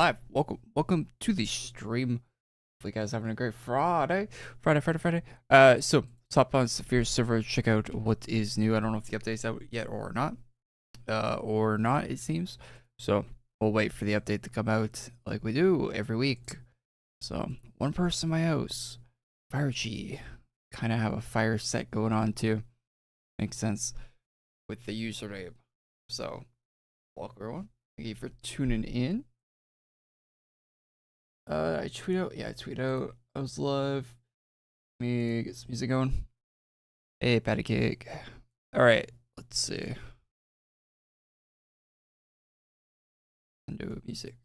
live. Welcome to the stream. Hopefully, you guys having a great Friday. So hop on Saphir's server, check out what is new. I don't know if the update's out yet or not. It seems. So we'll wait for the update to come out like we do every week. So one person in my house, Fire G, kind of have a fire set going on too. Makes sense with the username. So welcome everyone. Thank you for tuning in. I tweet out. I was live. Let me get some music going. Hey, patty cake. All right, let's see. Do music.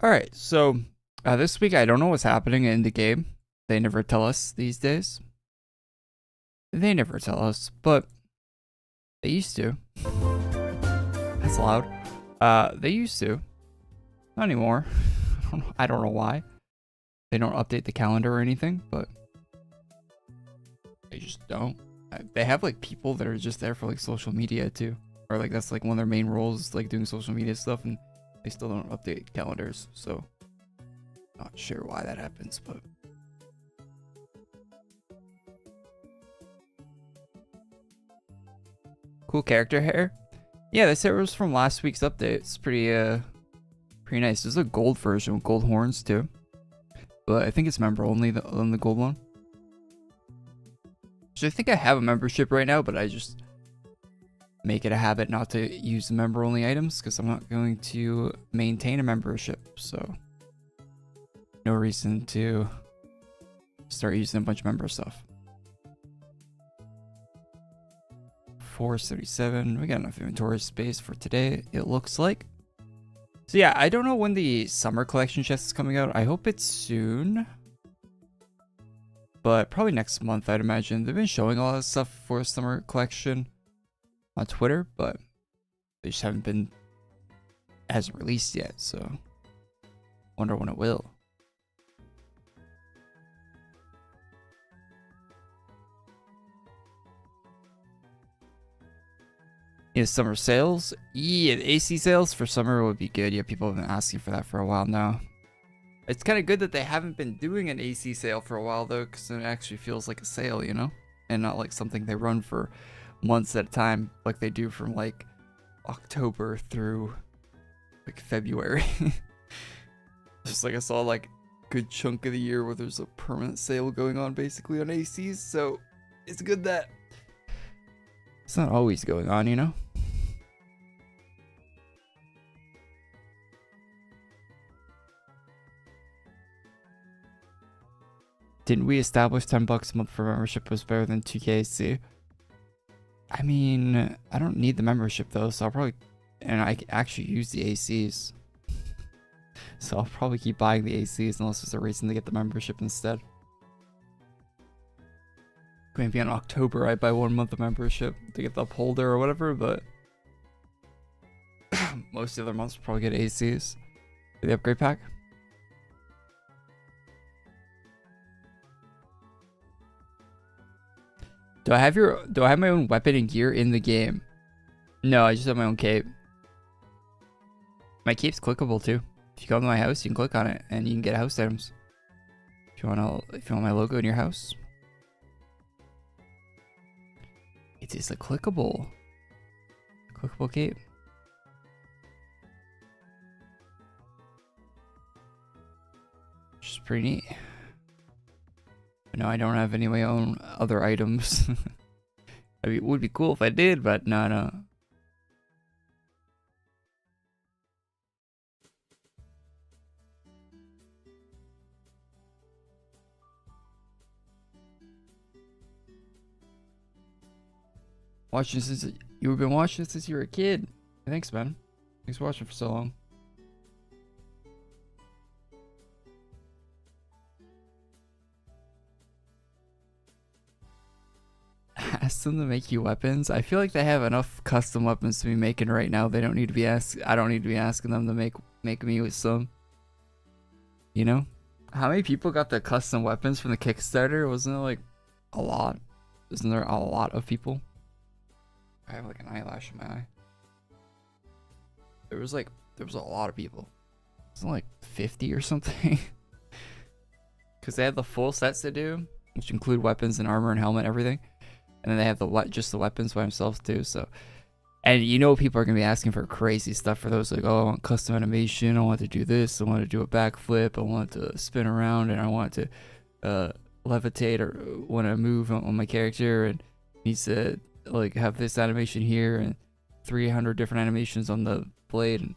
All right, so this week I don't know what's happening in the game. They never tell us these days. They never tell us, but they used to. That's loud. They used to. Not anymore. I don't know why. They don't update the calendar or anything, but they just don't. They have like people that are just there for like social media too, or like that's like one of their main roles, like doing social media stuff, and they still don't update calendars. So not sure why that happens, but cool character hair. Yeah, they said it was from last week's update. It's pretty nice. There's a gold version with gold horns too, but I think it's member only on the gold one. So I think I have a membership right now, but I just make it a habit not to use the member only items because I'm not going to maintain a membership. So no reason to start using a bunch of member stuff. 437. We got enough inventory space for today, it looks like. So yeah, I don't know when the summer collection chest is coming out. I hope it's soon, but probably next month, I'd imagine. They've been showing a lot of stuff for summer collection on Twitter, but they just hasn't released yet. So wonder when it will. Yeah, summer sales. Yeah, the AC sales for summer would be good. Yeah, people have been asking for that for a while now. It's kind of good that they haven't been doing an AC sale for a while though, because it actually feels like a sale, you know, and not like something they run for months at a time like they do from like October through like February. Just like I saw like a good chunk of the year where there's a permanent sale going on basically on ACs, so it's good that it's not always going on, you know? Didn't we establish $10 a month for membership was better than 2KC? I mean, I don't need the membership though, so I'll probably, and I actually use the ACs. So I'll probably keep buying the ACs unless there's a reason to get the membership instead. Maybe in October I buy 1 month of membership to get the upholder or whatever, but most of the other months will probably get ACs. The upgrade pack. Do I have my own weapon and gear in the game? No, I just have my own cape. My cape's clickable too. If you come to my house, you can click on it and you can get house items. If you want my logo in your house. It is a clickable cape. Which is pretty neat. But no, I don't have any of my own other items. I mean, it would be cool if I did, but no. You've been watching since you were a kid. Thanks, man. Thanks for watching for so long. Ask them to make you weapons. I feel like they have enough custom weapons to be making right now. They don't need to be I don't need to be asking them to make me with some. You know? How many people got the custom weapons from the Kickstarter? Wasn't it like a lot? Isn't there a lot of people? I have like an eyelash in my eye. There was like there was a lot of people. It was like 50 or something. Because they had the full sets to do, which include weapons and armor and helmet, everything. And then they have just the weapons by themselves too. So, and you know, people are gonna be asking for crazy stuff for those. Like, oh, I want custom animation. I want to do this. I want to do a backflip. I want to spin around, and I want to levitate, or want to move on my character, and needs to like have this animation here and 300 different animations on the blade. And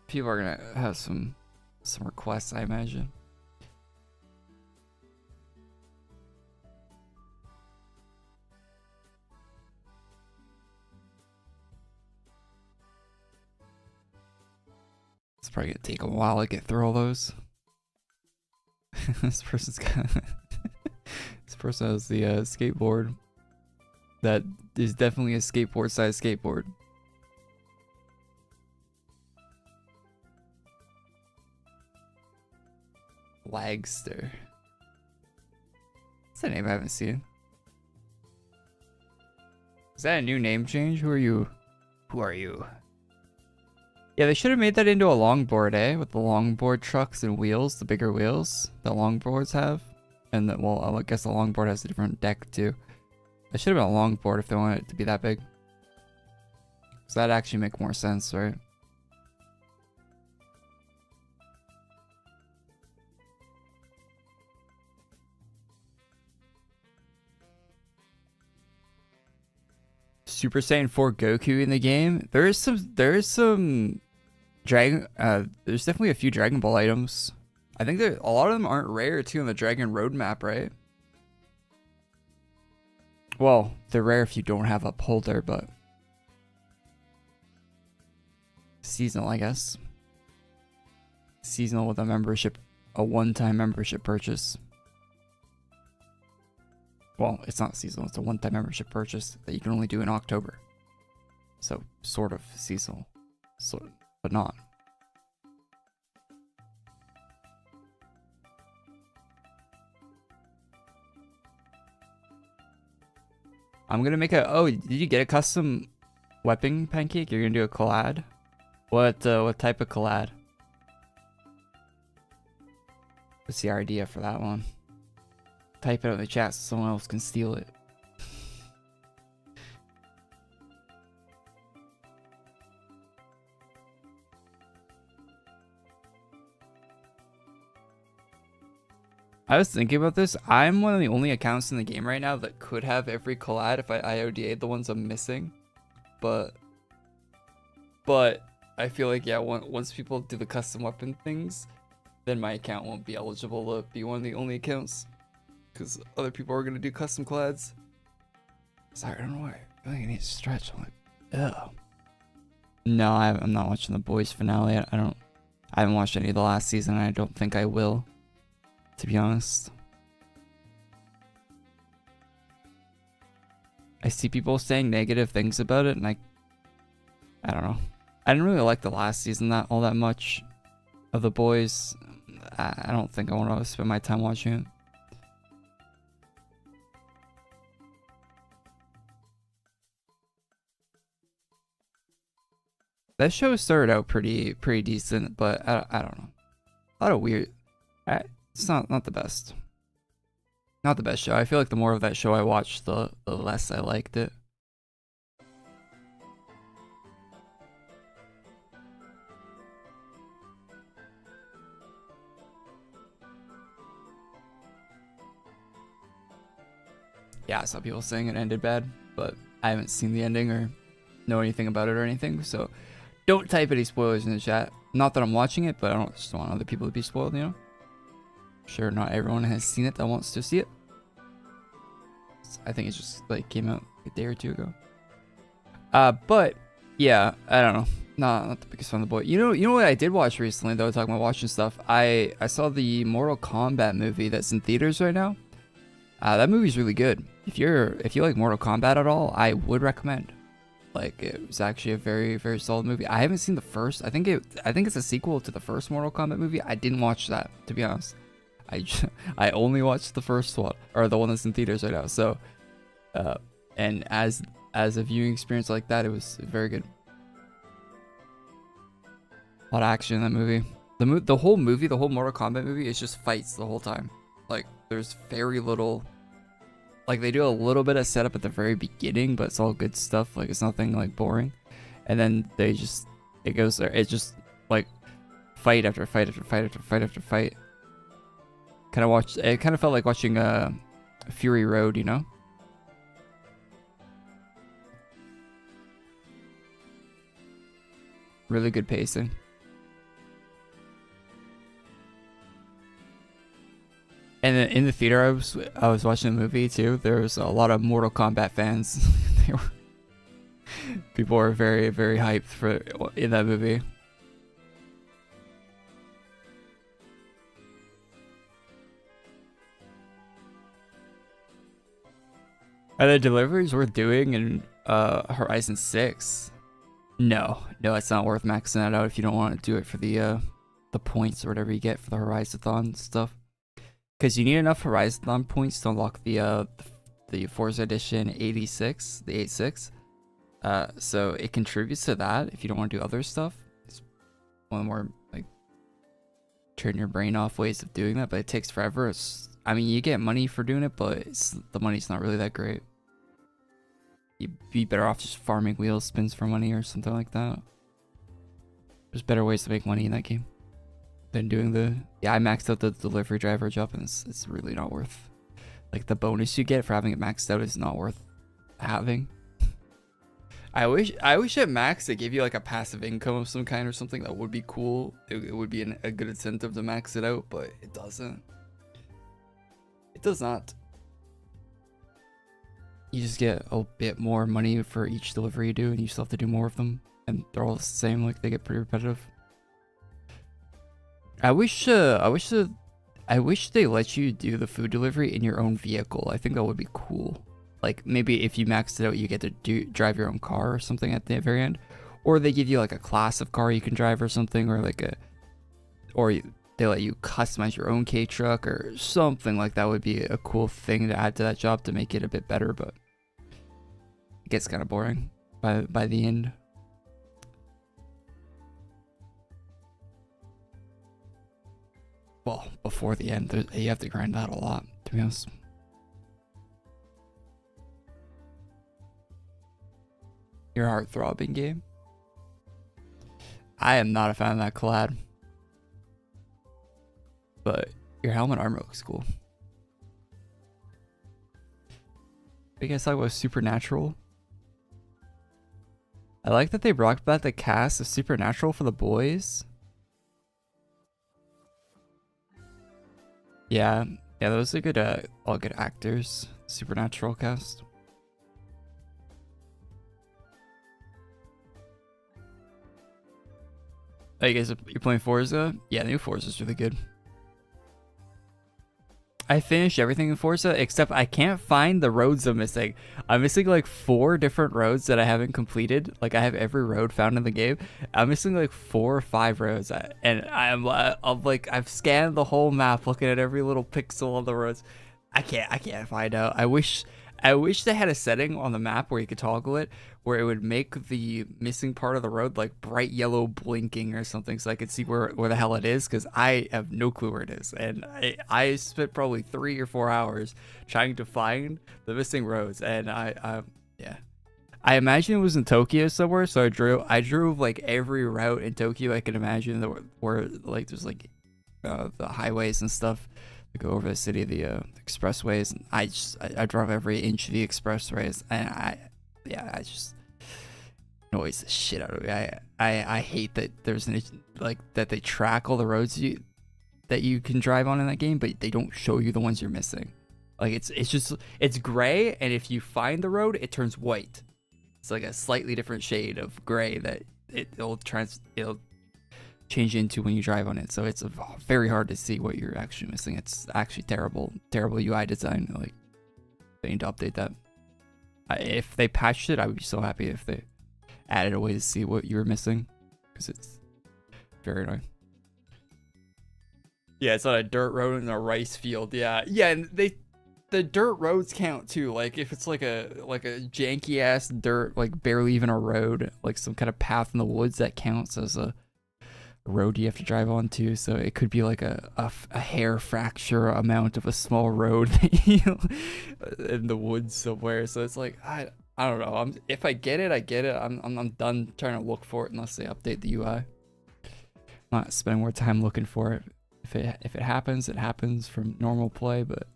people are gonna have some requests, I imagine. It's probably gonna take a while to get through all those. This person's got this person has the skateboard that is definitely a skateboard size skateboard. Lagster. What's that name? I haven't seen. Is that a new name change? Who are you? Who are you? Yeah, they should have made that into a longboard, eh? With the longboard trucks and wheels, the bigger wheels that longboards have. And that, well, I guess the longboard has a different deck too. It should have been a longboard if they wanted it to be that big. So that'd actually make more sense, right? Super Saiyan 4 Goku in the game. There's some Dragon, there's definitely a few Dragon Ball items. I think a lot of them aren't rare too on the Dragon roadmap, right? Well, they're rare if you don't have a holder, but seasonal, I guess. Seasonal with a membership, a one-time membership purchase. Well, it's not seasonal, it's a one-time membership purchase that you can only do in October. So, sort of seasonal, but not. I'm gonna make a, oh, did you get a custom weapon, Pancake? You're gonna do a collab? What type of collab? What's the idea for that one? Type it out in the chat so someone else can steal it. I was thinking about this. I'm one of the only accounts in the game right now that could have every collab if I IODA'd the ones I'm missing. But I feel like, yeah, once people do the custom weapon things, then my account won't be eligible to be one of the only accounts. Because other people are going to do custom collabs. Sorry, I don't know why. I feel like I need to stretch. I'm like, ugh. No, I'm not watching the boys finale. I haven't watched any of the last season, and I don't think I will, to be honest. I see people saying negative things about it, and I don't know. I didn't really like the last season all that much of the boys. I don't think I want to spend my time watching it. That show started out pretty decent, but I don't know. A lot of weird. It's not the best. Not the best show. I feel like the more of that show I watched, the less I liked it. Yeah, I saw people saying it ended bad, but I haven't seen the ending or know anything about it or anything, so don't type any spoilers in the chat. Not that I'm watching it, but I don't just want other people to be spoiled, you know? Sure, not everyone has seen it that wants to see it. I think it just like came out a day or two ago. But yeah, I don't know. Not the biggest fan of the boy. You know what I did watch recently though, talking about watching stuff. I saw the Mortal Kombat movie that's in theaters right now. That movie's really good. If you like Mortal Kombat at all, I would recommend. Like, it was actually a very, very solid movie. I haven't seen the first. I think it's a sequel to the first Mortal Kombat movie. I didn't watch that, to be honest. I only watched the first one, or the one that's in theaters right now. So, and as as a viewing experience like that, it was very good. A lot of action in that movie. The whole movie, the whole Mortal Kombat movie, is just fights the whole time. Like, there's very little. Like, they do a little bit of setup at the very beginning, but it's all good stuff. Like, it's nothing like boring. And then they just, it goes there. It's just like fight after fight after fight after fight after fight. It kind of felt like watching Fury Road, you know? Really good pacing. And then in the theater, I was watching the movie too. There was a lot of Mortal Kombat fans. People were very, very hyped in that movie. Are the deliveries worth doing in Horizon 6? No, it's not worth maxing that out if you don't want to do it for the points or whatever you get for the Horizon stuff. Because you need enough Horizon points to unlock the Forza Edition 86, the 86. So it contributes to that if you don't want to do other stuff. It's one of the more like turn your brain off ways of doing that, but it takes forever. I mean, you get money for doing it, but the money's not really that great. You'd be better off just farming wheel spins for money or something like that. There's better ways to make money in that game than doing I maxed out the delivery driver job, and it's really not worth. Like, the bonus you get for having it maxed out is not worth having. I wish at max it gave you like a passive income of some kind or something. That would be cool. It would be a good incentive to max it out, but it doesn't. It does not. You just get a bit more money for each delivery you do, and you still have to do more of them, and they're all the same. Like, they get pretty repetitive. I wish they let you do the food delivery in your own vehicle. I think that would be cool. Like, maybe if you maxed it out, you get to drive your own car or something at the very end, or they give you like a class of car you can drive or something, or like they let you customize your own K truck or something like that. Would be a cool thing to add to that job to make it a bit better, but it gets kind of boring by the end. Well, before the end, you have to grind that a lot, to be honest. Your heart-throbbing game? I am not a fan of that collab. But your helmet armor looks cool. You guys talk about Supernatural? I like that they brought back the cast of Supernatural for the boys. Yeah, those are good, all good actors. Supernatural cast. Oh, you guys, you're playing Forza? Yeah, the new Forza is really good. I finished everything in Forza, except I can't find the roads I'm missing. I'm missing like 4 different roads that I haven't completed. Like, I have every road found in the game. I'm missing like 4 or 5 roads, and I'm like, I've scanned the whole map, looking at every little pixel on the roads. I can't find out. I wish they had a setting on the map where you could toggle it, where it would make the missing part of the road like bright yellow blinking or something, so I could see where the hell it is, because I have no clue where it is. And I spent probably 3 or 4 hours trying to find the missing roads, and I imagine it was in Tokyo somewhere, so I drove like every route in Tokyo I could imagine, where like there's like the highways and stuff to go over the city, the expressways, and I drove every inch of the expressways, and I just annoys the shit out of me. I hate that there's that they track all the roads that you can drive on in that game, but they don't show you the ones you're missing. Like, it's gray, and if you find the road, it turns white. It's like a slightly different shade of gray that it'll change into when you drive on it, so it's very hard to see what you're actually missing. It's actually terrible UI design. Like, they need to update that. If they patched it, I would be so happy if they added a way to see what you were missing, because it's very annoying. Yeah, it's on a dirt road in a rice field. Yeah, and the dirt roads count too. Like if it's like a janky ass dirt, like barely even a road, like some kind of path in the woods, that counts as a road you have to drive on too. So it could be like a hair fracture amount of a small road in the woods somewhere. So it's like I don't know. If I get it, I get it. I'm done trying to look for it unless they update the UI. I'm not spending more time looking for it. If it happens, it happens from normal play, but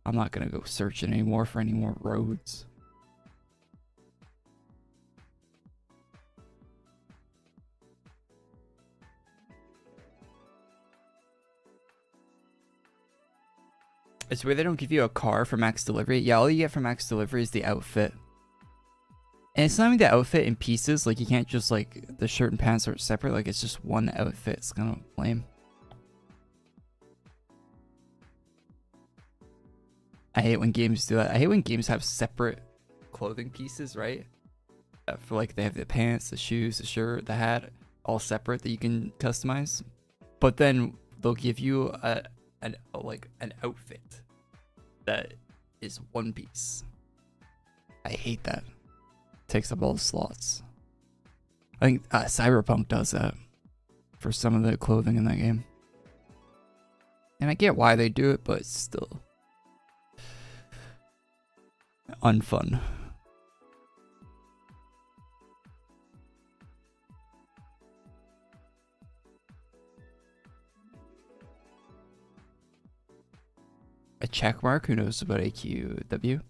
I'm not gonna go searching anymore for any more roads. It's weird they don't give you a car for max delivery. Yeah, all you get for max delivery is the outfit. And it's not even the outfit in pieces. Like you can't just like the shirt and pants are separate. Like it's just one outfit. It's kind of lame. I hate when games do that. I hate when games have separate clothing pieces, right? For like they have the pants, the shoes, the shirt, the hat, all separate that you can customize. But then they'll give you an outfit that is one piece. I hate that. It takes up all the slots. I think Cyberpunk does that for some of the clothing in that game. And I get why they do it, but it's still unfun. A check mark? Who knows about AQW?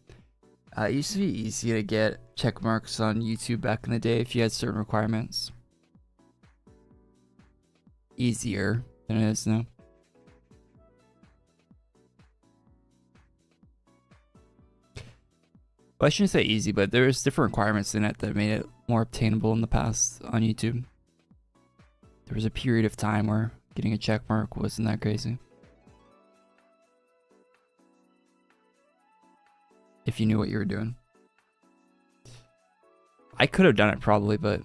It used to be easy to get check marks on YouTube back in the day if you had certain requirements. Easier than it is now. Well, I shouldn't say easy, but there's different requirements in it that made it more obtainable in the past on YouTube. There was a period of time where getting a check mark wasn't that crazy. If you knew what you were doing. I could have done it probably, but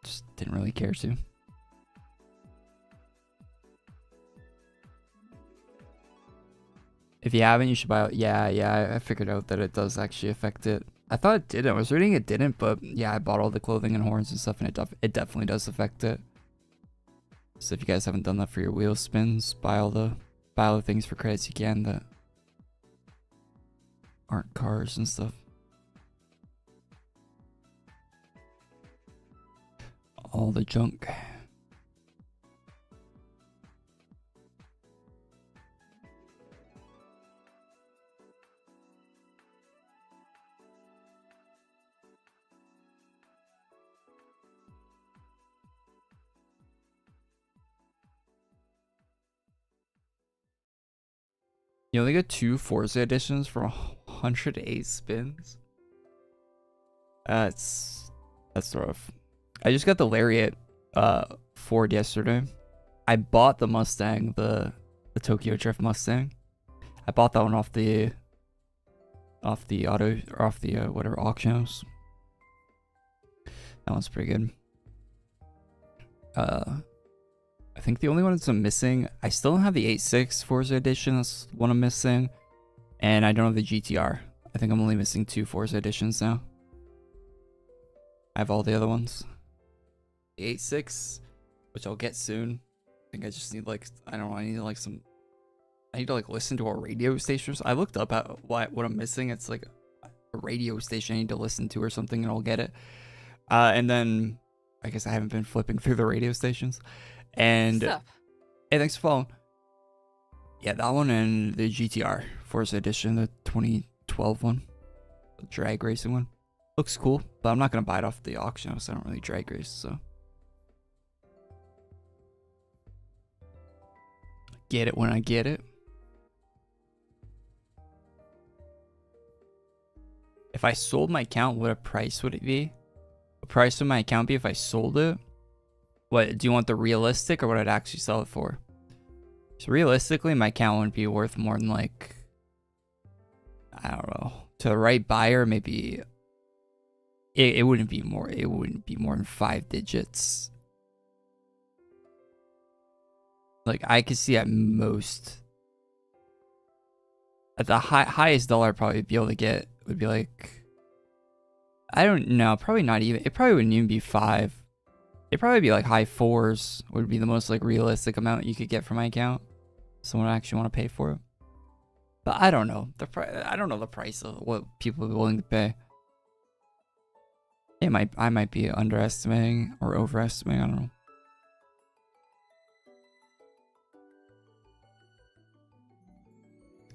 just didn't really care to. If you haven't, you should buy it. Yeah, I figured out that it does actually affect it. I thought it didn't. I was reading it didn't, but yeah, I bought all the clothing and horns and stuff, and it definitely does affect it. So if you guys haven't done that for your wheel spins, buy all the things for credits you can that aren't cars and stuff. All the junk. You only get 2 Forza editions for 108 spins. That's rough. I just got the Lariat Ford yesterday. I bought the Mustang, the Tokyo Drift Mustang. I bought that one off the whatever auction house. That one's pretty good. I think the only one that's I'm missing, I still don't have the 8.6 Forza edition. That's one I'm missing, and I don't have the GTR. I think I'm only missing 2 Forza editions now. I have all the other ones. The 8.6, which I'll get soon. I think I just need like, I don't know, I need to like listen to a radio station. I looked up at what I'm missing. It's like a radio station I need to listen to or something, and I'll get it. And then I guess I haven't been flipping through the radio stations. And hey, thanks for following. Yeah, that one and the GTR Forza edition, the 2012 one, the drag racing one, looks cool. But I'm not gonna buy it off the auction house. I don't really drag race, so get it when I get it. If I sold my account, what price would it be? What price would my account be if I sold it? What, do you want the realistic or what I'd actually sell it for? So realistically, my account wouldn't be worth more than like, I don't know, to the right buyer, maybe it wouldn't be more than 5 digits. Like I could see at most At the highest dollar I'd probably be able to get would be like, I don't know, probably not even, it probably wouldn't even be 5. It'd probably be like high 4s would be the most like realistic amount you could get from my account. Someone actually want to pay for it. But I don't know. I don't know the price of what people are willing to pay. I might be underestimating or overestimating, I don't know.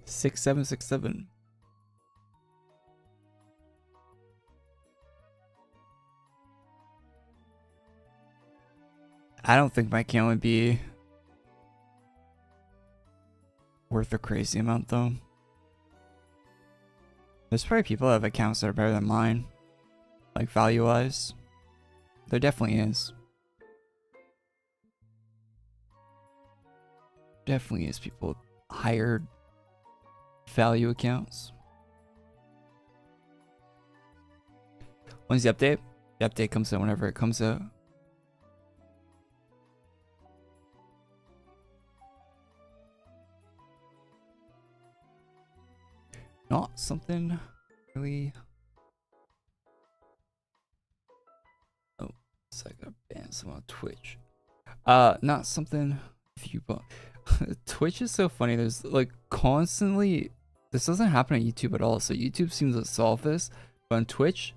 $6,767. I don't think my account would be worth a crazy amount though. There's probably people that have accounts that are better than mine, like value wise. There definitely is. Definitely is people with higher value accounts. When's the update? The update comes out whenever it comes out. Not something really. Oh, so I gotta ban someone on Twitch. Not something. Twitch is so funny. There's like constantly. This doesn't happen on YouTube at all. So YouTube seems to solve this, but on Twitch,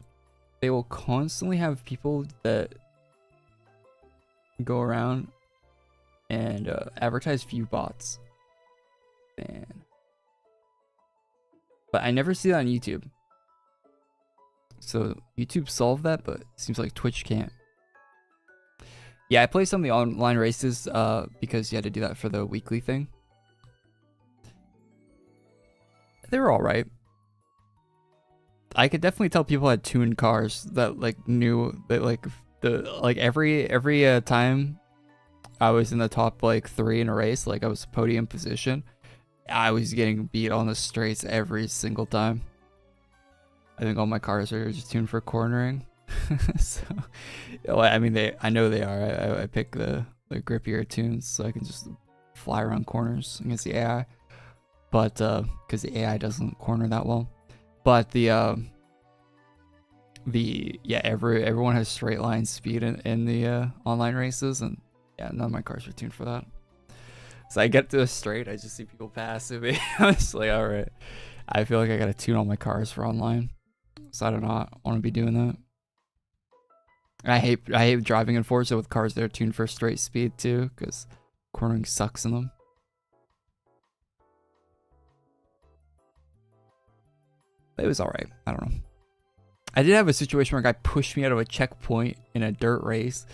they will constantly have people that go around and advertise view bots. Ban. But I never see that on YouTube. So YouTube solved that, but it seems like Twitch can't. Yeah, I played some of the online races because you had to do that for the weekly thing. They were all right. I could definitely tell people had tuned cars that like knew that like every time I was in the top like 3 in a race, like I was podium position, I was getting beat on the straights every single time. I think all my cars are just tuned for cornering. So, I mean, I know they are. I pick the grippier tunes so I can just fly around corners against the AI. But because the AI doesn't corner that well. But everyone has straight line speed in the online races, and yeah, none of my cars are tuned for that. So I get to a straight, I just see people passing me. I'm just like, all right. I feel like I gotta tune all my cars for online. So I do not want to be doing that. I hate driving in Forza with cars that are tuned for straight speed too, because cornering sucks in them. But it was alright. I don't know. I did have a situation where a guy pushed me out of a checkpoint in a dirt race.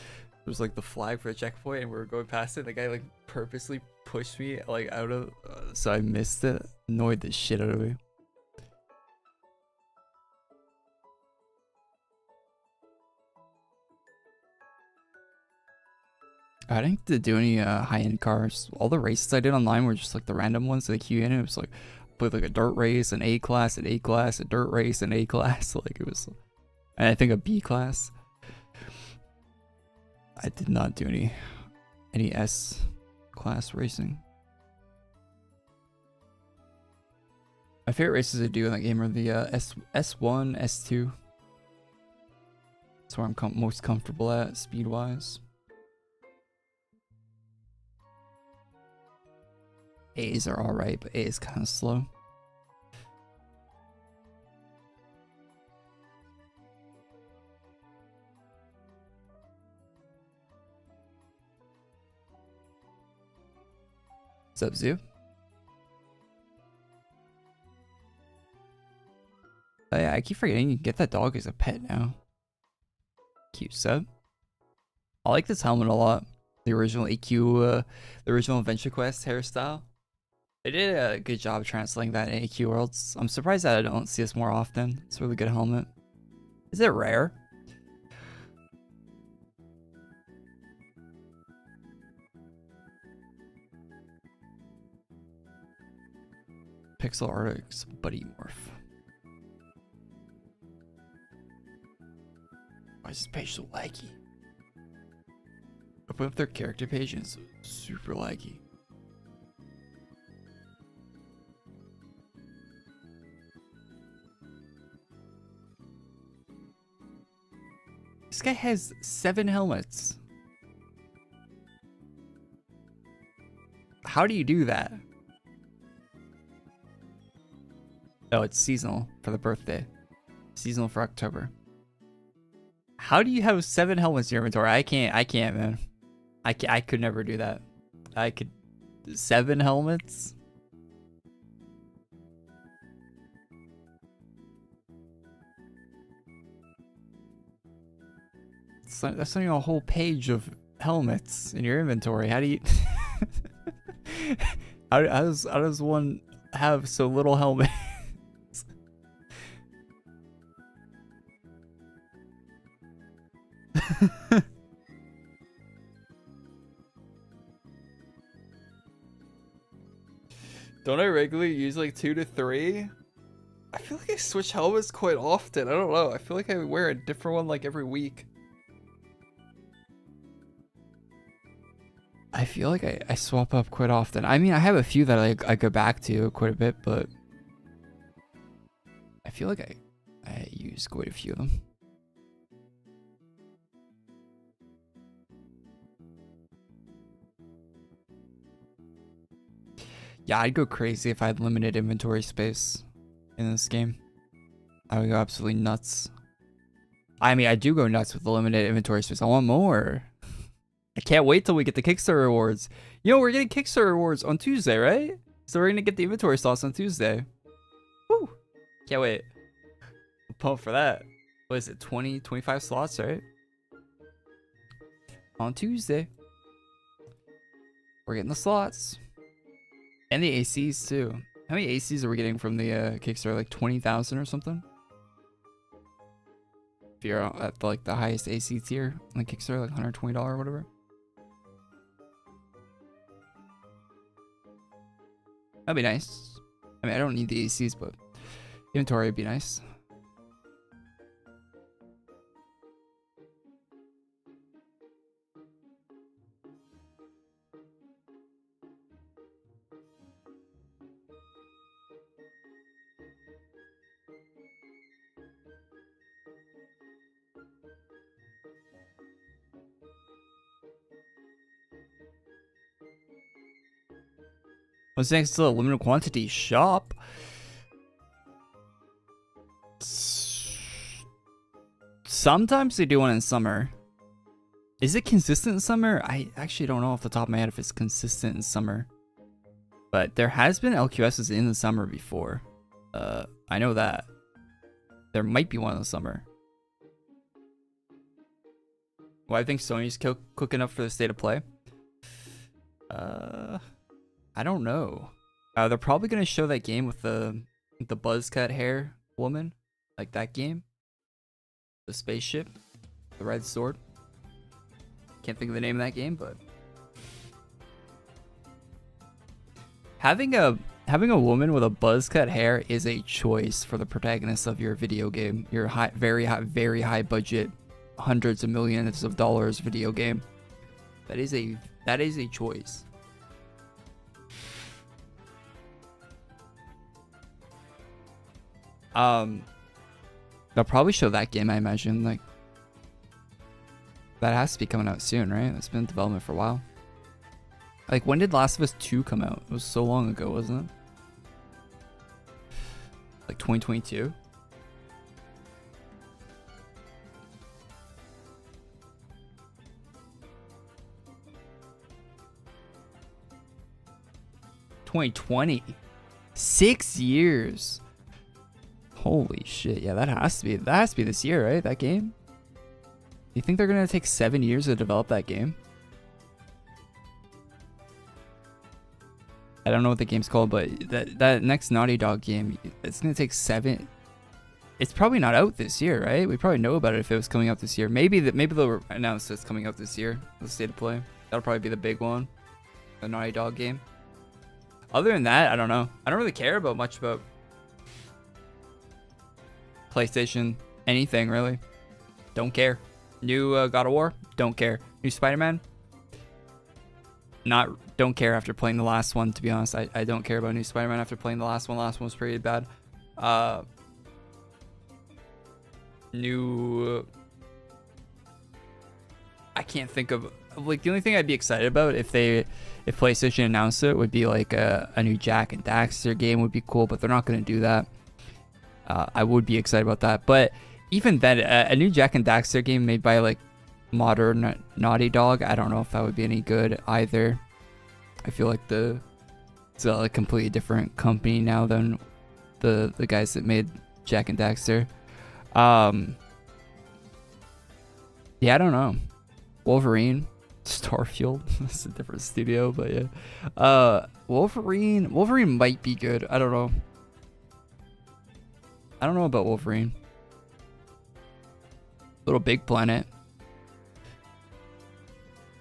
It was like the flag for a checkpoint, and we were going past it. The guy like purposely pushed me like out of, so I missed it. Annoyed the shit out of me. I didn't get to do any high-end cars. All the races I did online were just like the random ones that queue in. It was like played like a dirt race, an A class, an A class, a dirt race, an A class. Like it was, and I think a B class. I did not do any S class racing. My favorite races I do in that game are the S1, S2. That's where I'm most comfortable at speed wise. A's are alright, but A is kind of slow. What's up, Zoo? Oh yeah, I keep forgetting you can get that dog as a pet now. Cute sub. I like this helmet a lot. The original AQ, the original Adventure Quest hairstyle. They did a good job translating that in AQWorlds. I'm surprised that I don't see this more often. It's a really good helmet. Is it rare? Pixel Artix Buddy Morph. Why is this page so laggy? Open up their character page and it's super laggy. This guy has 7 helmets. How do you do that? Oh, it's seasonal for the birthday. Seasonal for October. How do you have 7 helmets in your inventory? I can't, man. I could never do that. 7 helmets? That's not even a whole page of helmets in your inventory. How do you... how does one have so little helmets? Don't I regularly use like 2 to 3? I feel like I switch helmets quite often. I don't know. I feel like I wear a different one like every week. I feel like I swap up quite often. I mean, I have a few that I go back to quite a bit, but I feel like I use quite a few of them. Yeah, I'd go crazy if I had limited inventory space in this game. I would go absolutely nuts. I mean, I do go nuts with the limited inventory space. I want more. I can't wait till we get the Kickstarter rewards. You know, we're getting Kickstarter rewards on Tuesday, right? So we're going to get the inventory slots on Tuesday. Woo! Can't wait. I'm pumped for that. What is it, 20, 25 slots, right? On Tuesday. We're getting the slots. And the ACs too. How many ACs are we getting from the Kickstarter? Like 20,000 or something? If you're at like the highest AC tier on the Kickstarter, like $120 or whatever. That'd be nice. I mean, I don't need the ACs, but inventory would be nice. What's next to the limited quantity shop? Sometimes they do one in summer. Is it consistent in summer? I actually don't know off the top of my head if it's consistent in summer. But there has been LQSs in the summer before. I know that. There might be one in the summer. Well, I think Sony's cooking up for the state of play. I don't know. They're probably gonna show that game with the buzz cut hair woman, like that game. The spaceship, the red sword. Can't think of the name of that game, but having a woman with a buzz cut hair is a choice for the protagonist of your video game. Your very high budget, hundreds of millions of dollars video game. That is a choice. They'll probably show that game, I imagine. Like, that has to be coming out soon, right? It's been in development for a while. Like, when did Last of Us 2 come out? It was so long ago, wasn't it? Like 2022? (2020). 6 years. Holy shit! Yeah, that has to be this year, right? That game. You think they're gonna take 7 years to develop that game? I don't know what the game's called, but that next Naughty Dog game, it's gonna take 7. It's probably not out this year, right? We probably know about it if it was coming out this year. Maybe they'll announce it's coming out this year. The state of play. That'll probably be the big one. The Naughty Dog game. Other than that, I don't know. I don't really care about much about PlayStation, anything really. Don't care. New God of War, don't care. New Spider-Man, don't care after playing the last one, to be honest. I don't care about new Spider-Man after playing the last one. Last one was pretty bad. New can't think of like the only thing I'd be excited about if PlayStation announced it would be like a new Jack and Daxter game would be cool, but they're not going to do that. I would be excited about that, but even then, a new Jack and Daxter game made by like modern Naughty Dog, I don't know if that would be any good either. I feel like it's a completely different company now than the guys that made Jack and Daxter. Yeah, I don't know. Wolverine, Starfield. It's a different studio, but yeah. Wolverine might be good. I don't know. I don't know about Wolverine. Little Big Planet.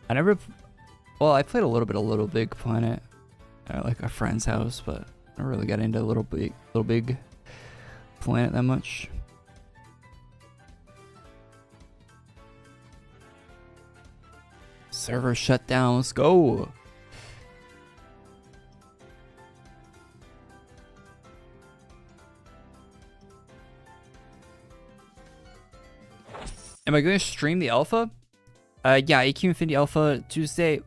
I played a little bit of Little Big Planet at like a friend's house, but I never really got into Little Big Planet that much. Server shut down. Let's go. Am I going to stream the alpha? Yeah, AQ Infinity Alpha Tuesday.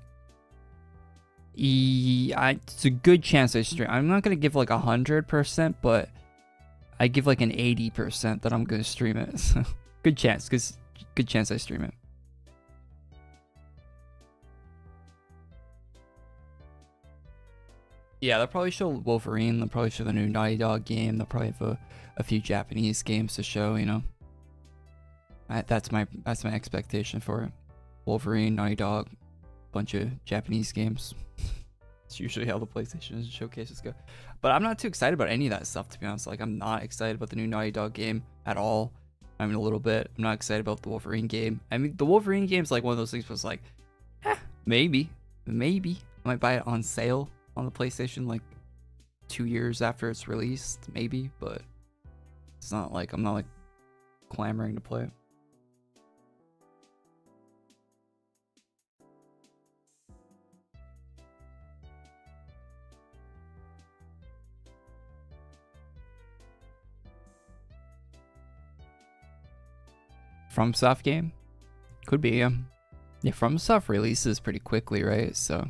It's a good chance I stream. I'm not going to give like 100%, but I give like an 80% that I'm going to stream it. So, good chance I stream it. Yeah, they'll probably show Wolverine. They'll probably show the new Naughty Dog game. They'll probably have a few Japanese games to show, you know. That's my expectation for it. Wolverine, Naughty Dog, bunch of Japanese games. It's usually how the PlayStation showcases go. But I'm not too excited about any of that stuff, to be honest. Like, I'm not excited about the new Naughty Dog game at all. I mean, a little bit. I'm not excited about the Wolverine game. I mean, the Wolverine game's like one of those things was like, maybe. I might buy it on sale on the PlayStation like 2 years after it's released, maybe. But it's not like, I'm not like clamoring to play it. FromSoft game? Could be, yeah. Yeah, FromSoft releases pretty quickly, right? So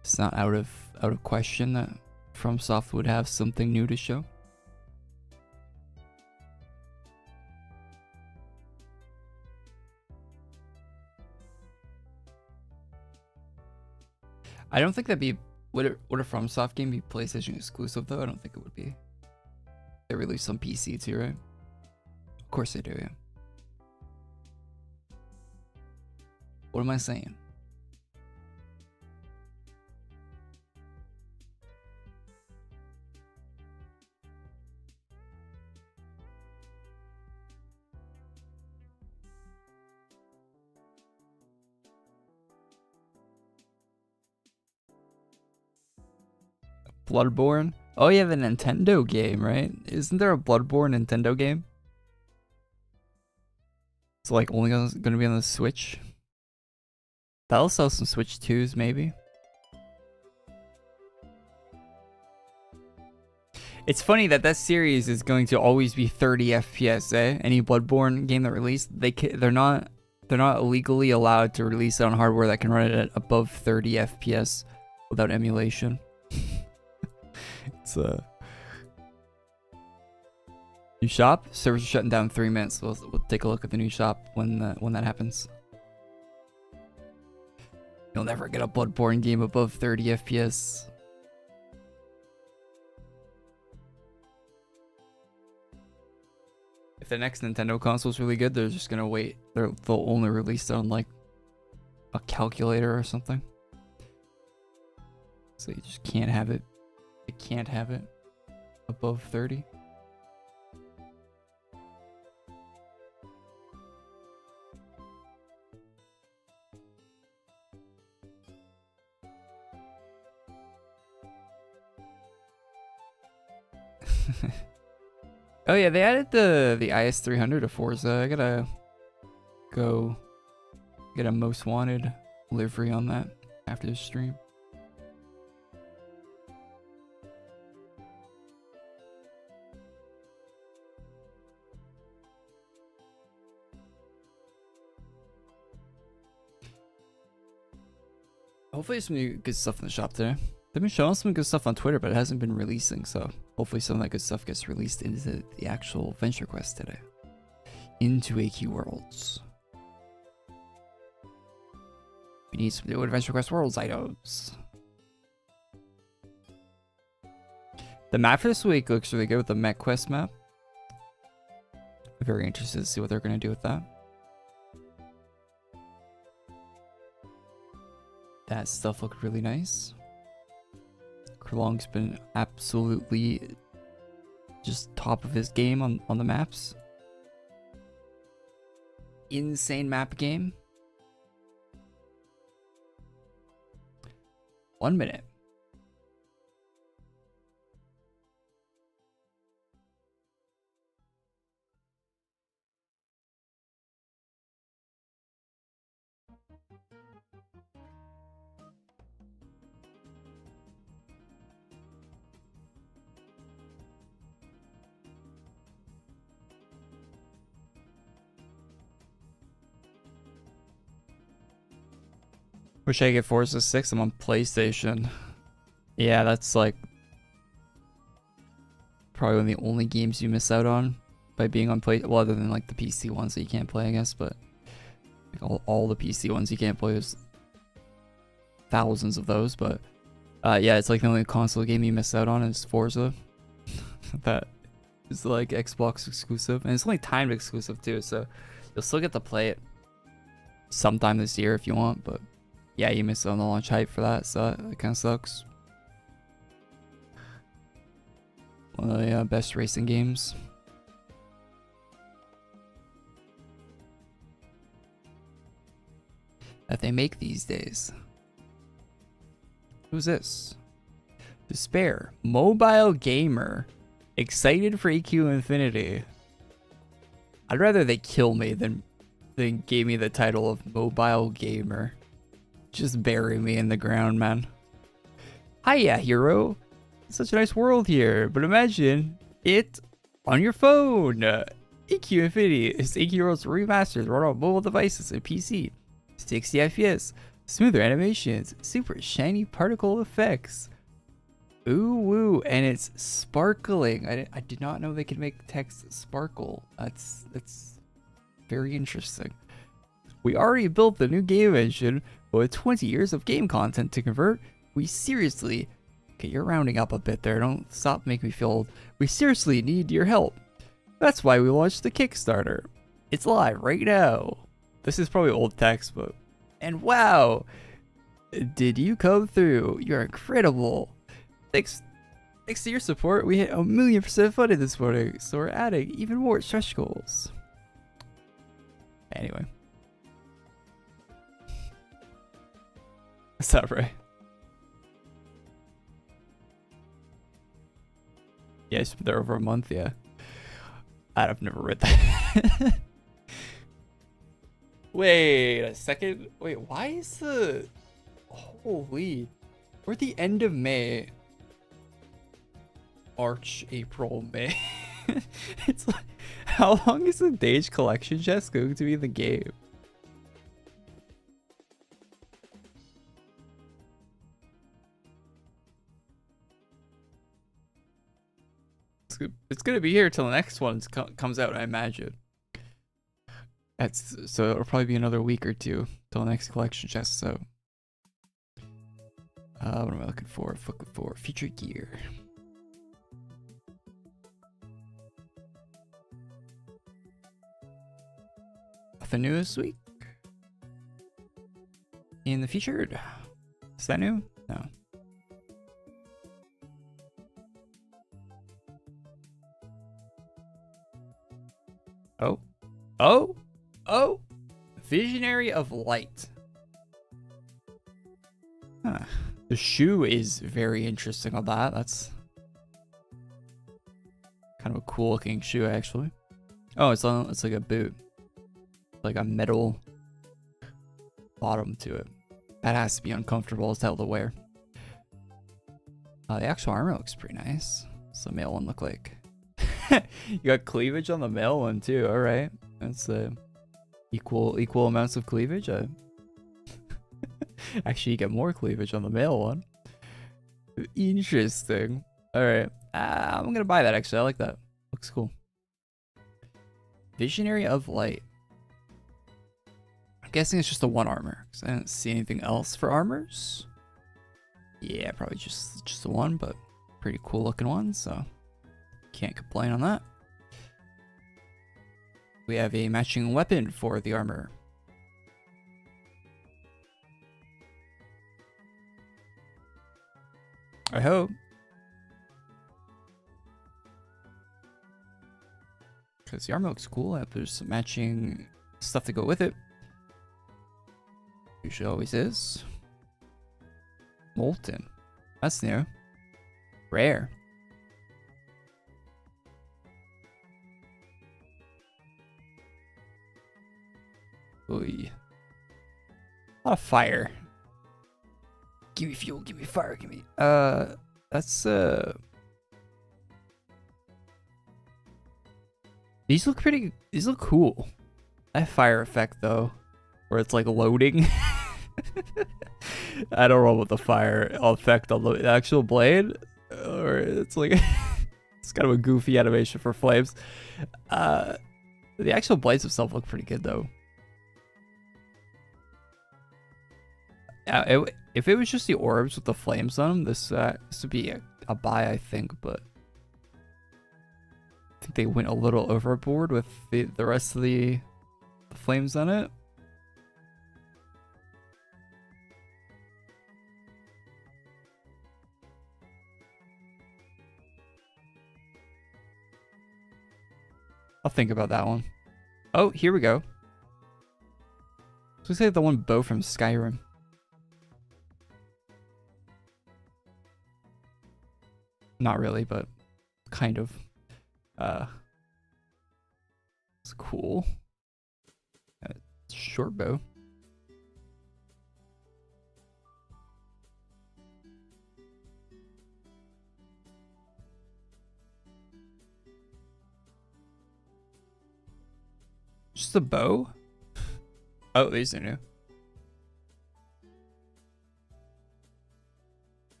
it's not out of question that FromSoft would have something new to show. I don't think that'd be would a FromSoft game be PlayStation exclusive though? I don't think it would be. They release on PC too, right? Of course they do, yeah. What am I saying? Bloodborne? Oh yeah, the Nintendo game, right? Isn't there a Bloodborne Nintendo game? It's like only gonna be on the Switch. That'll sell some Switch 2s, maybe. It's funny that series is going to always be 30 FPS. Any Bloodborne game that released, they're not legally allowed to release it on hardware that can run it at above 30 FPS without emulation. It's new shop. Servers are shutting down in 3 minutes. We'll take a look at the new shop when that happens. You'll never get a Bloodborne game above 30 FPS. If the next Nintendo console is really good, they're just gonna wait. They'll only release it on like a calculator or something. So you just can't have it. You can't have it above 30. Oh yeah, they added the IS300 to Forza. I gotta go get a most wanted livery on that after the stream. Hopefully some new good stuff in the shop today. They've been showing some good stuff on Twitter, but it hasn't been releasing, so hopefully some of that good stuff gets released into the actual Venture Quest today. Into AQWorlds. We need some new Adventure Quest Worlds items. The map for this week looks really good with the Mech Quest map. I'm very interested to see what they're going to do with that. That stuff looked really nice. Krlong's been absolutely just top of his game on the maps. Insane map game. 1 minute. Wish I could get Forza 6. I'm on PlayStation. Yeah, that's like probably one of the only games you miss out on by being on play. Well, other than like the PC ones that you can't play, I guess. But like all the PC ones you can't play. There's thousands of those. But yeah, it's like the only console game you miss out on is Forza. That is like Xbox exclusive, and it's only timed exclusive too. So you'll still get to play it sometime this year if you want, but. Yeah, you missed on the launch hype for that, so that kind of sucks. One of the best racing games. That they make these days. Who's this? Despair. Mobile gamer. Excited for EQ Infinity. I'd rather they kill me than give me the title of mobile gamer. Just bury me in the ground, man. Hiya, hero. Such a nice world here, but imagine it on your phone. EQ Infinity is AQWorlds remastered, run on mobile devices and PC. 60 FPS, smoother animations, super shiny particle effects. Ooh woo, and it's sparkling. I did not know they could make text sparkle. That's very interesting. We already built the new game engine. With 20 years of game content to convert, we seriously... Okay, you're rounding up a bit there. Don't stop making me feel old. We seriously need your help. That's why we launched the Kickstarter. It's live right now. This is probably old text, but... And wow! Did you come through? You're incredible. Thanks to your support, we hit 1,000,000% funded this morning, so we're adding even more stretch goals. Anyway. Is that right? Yeah, it's been there over a month, yeah. I've never read that. Wait a second. Wait, why is the... Holy... We're at the end of May. March, April, May. It's like... How long is the Dage collection chest going to be in the game? It's gonna be here till the next one comes out, I imagine. So it'll probably be another week or two till the next collection chest. So, what am I looking for? Looking for featured gear. Nothing new this week. In the featured, is that new? No. Oh! Visionary of Light. Huh. The shoe is very interesting on that. That's kind of a cool looking shoe, actually. Oh, it's like a boot. Like a metal bottom to it. That has to be uncomfortable as hell to wear. The actual armor looks pretty nice. What's the male one look like? You got cleavage on the male one too. All right, that's equal amounts of cleavage. Actually, you get more cleavage on the male one. Interesting. All right. I'm going to buy that, actually. I like that. Looks cool. Visionary of Light. I'm guessing it's just the one armor, because I didn't see anything else for armors. Yeah, probably just the one, but pretty cool looking one, so can't complain on that. We have a matching weapon for the armor. I hope. Because the armor looks cool. There's some matching stuff to go with it. Usually always is. Molten. That's new. Rare. Oy. A lot of fire. Give me fuel, give me fire, give me... That's, These look pretty... These look cool. That fire effect, though. Where it's, like, loading. I don't know what the fire effect on the actual blade. Or it's, like... it's kind of a goofy animation for flames. The actual blades themselves look pretty good, though. If it was just the orbs with the flames on them, this would be a buy, I think, but I think they went a little overboard with the rest of the flames on it. I'll think about that one. Oh, here we go. Looks like the one bow from Skyrim. Not really, but kind of. It's cool. Short bow. Just a bow? Oh, these are new.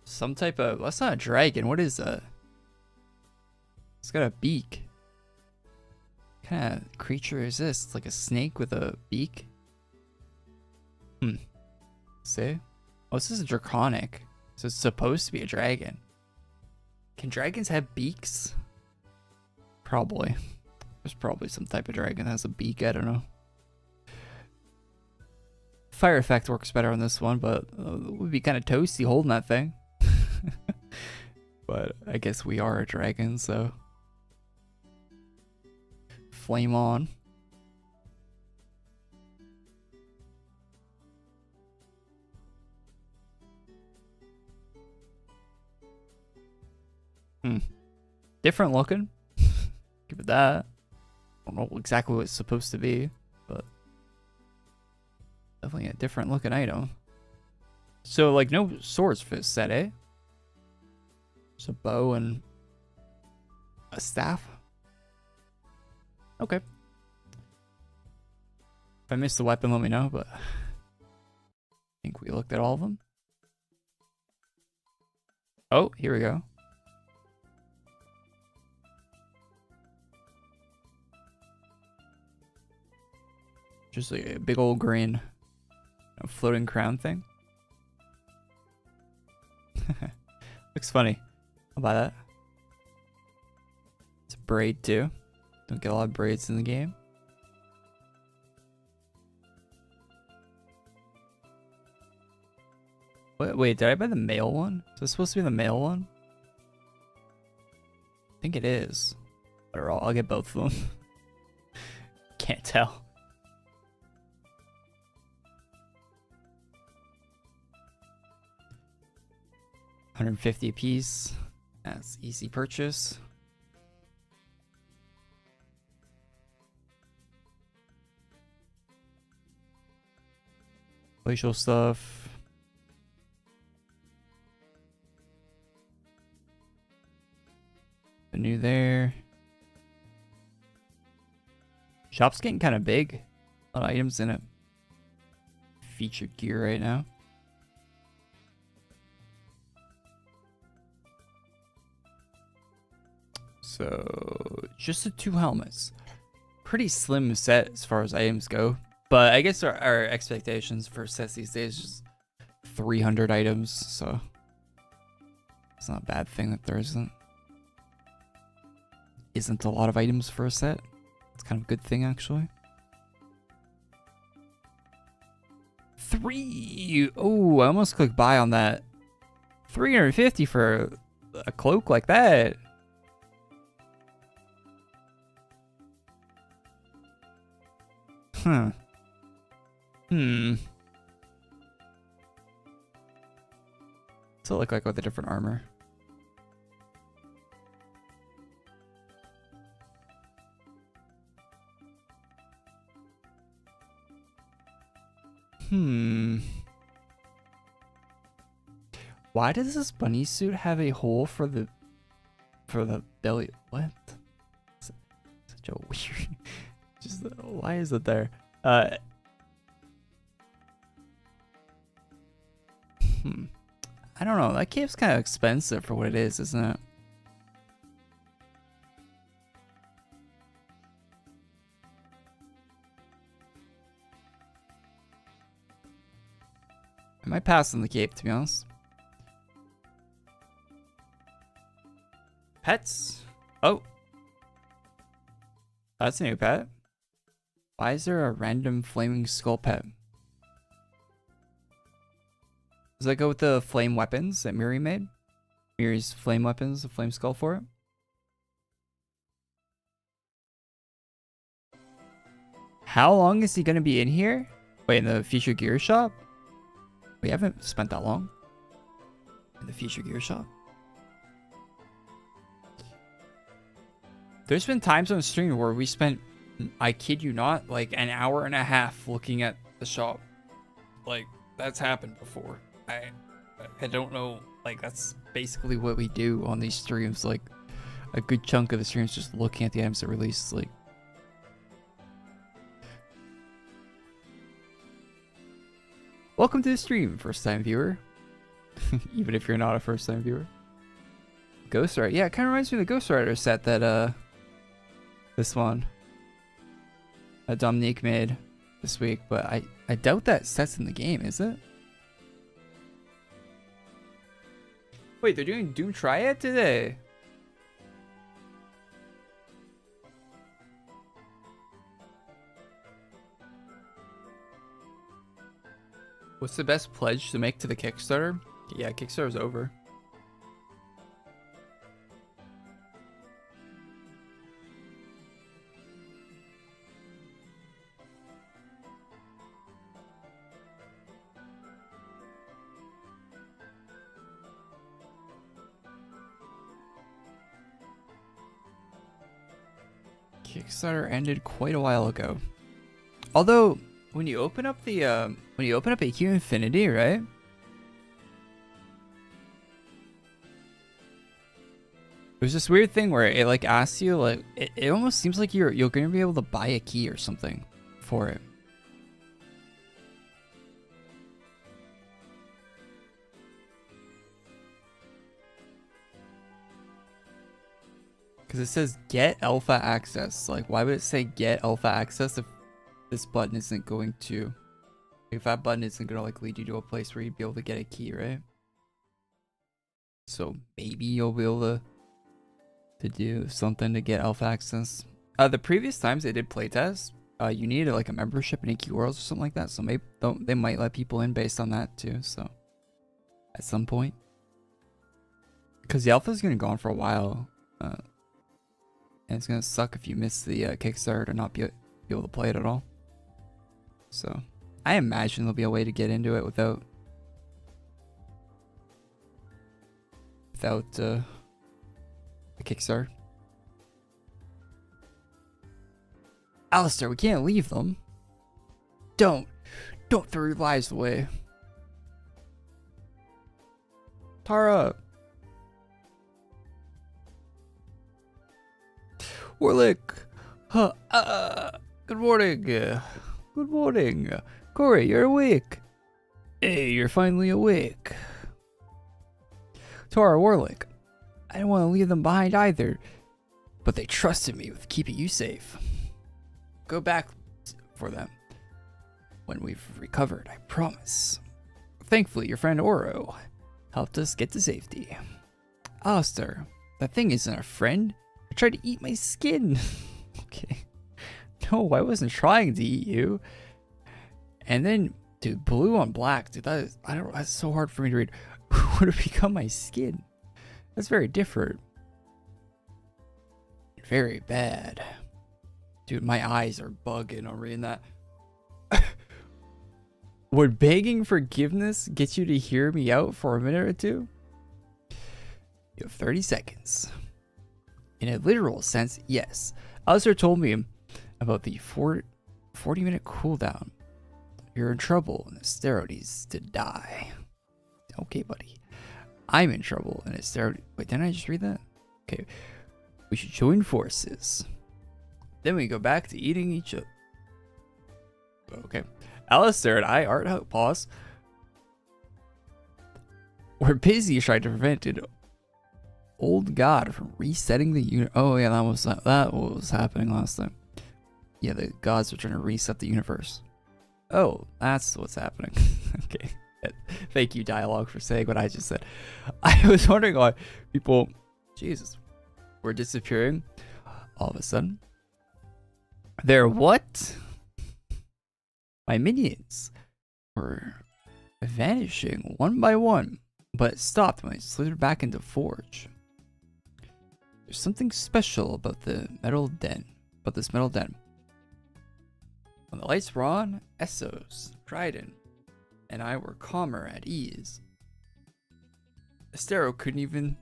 Some type of... That's not a dragon. What is that? It's got a beak. What kind of creature is this? It's like a snake with a beak. See? Oh, this is a draconic. So it's supposed to be a dragon. Can dragons have beaks? Probably. There's probably some type of dragon that has a beak. I don't know. Fire effect works better on this one, but it would be kind of toasty holding that thing. But I guess we are a dragon, so flame on. Different looking. Give it that. I don't know exactly what it's supposed to be, but definitely a different looking item. So, like, no swords for this set, eh? Just a bow and a staff. Okay. If I missed the weapon, let me know, but I think we looked at all of them. Oh, here we go. Just like a big old green floating crown thing. Looks funny. I'll buy that. It's a braid too. Don't get a lot of braids in the game. Wait, did I buy the male one? Is this supposed to be the male one? I think it is. Or I'll get both of them. Can't tell. $150 a piece. That's easy purchase. Glacial stuff. The new there. Shop's getting kind of big. A lot of items in it. featured gear right now. So just the 2 helmets. Pretty slim set as far as items go. But I guess our expectations for sets these days is just 300 items, so it's not a bad thing that there isn't a lot of items for a set. It's kind of a good thing, actually. 3. Oh, I almost clicked buy on that. 350 for a cloak like that. Huh. What's it look like with a different armor? Why does this bunny suit have a hole for the belly? What? Such a weird. Just why is it there? I don't know. That cape's kind of expensive for what it is, isn't it? I might pass on the cape, to be honest. Pets. Oh. That's a new pet. Why is there a random flaming skull pet? Does that go with the flame weapons that Miri made? Miri's flame weapons, the flame skull for it? How long is he going to be in here? Wait, in the feature gear shop? We haven't spent that long in the feature gear shop. There's been times on stream where we spent, I kid you not, like an hour and a half looking at the shop. Like, that's happened before. I don't know, like that's basically what we do on these streams. Like a good chunk of the streams just looking at the items that release. Like, welcome to the stream, first time viewer. Even if you're not a first time viewer. Ghost Rider, yeah, it kind of reminds me of the Ghost Rider set that this one that Dominique made this week, but I doubt that set's in the game, is it? Wait, they're doing Doom Triad today? What's the best pledge to make to the Kickstarter? Yeah, Kickstarter's over. Kickstarter ended quite a while ago. Although, when you open up the AQ Infinity, right? There's this weird thing where it like asks you, like it almost seems like you're gonna be able to buy a key or something for it. Because it says get alpha access. Like, why would it say get alpha access if this button isn't going to, if that button isn't gonna like lead you to a place where you'd be able to get a key, right? So maybe you'll be able to do something to get alpha access. The previous times they did playtest, you needed like a membership in AQWorlds or something like that. So maybe they might let people in based on that too. So at some point, because the alpha is gonna go on for a while. And it's gonna suck if you miss the Kickstarter to not be able to play it at all. So I imagine there'll be a way to get into it without a Kickstarter. Alistair, we can't leave them. Don't throw your lives away. Tara. Warlick. Good morning. Good morning. Korey, you're awake. Hey, you're finally awake. Tora Warlick, I didn't want to leave them behind either, but they trusted me with keeping you safe. Go back for them when we've recovered, I promise. Thankfully, your friend Oro helped us get to safety. Alistair, that thing isn't a friend. It tried to eat my skin. Okay. No, I wasn't trying to eat you. And then, dude, blue on black, dude, that's so hard for me to read. Would have become my skin. That's very different. Very bad. Dude, my eyes are bugging on reading that. Would begging forgiveness get you to hear me out for a minute or two? You have 30 seconds. In a literal sense, yes. Alistair told me about the 40-minute cooldown. You're in trouble and Astero needs to die. Okay, buddy. I'm in trouble and Astero... Wait, didn't I just read that? Okay. We should join forces. Then we go back to eating each other. Okay. Alistair and I aren't... Pause. We're busy trying to prevent an old god from resetting the unit. Oh, yeah, that was happening last time. Yeah, the gods are trying to reset the universe. Oh, that's what's happening. Okay. Thank you, dialogue, for saying what I just said. I was wondering why people, Jesus, were disappearing all of a sudden. They're what? My minions were vanishing one by one, but it stopped when I slithered back into Forge. There's something special about this metal den. When the lights were on, Essos, Dryden, and I were calmer at ease. Astero couldn't even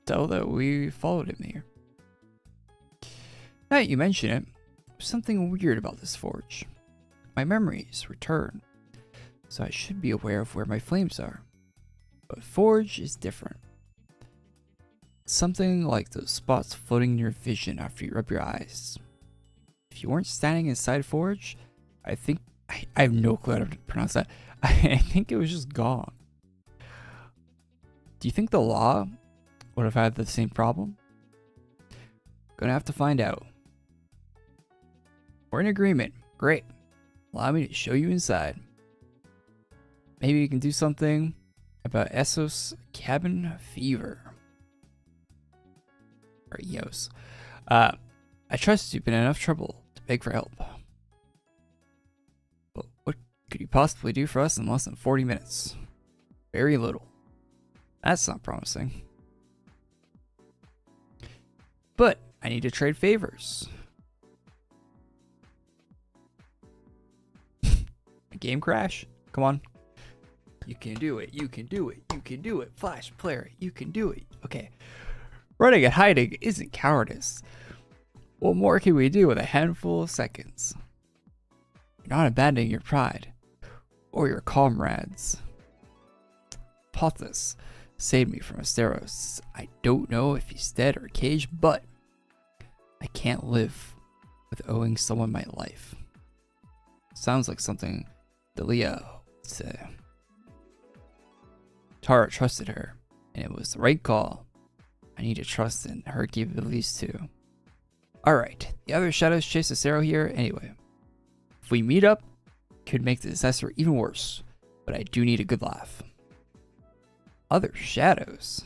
tell that we followed him here. Now that you mention it, there's something weird about this forge. My memories return, so I should be aware of where my flames are. But forge is different. Something like those spots floating in your vision after you rub your eyes. If you weren't standing inside forge, I think... I have no clue how to pronounce that. I think it was just gone. Do you think the law would have had the same problem? Gonna have to find out. We're in agreement. Great. Allow me to show you inside. Maybe you can do something about Essos cabin fever. Or Eos. I trust you've been in enough trouble to beg for help. But what could you possibly do for us in less than 40 minutes? Very little. That's not promising. But I need to trade favors. A game crash? Come on. You can do it. You can do it. You can do it. Flash player. You can do it. Okay. Running and hiding isn't cowardice. What more can we do with a handful of seconds? You're not abandoning your pride. Or your comrades. Pothos saved me from Asteros. I don't know if he's dead or caged, but I can't live with owing someone my life. Sounds like something Delia would say. Tara trusted her, and it was the right call. I need to trust in her capabilities too. Alright, the other shadows chase Astero here anyway. If we meet up, it could make the disaster even worse, but I do need a good laugh. Other shadows?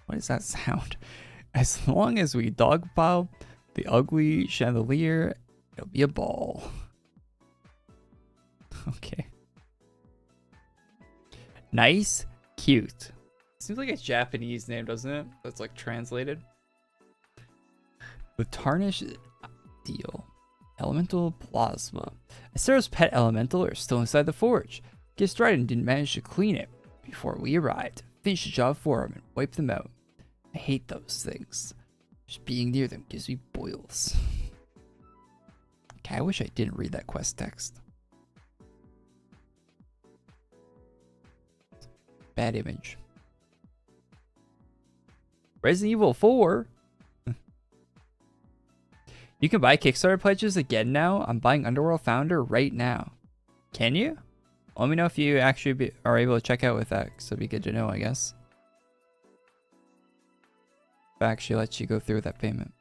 What does that sound? As long as we dogpile the ugly chandelier, it'll be a ball. Okay. Nice, cute. Seems like a Japanese name, doesn't it? That's like translated. With tarnish deal. Elemental plasma. Astero's pet elemental are still inside the forge. Guess Dryden didn't manage to clean it before we arrived. Finish the job for him and wipe them out. I hate those things. Just being near them gives me boils. Okay, I wish I didn't read that quest text. Bad image. Resident Evil 4? You can buy Kickstarter pledges again now. I'm buying Underworld Founder right now. Can you? Let me know if you actually are able to check out with that, because it'd be good to know, I guess. If it actually lets you go through that payment.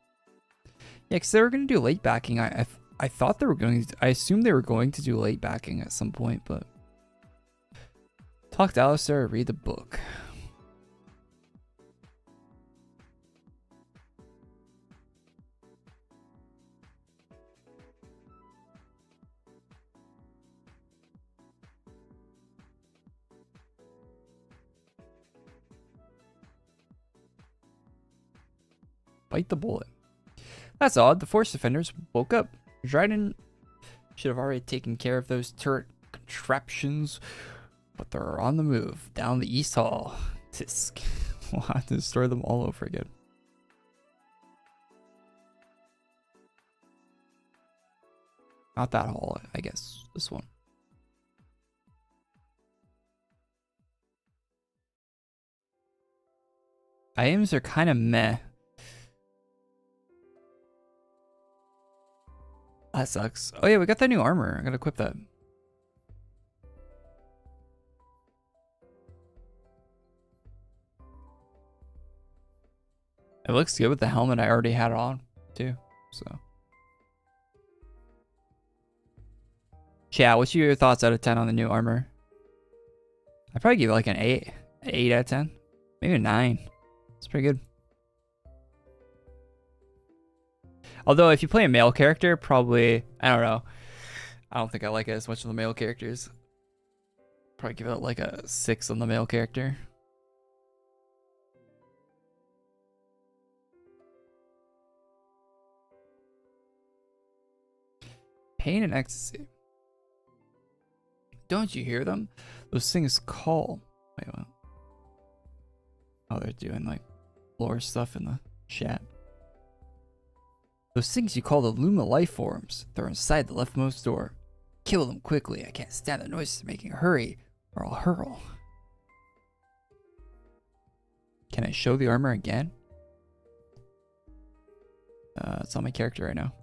Yeah, because they were going to do late backing. I thought they were going to, I assumed they were going to do late backing at some point, but talk to Alistair, read the book. Bite the bullet. That's odd. The Force defenders woke up. Dryden should have already taken care of those turret contraptions, but they're on the move down the East Hall. Tisk. We'll have to destroy them all over again. Not that hall, I guess. This one. Items are kind of meh. That sucks. Oh yeah, we got that new armor. I gotta equip that. It looks good with the helmet I already had on, too. So. Chat, what's your thoughts out of 10 on the new armor? I'd probably give it like an 8. 8 out of 10. Maybe a 9. It's pretty good. Although, if you play a male character, probably... I don't know. I don't think I like it as much as the male characters. Probably give it like a 6 on the male character. Pain and ecstasy. Don't you hear them? Those things call. Wait, what? Oh, they're doing like lore stuff in the chat. Those things you call the Luma life forms. They're inside the leftmost door. Kill them quickly. I can't stand the noise they're making. Hurry, or I'll hurl. Can I show the armor again? It's on my character right now.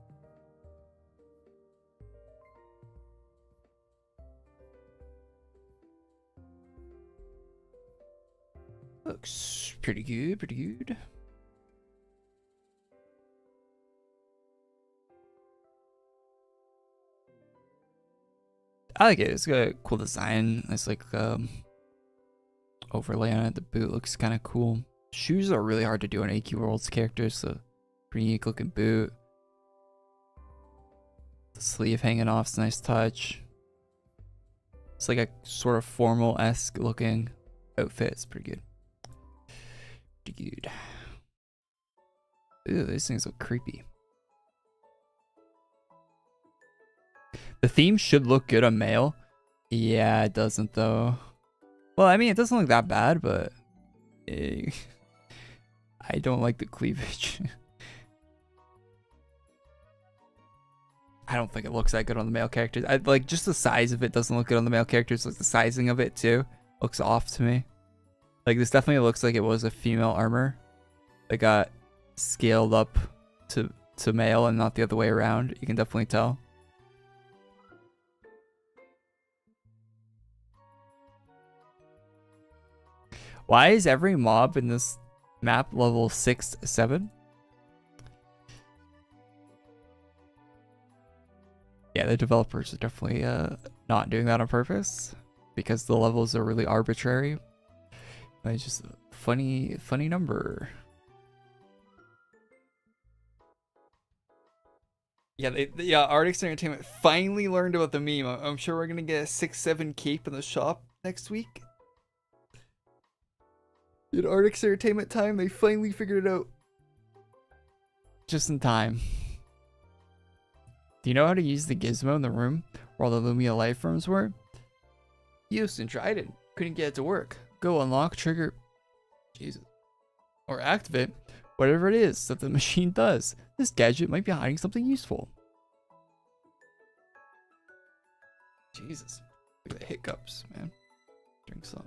Looks pretty good, pretty good. I like it. It's got a cool design. It's like overlay on it. The boot looks kind of cool. Shoes are really hard to do on AQWorlds characters, so pretty unique looking boot. The sleeve hanging off is a nice touch. It's like a sort of formal-esque looking outfit. It's pretty good. Pretty good. Ooh, these things look creepy. The theme should look good on male. Yeah, it doesn't though. Well, I mean, it doesn't look that bad, but I don't like the cleavage. I don't think it looks that good on the male characters. I like just the size of it doesn't look good on the male characters. Like the sizing of it too looks off to me. Like this definitely looks like it was a female armor that got scaled up to male and not the other way around. You can definitely tell. Why is every mob in this map level 6, 7? Yeah, the developers are definitely not doing that on purpose because the levels are really arbitrary. But it's just a funny number. Yeah, Artix Entertainment finally learned about the meme. I'm sure we're gonna get a 6-7 cape in the shop next week. In Artix Entertainment time, they finally figured it out. Just in time. Do you know how to use the gizmo in the room where all the Lumia life forms were? Houston tried it. Couldn't get it to work. Go unlock, trigger, Jesus, or activate whatever it is that the machine does. This gadget might be hiding something useful. Jesus, look at the hiccups, man. Drink some.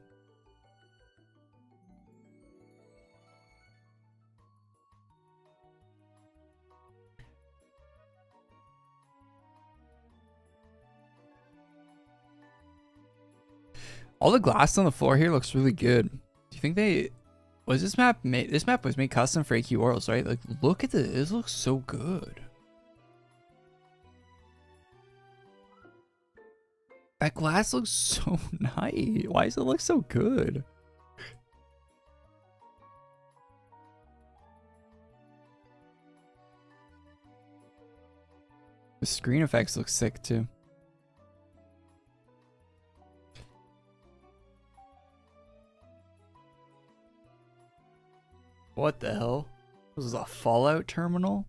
All the glass on the floor here looks really good. Do you think they... Was this map made? This map was made custom for AQWorlds, right? Like, look at this. This looks so good. That glass looks so nice. Why does it look so good? The screen effects look sick too. What the hell? This is a Fallout terminal?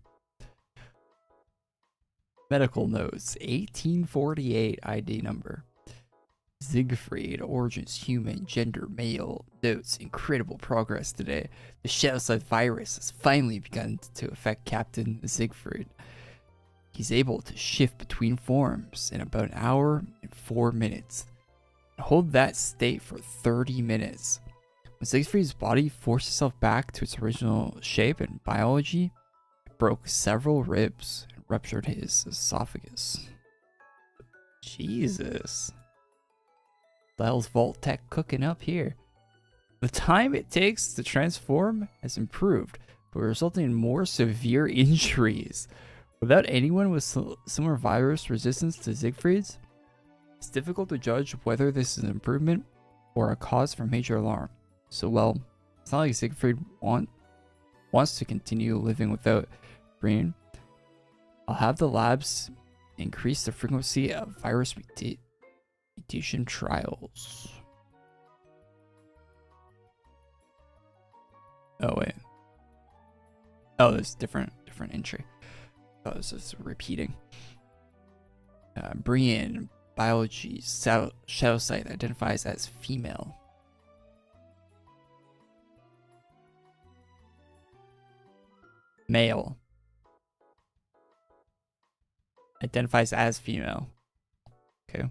Medical notes, 1848 ID number. Siegfried, origins human, gender male. Notes, incredible progress today. The Shadowside virus has finally begun to affect Captain Siegfried. He's able to shift between forms in about an hour and 4 minutes. Hold that state for 30 minutes. When Siegfried's body forced itself back to its original shape and biology, it broke several ribs and ruptured his esophagus. Jesus. The hell's Vault Tech cooking up here? The time it takes to transform has improved, but resulting in more severe injuries. Without anyone with similar virus resistance to Siegfried's, it's difficult to judge whether this is an improvement or a cause for major alarm. So, well, it's not like Siegfried wants to continue living without brain. I'll have the labs increase the frequency of virus mutation trials. Oh, wait. Oh, there's different entry. Oh, this is repeating. Brian, biology, shadow site identifies as female. Male. Identifies as female. Okay.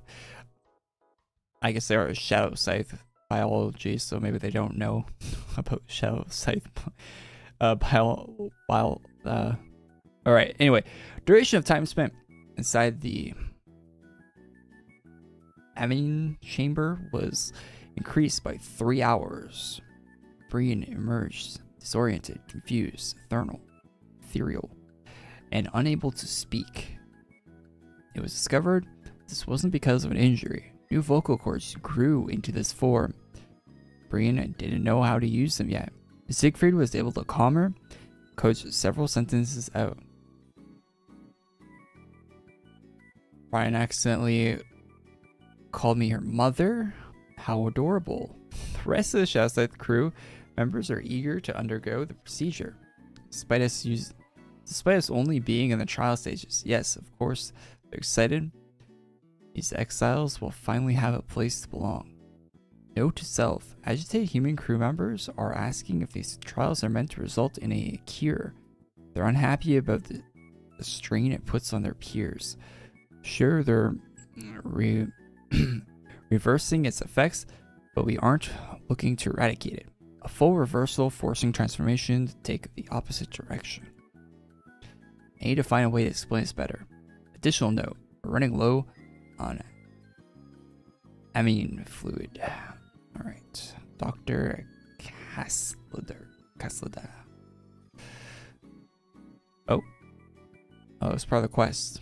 I guess they are shadow scythe biology, so maybe they don't know about shadow scythe alright, anyway. Duration of time spent inside the amine chamber was increased by 3 hours. Brian emerged disoriented, confused, ethereal, and unable to speak. It was discovered this wasn't because of an injury. New vocal cords grew into this form. Brian didn't know how to use them yet. Siegfried was able to calm her, coach several sentences out. Brian accidentally called me her mother. How adorable. The rest of the Shadowside crew members are eager to undergo the procedure. Despite us only being in the trial stages. Yes, of course, they're excited. These exiles will finally have a place to belong. Note to self, agitated human crew members are asking if these trials are meant to result in a cure. They're unhappy about the strain it puts on their peers. Sure, they're reversing its effects, but we aren't looking to eradicate it. A full reversal forcing transformation to take the opposite direction. I need to find a way to explain this better. Additional note, we're running low on amine fluid. Alright. Dr. Kasleder. Oh, it's part of the quest.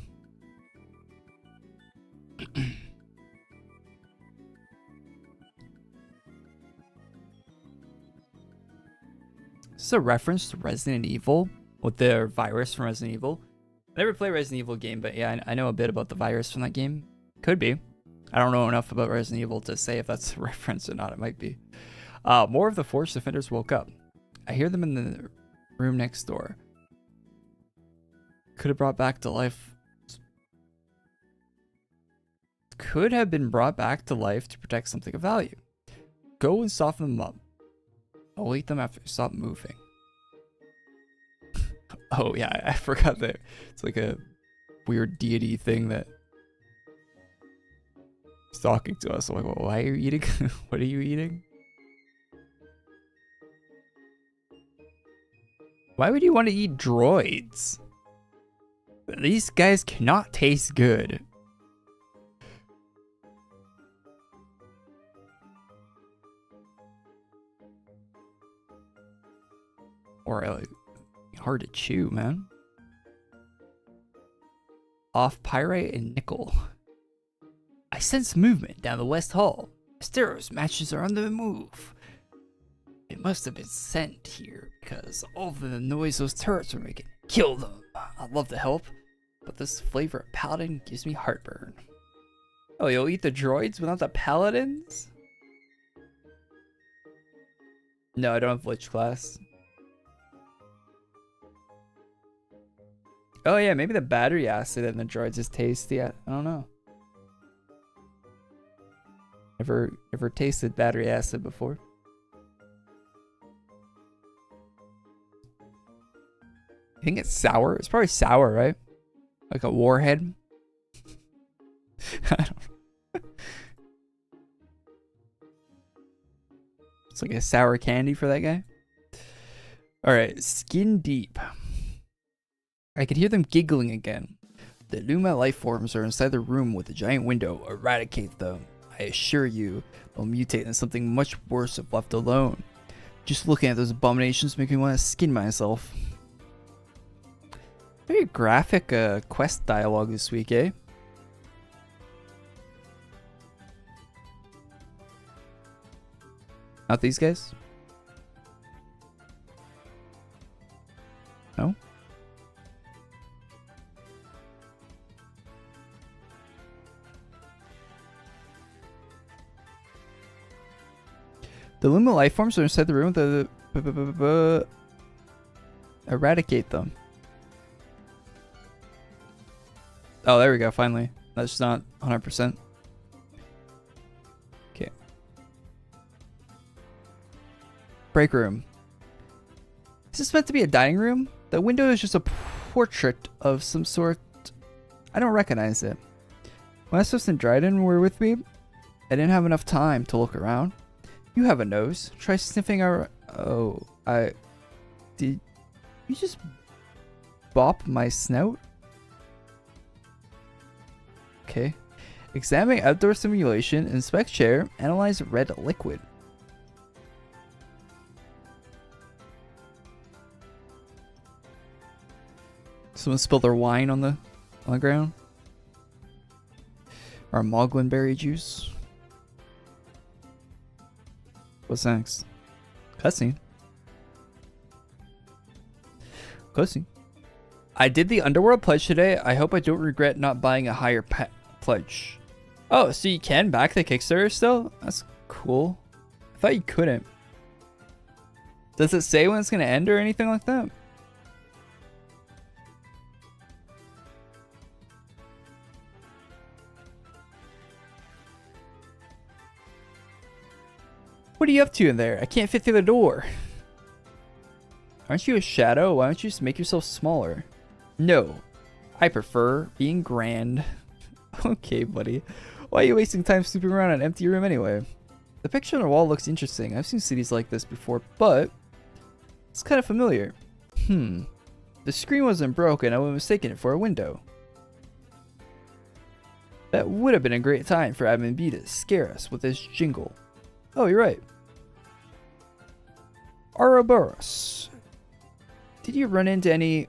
This is a reference to Resident Evil with the virus from Resident Evil. I never played Resident Evil game, but yeah, I know a bit about the virus from that game. Could be. I don't know enough about Resident Evil to say if that's a reference or not. It might be. More of the Force defenders woke up. I hear them in the room next door. Could have brought back to life. Could have been brought back to life to protect something of value. Go and soften them up. I'll eat them after they stop moving. Oh yeah, I forgot that it's like a weird deity thing that is talking to us. I'm like, well, why are you eating? What are you eating? Why would you want to eat droids? These guys cannot taste good. Or hard to chew, man. Off pyrite and nickel. I sense movement down the west hall. Asteros matches are on the move. It must have been sent here because all of the noise those turrets were making. Kill them. I'd love to help, but this flavor of paladin gives me heartburn. Oh, you'll eat the droids but not the paladins? No, I don't have Lich class. Oh yeah, maybe the battery acid and the droids is tasty. I don't know. Never tasted battery acid before. I think it's sour. It's probably sour, right? Like a warhead. I don't know. It's like a sour candy for that guy. Alright, skin deep. I could hear them giggling again. The Luma life forms are inside the room with a giant window. Eradicate them. I assure you, they'll mutate into something much worse if left alone. Just looking at those abominations make me want to skin myself. Very graphic quest dialogue this week, eh? Not these guys? No? The Luma life forms are inside the room with the eradicate them. Oh, there we go, finally. That's not 100%. Okay. Break room. Is this meant to be a dining room? The window is just a portrait of some sort. I don't recognize it. When Essos and Dryden were with me, I didn't have enough time to look around. You have a nose. Try sniffing our... Oh, did you just bop my snout? Okay. Examine outdoor simulation, inspect chair, analyze red liquid. Someone spilled their wine on the ground. Or Moglin berry juice. What's next? Cutscene. Cutscene. I did the Underworld pledge today. I hope I don't regret not buying a higher pledge. Oh, so you can back the Kickstarter still? That's cool. I thought you couldn't. Does it say when it's going to end or anything like that? What are you up to in there? I can't fit through the door. Aren't you a shadow? Why don't you just make yourself smaller? No. I prefer being grand. Okay, buddy. Why are you wasting time snooping around an empty room anyway? The picture on the wall looks interesting. I've seen cities like this before, but it's kind of familiar. The screen wasn't broken. I was mistaken it for a window. That would have been a great time for Admin B to scare us with his jingle. Oh, you're right. Ouroboros. Did you run into any...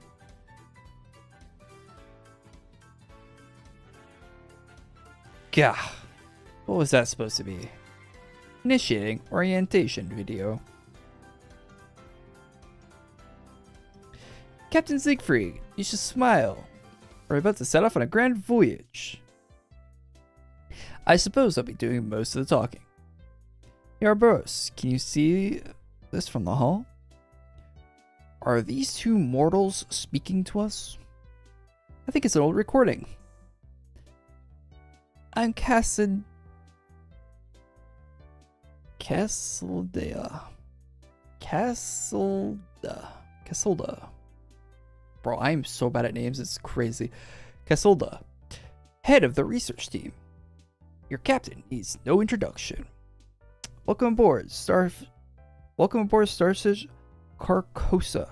Gah. What was that supposed to be? Initiating orientation video. Captain Siegfried, you should smile. We're about to set off on a grand voyage. I suppose I'll be doing most of the talking. Ouroboros, can you see this from the hall? Are these two mortals speaking to us? I think it's an old recording. I'm Cassidea. Casilda. Bro, I'm so bad at names, it's crazy. Casilda, head of the research team. Your captain needs no introduction. Welcome aboard, Starship Carcosa,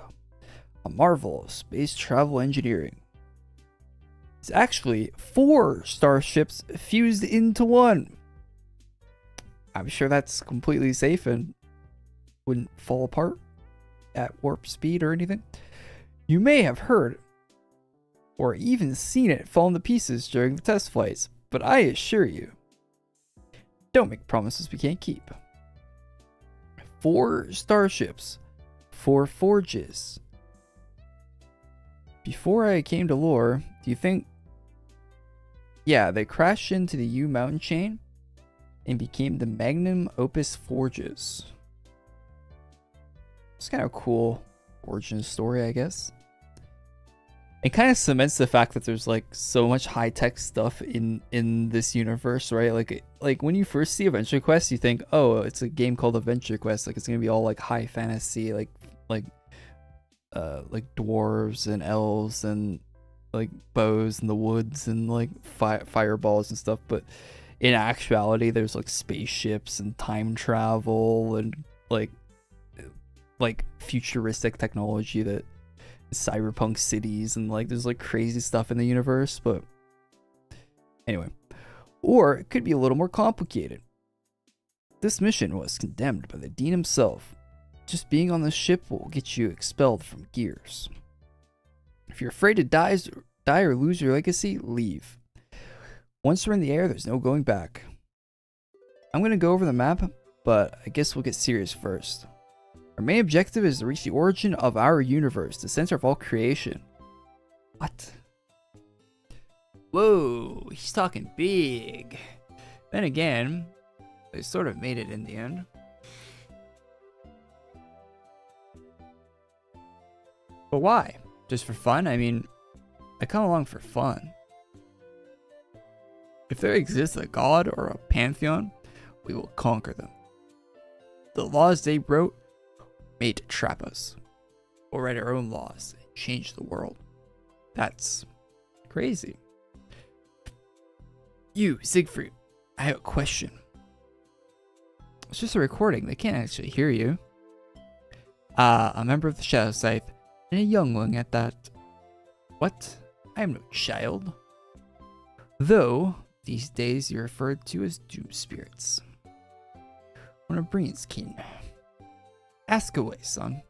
a marvel of space travel engineering. It's actually 4 starships fused into one. I'm sure that's completely safe and wouldn't fall apart. at warp speed or anything. You may have heard or even seen it fall into pieces during the test flights, but I assure you, don't make promises we can't keep. 4 starships, 4 forges. Before I came to lore, do you think... Yeah, they crashed into the U mountain chain and became the magnum opus forges. It's kind of cool origin story, I guess. It kind of cements the fact that there's like so much high-tech stuff in this universe, right? Like when you first see Adventure Quest, you think, oh, it's a game called Adventure Quest, like it's gonna be all like high fantasy, like dwarves and elves and like bows in the woods and like fireballs and stuff. But in actuality, there's like spaceships and time travel and like futuristic technology, that cyberpunk cities, and like there's like crazy stuff in the universe. But anyway, or it could be a little more complicated. This mission was condemned by the dean himself. Just being on the ship will get you expelled from Gears. If you're afraid to die or lose your legacy, leave. Once we're in the air, there's no going back. I'm gonna go over the map, but I guess we'll get serious first. Our main objective is to reach the origin of our universe, the center of all creation. What? Whoa, he's talking big. Then again, they sort of made it in the end. But why? Just for fun? I mean, I come along for fun. If there exists a god or a pantheon, we will conquer them. The laws they wrote made to trap us. We'll write our own laws and change the world. That's crazy. You, Siegfried, I have a question. It's just a recording. They can't actually hear you. A member of the Shadow Scythe, and a youngling at that. What? I am no child. Though, these days you're referred to as doom spirits. One of Breen's kin. Ask away, son.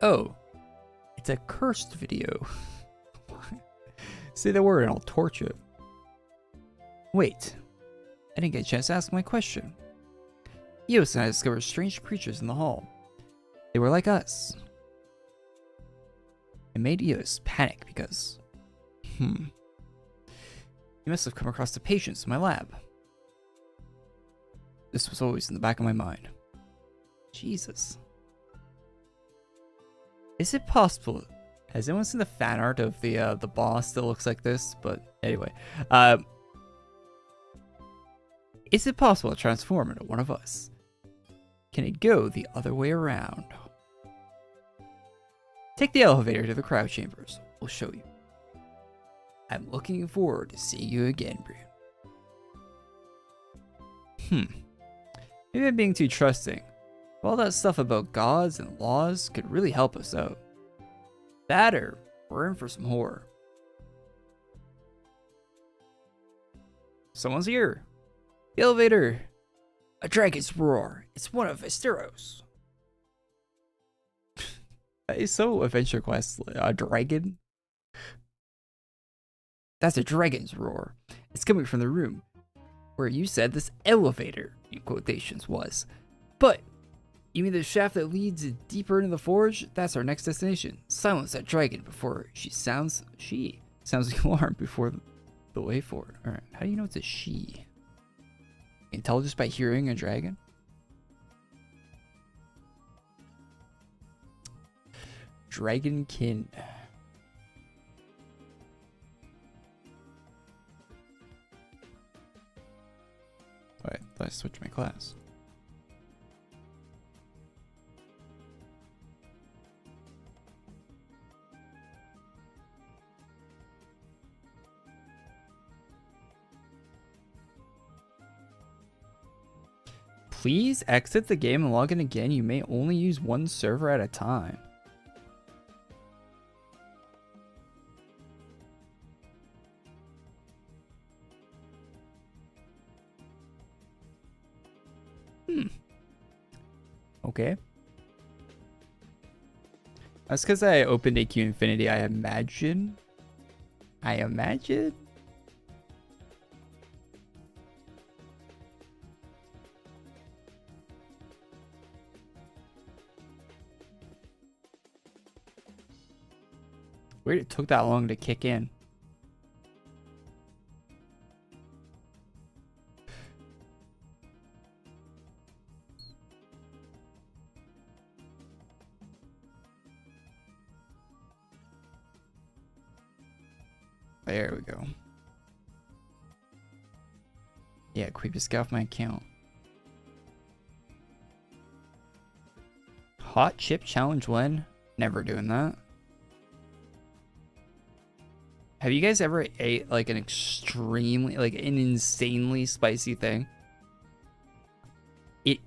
Oh, it's a cursed video. Say the word and I'll torch it. Wait, I didn't get a chance to ask my question. Eos and I discovered strange creatures in the hall. They were like us. It made Eos panic because... You must have come across the patients in my lab. This was always in the back of my mind. Jesus. Is it possible? Has anyone seen the fan art of the boss that looks like this? But anyway, is it possible to transform into one of us? Can it go the other way around? Take the elevator to the cryo chambers. We'll show you. I'm looking forward to seeing you again, Brian. Maybe I'm being too trusting. All that stuff about gods and laws could really help us out. That or we're in for some horror. Someone's here. The elevator. A dragon's roar. It's one of Esteros. That is so Adventure Quest. A dragon? That's a dragon's roar. It's coming from the room where you said this elevator, in quotations, was. But you mean the shaft that leads deeper into the forge? That's our next destination. Silence that dragon before she sounds the alarm before the way forward. Alright, how do you know it's a she? You can tell just by hearing a dragon? Dragonkin. Alright, let's switch my class. Please exit the game and log in again. You may only use one server at a time. Okay. That's because I opened AQ Infinity, I imagine. Weird it took that long to kick in. There we go. Yeah, quick, just get off my account. Hot chip challenge when? Never doing that. Have you guys ever ate like an extremely, like an insanely spicy thing? It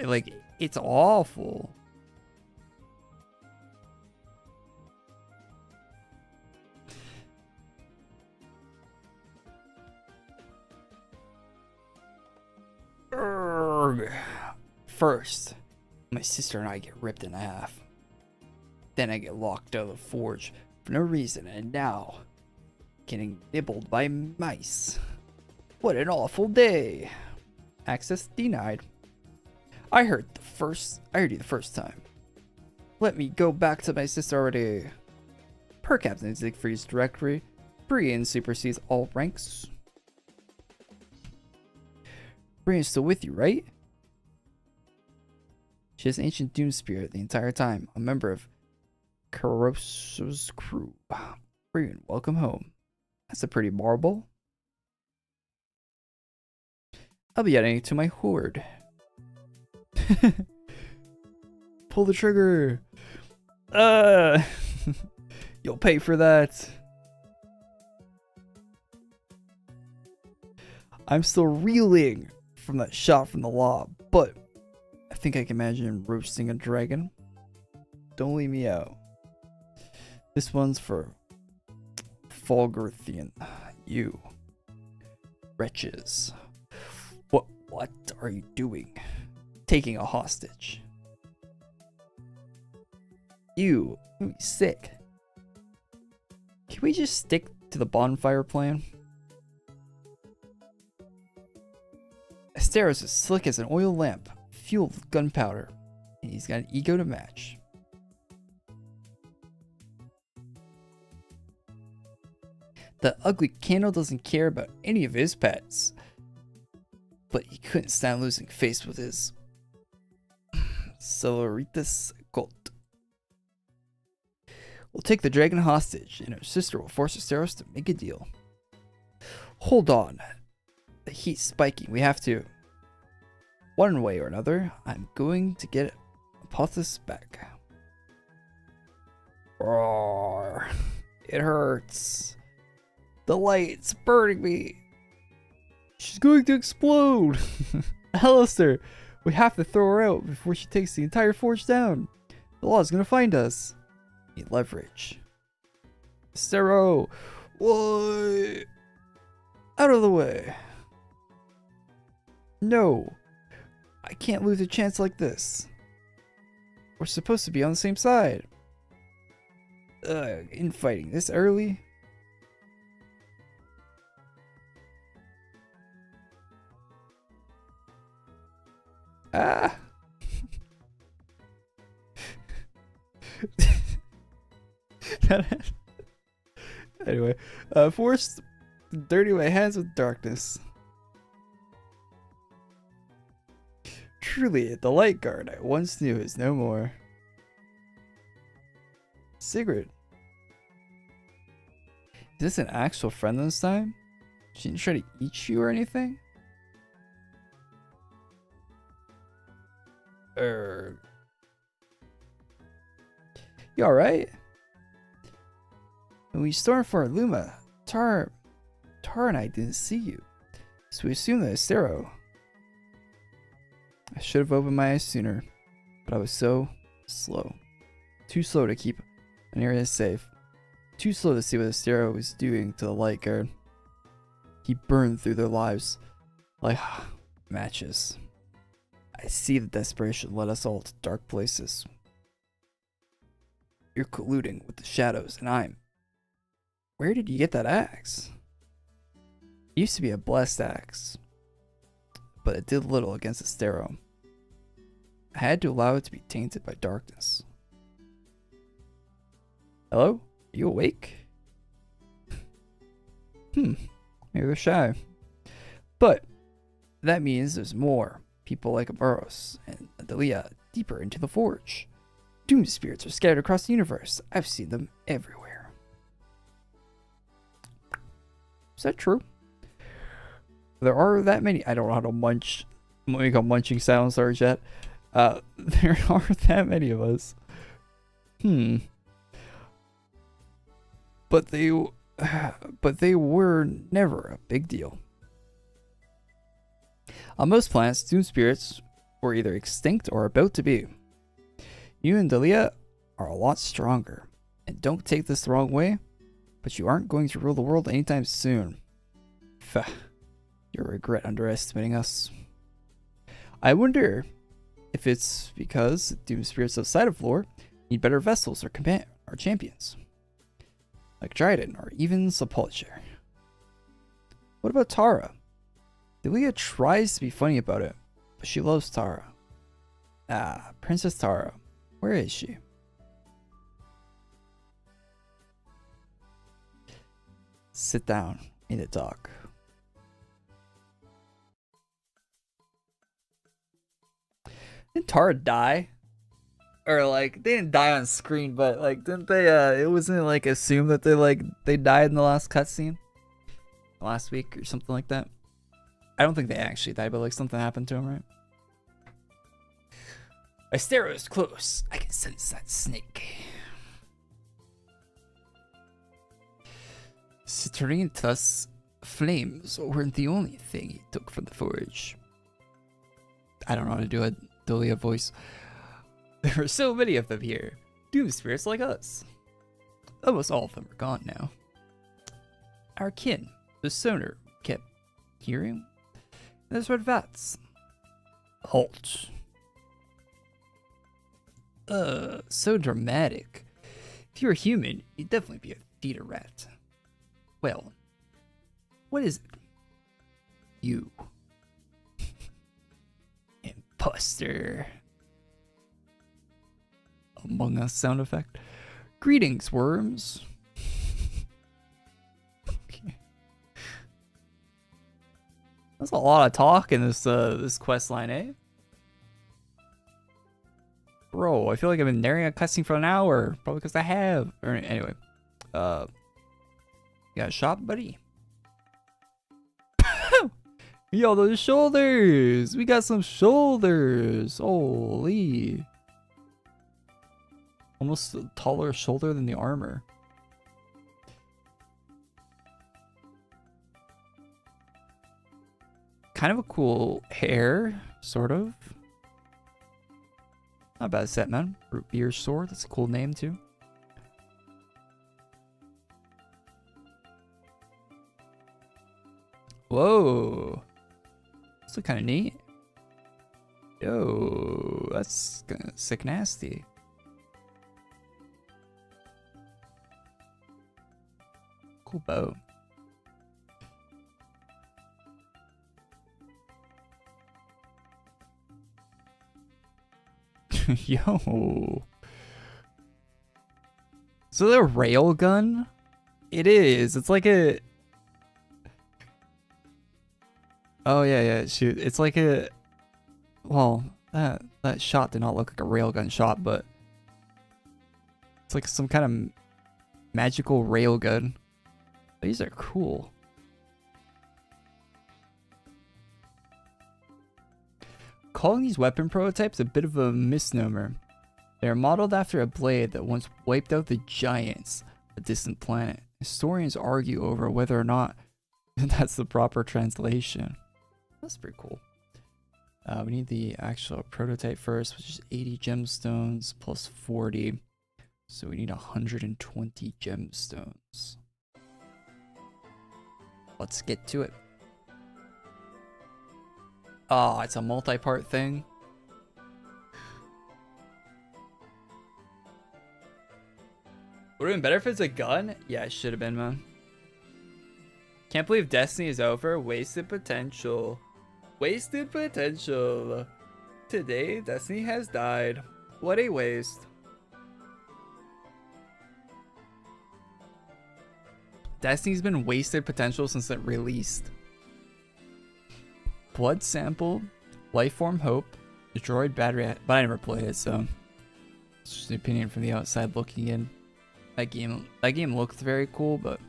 like, it's awful. First, my sister and I get ripped in half. Then I get locked out of the forge for no reason, and now getting nibbled by mice. What an awful day. Access denied. I heard you the first time. Let me go back to my sister already. Per Captain Siegfried's directory, Brian supersedes all ranks. Brian's still with you, right? She has ancient doom spirit the entire time, a member of Korey's crew. Brian, welcome home. That's a pretty marble. I'll be adding it to my horde. Pull the trigger. You'll pay for that. I'm still reeling from that shot from the lob, but I think I can imagine roasting a dragon. Don't leave me out. This one's for Fulgurthian. You wretches. What are you doing? Taking a hostage. You sick. Can we just stick to the bonfire plan? Astero's as slick as an oil lamp, fueled with gunpowder, and he's got an ego to match. The ugly candle doesn't care about any of his pets, but he couldn't stand losing face with his Celeritas cult. We'll take the dragon hostage, and her sister will force Asteros to make a deal. Hold on. The heat's spiking. We have to. One way or another, I'm going to get Apophis back. Roar. It hurts. The light's burning me. She's going to explode. Alistair, we have to throw her out before she takes the entire forge down. The law's going to find us. Need leverage. Stero. What? Out of the way. No. I can't lose a chance like this. We're supposed to be on the same side. Infighting this early? Ah! Anyway, forced to dirty my hands with darkness. Truly, the light guard I once knew is no more. Sigrid. Is this an actual friend this time? She didn't try to eat you or anything? You alright? When we stormed for Luma, Tar and I didn't see you, so we assumed that Astero. I should have opened my eyes sooner, but I was so slow. Too slow to keep an area safe. Too slow to see what Astero was doing to the light guard. He burned through their lives like matches. I see the desperation led us all to dark places. You're colluding with the shadows, and I'm... Where did you get that axe? It used to be a blessed axe, but it did little against the Stero. I had to allow it to be tainted by darkness. Hello? Are you awake? Maybe they're shy. But that means there's more people like Abaros and Adelia deeper into the forge. Doom spirits are scattered across the universe. I've seen them everywhere. Is that true? There are that many. I don't know how to munch. Make a munching sound, sorry, chat. There are that many of us. But they were never a big deal. On most planets, doom spirits were either extinct or about to be. You and Delia are a lot stronger, and don't take this the wrong way, but you aren't going to rule the world anytime soon. You'll regret underestimating us. I wonder if it's because doom spirits outside of lore need better vessels or champions, like Dryden or even Sepulcher. What about Tara? Delia tries to be funny about it, but she loves Tara. Princess Tara. Where is she? Sit down in the talk. Didn't Tara die? Or like they didn't die on screen, but like didn't they it wasn't like assumed that they died in the last cutscene? Last week or something like that. I don't think they actually died, but like something happened to him, right? My Stero is close. I can sense that snake. Citrintus flames weren't the only thing he took from the forge. I don't know how to do a Delia voice. There are so many of them here. Doom spirits like us. Almost all of them are gone now. Our kin, the Sonar, kept hearing. There's Red Vats. Halt. So dramatic. If you were human, you'd definitely be a theater rat. Well, what is it? You. Imposter. Among Us sound effect. Greetings, worms. Okay. That's a lot of talk in this quest line, eh? Bro, I feel like I've been narrating a cutscene for an hour. Probably because I have. Or anyway. You got a shot, buddy? Yo, those shoulders! We got some shoulders! Holy. Almost a taller shoulder than the armor. Kind of a cool hair, sort of. Not bad set, man. Root beer sword, that's a cool name too. Whoa. This looks kind of neat. Yo, that's sick nasty. Cool bow. Yo. So the railgun? It is. It's like a... Oh yeah, shoot. It's like a... Well, that shot did not look like a railgun shot, but... It's like some kind of magical railgun. These are cool. Calling these weapon prototypes a bit of a misnomer. They are modeled after a blade that once wiped out the giants of a distant planet. Historians argue over whether or not that's the proper translation. That's pretty cool. We need the actual prototype first, which is 80 gemstones plus 40. So we need 120 gemstones. Let's get to it. Oh, it's a multi-part thing. would have been better if it's a gun. Yeah, it should have been, man. Can't believe Destiny is over. Wasted potential. Wasted potential. Today, Destiny has died. What a waste. Destiny's been wasted potential since it released. Blood Sample, Lifeform Hope, Destroyed Battery, but I never played it, so it's just an opinion from the outside looking in. That game looked very cool, but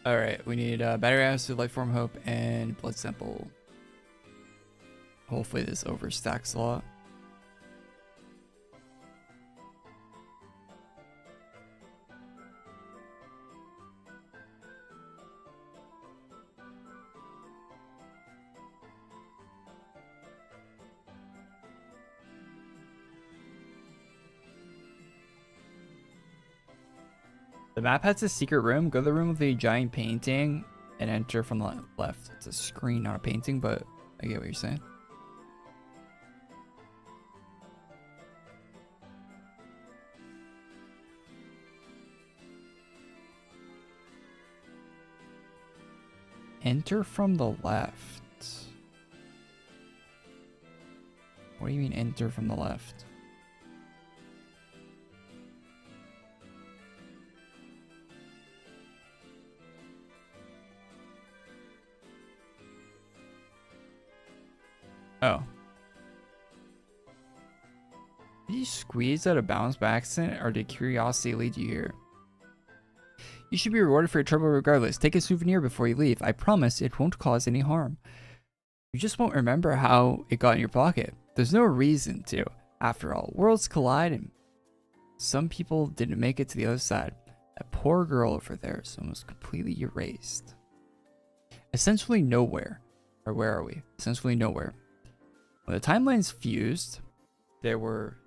all right, we need Battery Acid, Lifeform Hope, and Blood Sample. Hopefully this overstacks a lot. The map has a secret room. Go to the room with the giant painting and enter from the left. It's a screen, not a painting, but I get what you're saying. Enter from the left. What do you mean enter from the left? Oh. Did you squeeze out of bounds by accident, or did curiosity lead you here? You should be rewarded for your trouble regardless. Take a souvenir before you leave. I promise it won't cause any harm. You just won't remember how it got in your pocket. There's no reason to. After all, worlds collide and some people didn't make it to the other side. That poor girl over there is almost completely erased. Essentially nowhere. Or where are we? Essentially nowhere. When the timelines fused, there were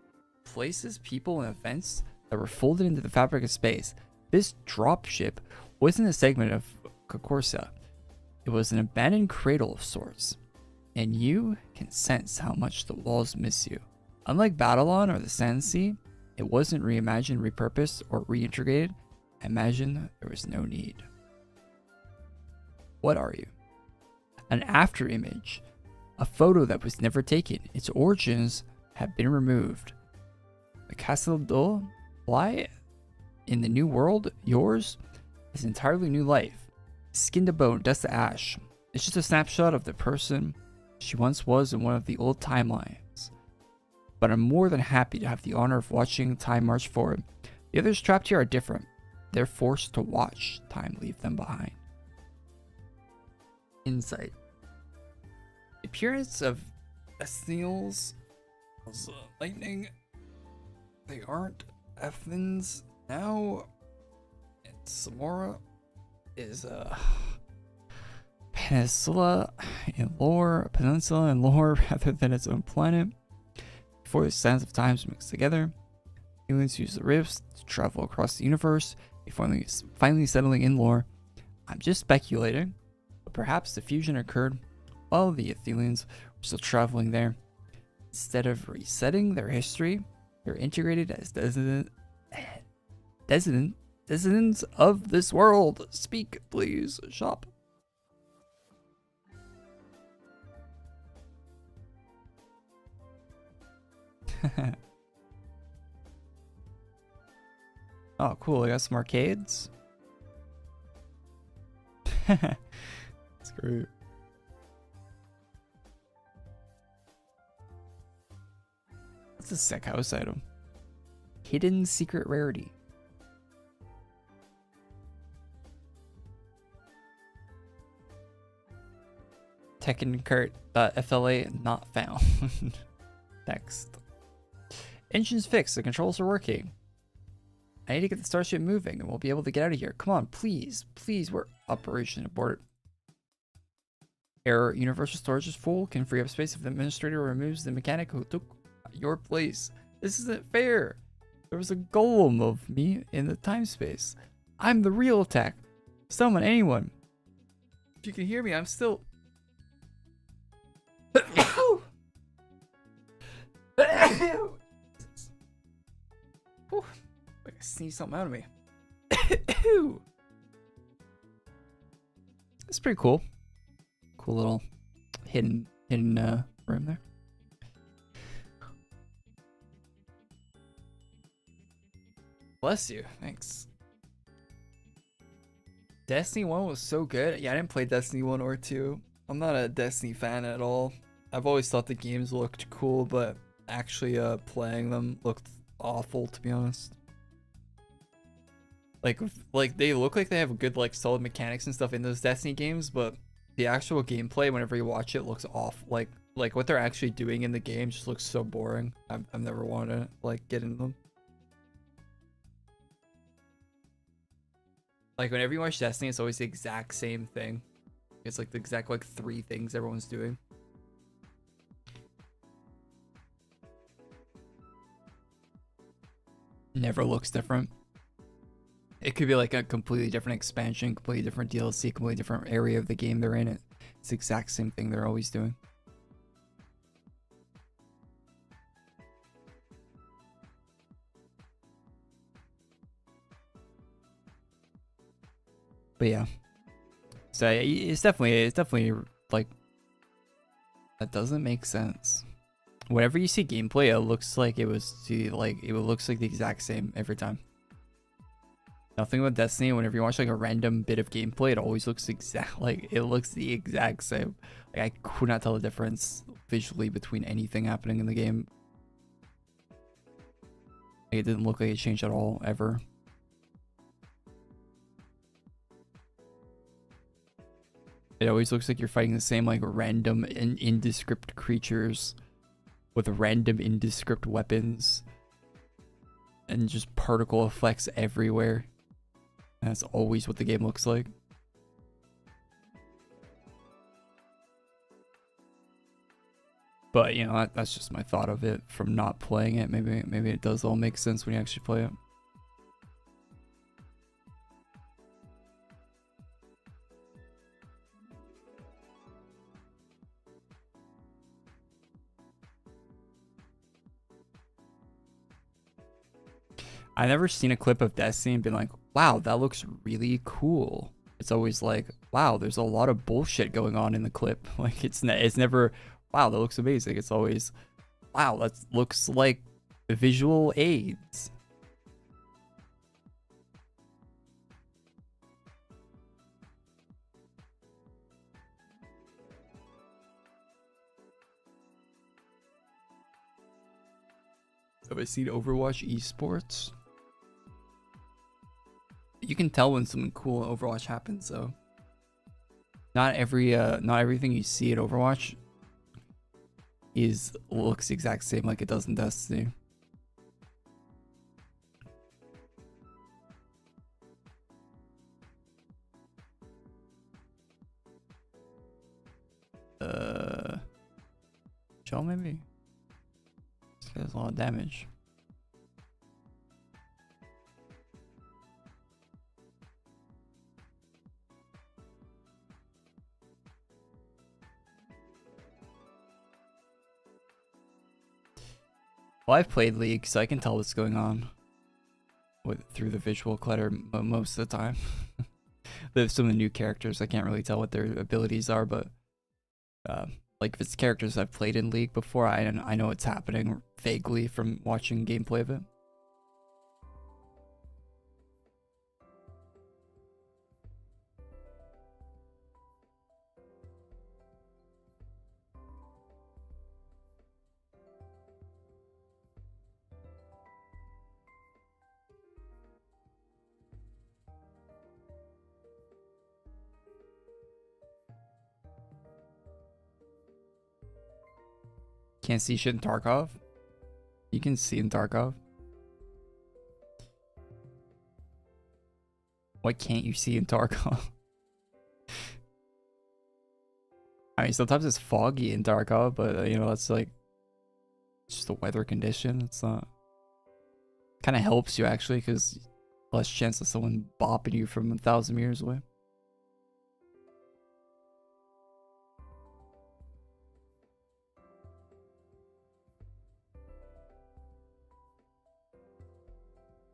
places, people, and events that were folded into the fabric of space. This dropship wasn't a segment of Korey. It was an abandoned cradle of sorts. And you can sense how much the walls miss you. Unlike Babylon or the Sandsea, it wasn't reimagined, repurposed, or reintegrated. I imagine there was no need. What are you? An after image. A photo that was never taken. Its origins have been removed. The Castle d'Eau lie in the new world, yours, is entirely new life. Skin to bone, dust to ash. It's just a snapshot of the person she once was in one of the old timelines. But I'm more than happy to have the honor of watching time march forward. The others trapped here are different. They're forced to watch time leave them behind. Insight. The appearance of Esnials was lightning. They aren't Athens now. And Samora is a peninsula in lore rather than its own planet. Before the sands of times mixed together, humans use the rifts to travel across the universe before finally settling in lore. I'm just speculating, but perhaps the fusion occurred while the Athenians were still traveling there. Instead of resetting their history, they're integrated as descendants of this world. Speak, please, shop. Oh, cool. I got some arcades. That's great. That's a sick house item. Hidden secret rarity. Tekken cart FLA not found. Next. Engines fixed. The controls are working. I need to get the starship moving and we'll be able to get out of here. Come on, please. Please, we're operation aborted. Error. Universal storage is full. Can free up space if the administrator removes the mechanic who took your place. This isn't fair. There was a golem of me in the time space. I'm the real attack. Someone, anyone. If you can hear me, I'm still... sneeze something out of me. It's pretty cool. Cool little hidden room there. Bless you. Thanks. Destiny 1 was so good. Yeah, I didn't play Destiny 1 or 2. I'm not a Destiny fan at all. I've always thought the games looked cool, but actually playing them looked awful, to be honest. Like they look like they have good, like, solid mechanics and stuff in those Destiny games, but the actual gameplay, whenever you watch it, looks off. Like what they're actually doing in the game just looks so boring. I've never wanted to, like, get into them. Like, whenever you watch Destiny, it's always the exact same thing. It's like the exact, like, 3 things everyone's doing. Never looks different. It could be like a completely different expansion, completely different DLC, completely different area of the game they're in. It's the exact same thing they're always doing. But yeah. So it's definitely like, that doesn't make sense. Whenever you see gameplay, it looks like it looks like the exact same every time. Nothing with Destiny, whenever you watch like a random bit of gameplay, it always looks the exact same. Like, I could not tell the difference visually between anything happening in the game. Like, it didn't look like it changed at all, ever. It always looks like you're fighting the same, like, random and indescript creatures with random indescript weapons and just particle effects everywhere. That's always what the game looks like. But, you know, that's just my thought of it from not playing it. Maybe it does all make sense when you actually play it. I've never seen a clip of Destiny and been like, wow, that looks really cool. It's always like, wow, there's a lot of bullshit going on in the clip. Like, it's never, wow, that looks amazing. It's always, wow, that looks like visual aids. Have I seen Overwatch esports? You can tell when something cool in Overwatch happens, though. Not everything you see in Overwatch looks the exact same like it does in Destiny. Shell maybe? This guy does a lot of damage. Well, I've played League, so I can tell what's going on through the visual clutter most of the time. There's some of the new characters, I can't really tell what their abilities are, but like, if it's characters I've played in League before, I know what's happening vaguely from watching gameplay of it. Can't see shit in Tarkov? You can see in Tarkov. What can't you see in Tarkov? I mean, sometimes it's foggy in Tarkov, but you know, that's like just a weather condition. It's not. Kind of helps you actually, because less chance of someone bopping you from 1,000 meters away.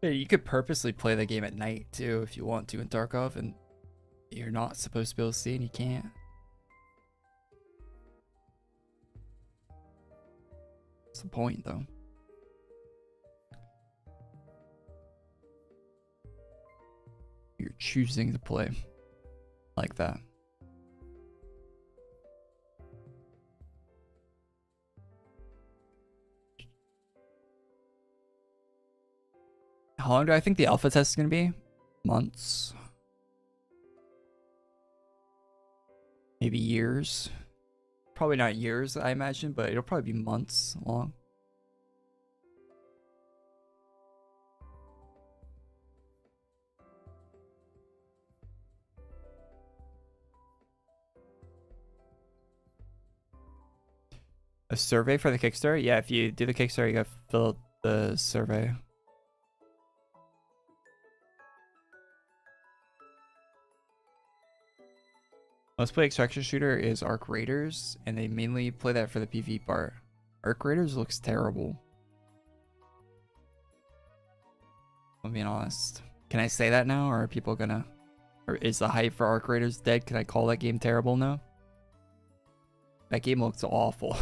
Yeah, you could purposely play the game at night too if you want to in Tarkov, and you're not supposed to be able to see and you can't. What's the point though? You're choosing to play like that. How long do I think the alpha test is going to be? Months. Maybe years. Probably not years, I imagine, but it'll probably be months long. A survey for the Kickstarter? Yeah, if you do the Kickstarter, you gotta fill out the survey. Most play extraction shooter is RARES, and they mainly play that for the PvP part. RARES looks terrible. I'm being honest. Can I say that now, or are people gonna... Or is the hype for RARES dead? Can I call that game terrible now? That game looks awful.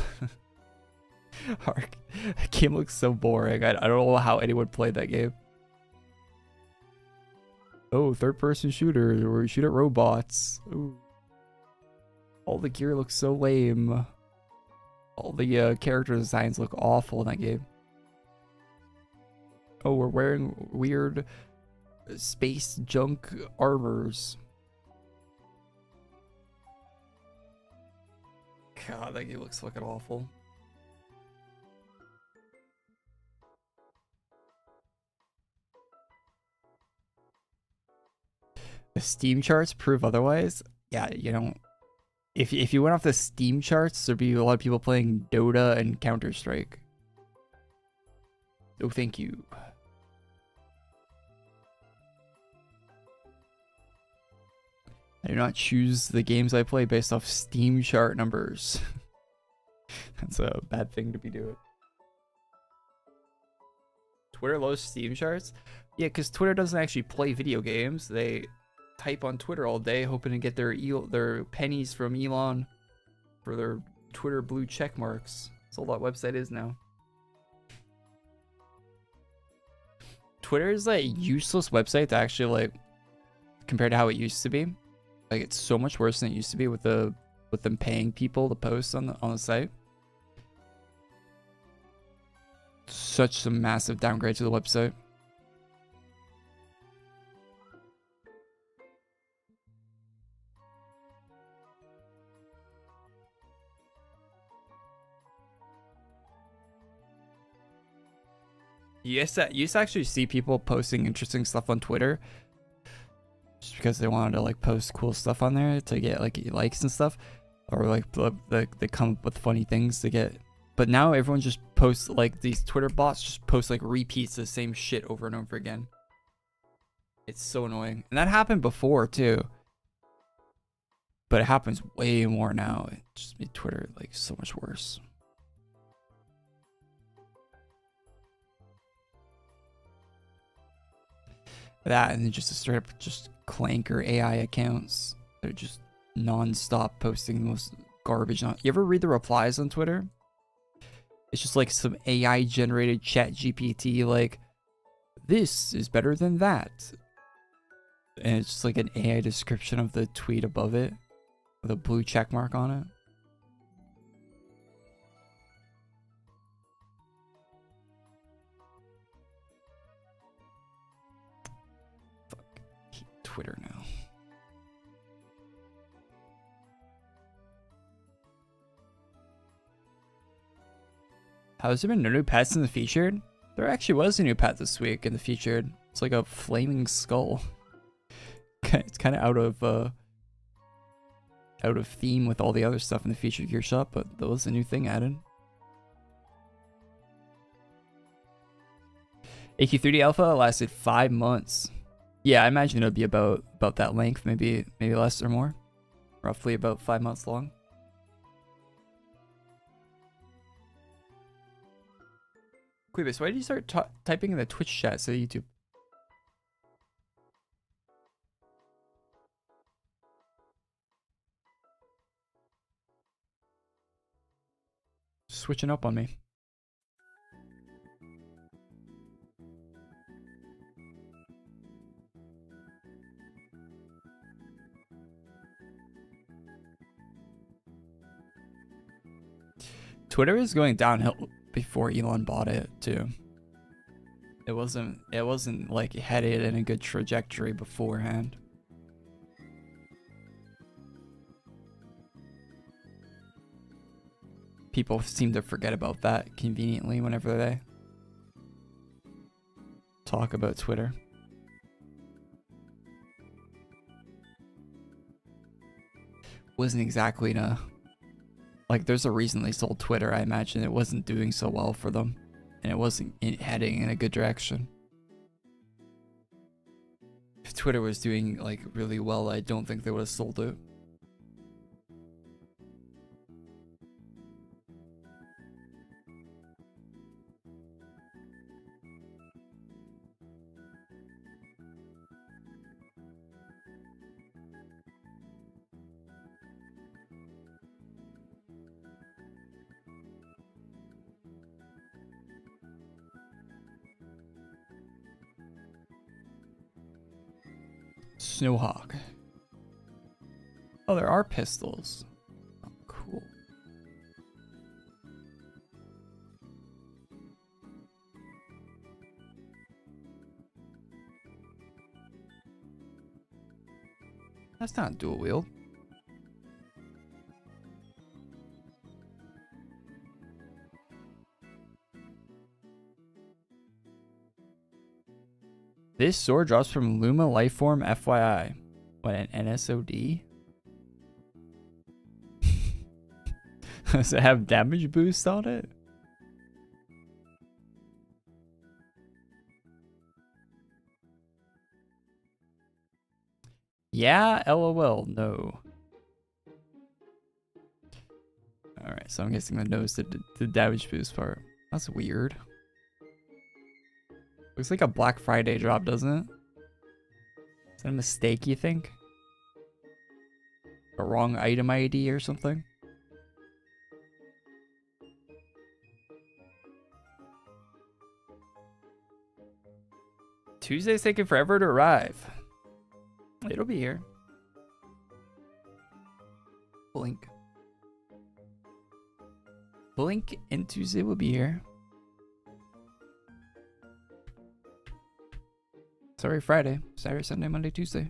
That game looks so boring. I don't know how anyone played that game. Oh, third-person shooter where you shoot at robots. Ooh. All the gear looks so lame. All the character designs look awful in that game. Oh, we're wearing weird space junk armors. God, that game looks fucking awful. The Steam charts prove otherwise. Yeah, you don't. If you went off the Steam charts, there'd be a lot of people playing Dota and Counter-Strike. Oh, thank you. I do not choose the games I play based off Steam chart numbers. That's a bad thing to be doing. Twitter loves Steam charts? Yeah, because Twitter doesn't actually play video games. They type on Twitter all day hoping to get their pennies from Elon for their Twitter blue check marks. That's all that website is now. Twitter is like a useless website to actually like compared to how it used to be. Like it's so much worse than it used to be with them paying people to post on the site. Such a massive downgrade to the website. You used to actually see people posting interesting stuff on Twitter just because they wanted to like post cool stuff on there to get like likes and stuff, or like they come up with funny things to get. But now everyone just posts, like these Twitter bots just post like repeats of the same shit over and over again. It's so annoying, and that happened before too, but it happens way more now. It just made Twitter like so much worse. That and then just a straight up just clanker AI accounts. They're just non-stop posting the most garbage. You ever read the replies on Twitter? It's just like some AI generated chat GPT like, this is better than that. And it's just like an AI description of the tweet above it with a blue check mark on it. Twitter now. Has there been no new pets in the featured? There actually was a new pet this week in the featured. It's like a flaming skull. It's kind of out of theme with all the other stuff in the featured gear shop, but that was a new thing added. AQ3D alpha lasted 5 months. Yeah, I imagine it'll be about that length, maybe less or more. Roughly about 5 months long. Quibus, why did you start typing in the Twitch chat so YouTube? switching up on me. Twitter is going downhill before Elon bought it too. It wasn't like headed in a good trajectory beforehand. People seem to forget about that conveniently whenever they talk about Twitter. Wasn't exactly in a... Like, there's a reason they sold Twitter. I imagine it wasn't doing so well for them. And it wasn't heading in a good direction. If Twitter was doing, like, really well, I don't think they would have sold it. Snowhawk. Oh, there are pistols. Oh, cool. That's not dual wield. This sword drops from Luma Lifeform FYI. What, an NSOD? Does it have damage boost on it? Yeah, LOL, no. Alright, so I'm guessing the nose did the damage boost part. That's weird. Looks like a Black Friday drop, doesn't it? Is that a mistake, you think? A wrong item ID or something? Tuesday's taking forever to arrive. It'll be here. Blink. Blink and Tuesday will be here. Sorry, Friday, Saturday, Sunday, Monday, Tuesday.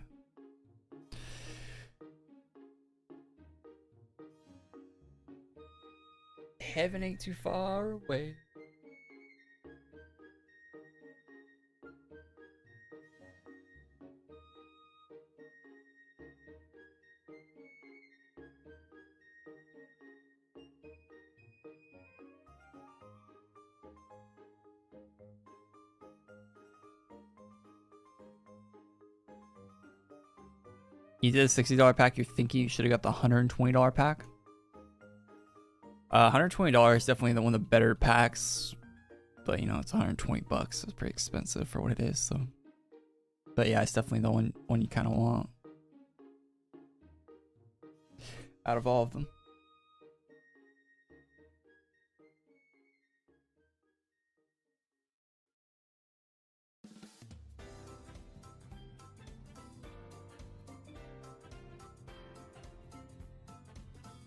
Heaven ain't too far away. You did a $60 pack, you're thinking you should have got the $120 pack? $120 is definitely one of the better packs, but you know, it's 120 bucks. It's pretty expensive for what it is, so. But yeah, it's definitely the one you kind of want. Out of all of them.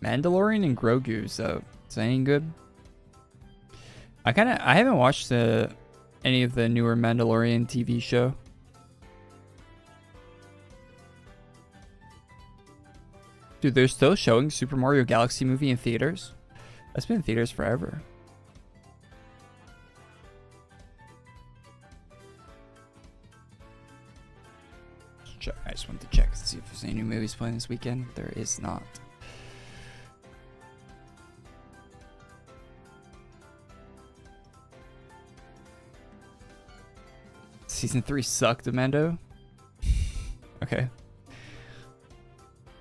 Mandalorian and Grogu, so is that any good? I haven't watched any of the newer Mandalorian TV show. Dude, they're still showing Super Mario Galaxy movie in theaters? That's been in theaters forever. I just wanted to check to see if there's any new movies playing this weekend. There is not. Season 3 sucked, Amando. Okay.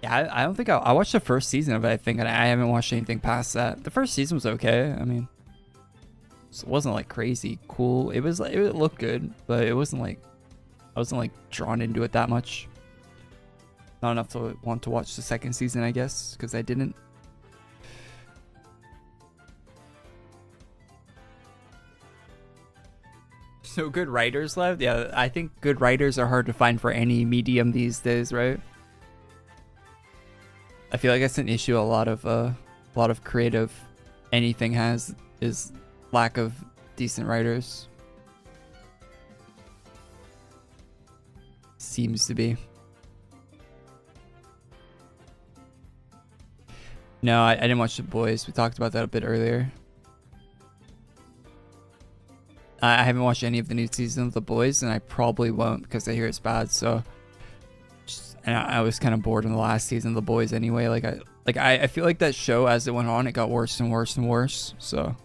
Yeah, I don't think I watched the first season of it, I think, and I haven't watched anything past that. The first season was okay. I mean, it wasn't like crazy cool. It was like, it looked good, but it wasn't like, I wasn't like drawn into it that much. Not enough to want to watch the second season, I guess, because I didn't. There's no good writers left. Yeah, I think good writers are hard to find for any medium these days, right? I feel like that's an issue a lot of creative anything has, is lack of decent writers. Seems to be. No, I didn't watch The Boys. We talked about that a bit earlier. I haven't watched any of the new season of The Boys, and I probably won't because I hear it's bad. So, and I was kind of bored in the last season of The Boys anyway. I feel like that show, as it went on, it got worse and worse and worse. So,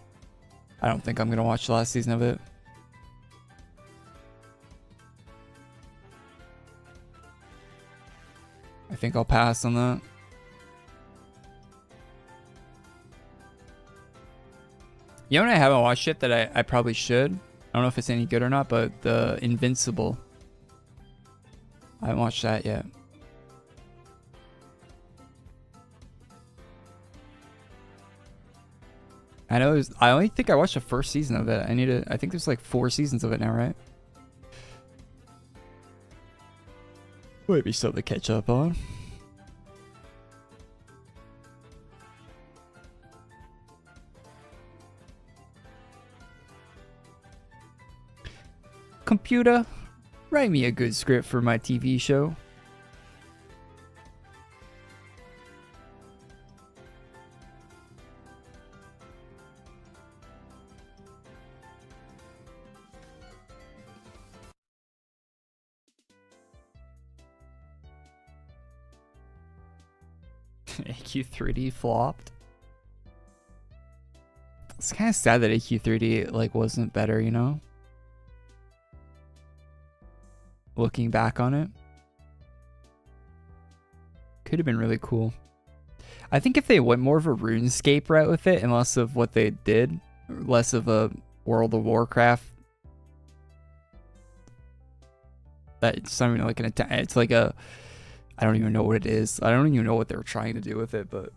I don't think I'm gonna watch the last season of it. I think I'll pass on that. You know what I haven't watched yet that I probably should? I don't know if it's any good or not, but the Invincible. I haven't watched that yet. I know I only think I watched the first season of it. I think there's like 4 seasons of it now, right? Might be something to catch up on. Computer, write me a good script for my TV show. AQ3D flopped. It's kind of sad that AQ3D like wasn't better, you know? Looking back on it, could have been really cool. I think if they went more of a RuneScape route with it and less of what they did, less of a World of Warcraft, that it's not even like an attack. It's like a, I don't even know what it is. I don't even know what they were trying to do with it, but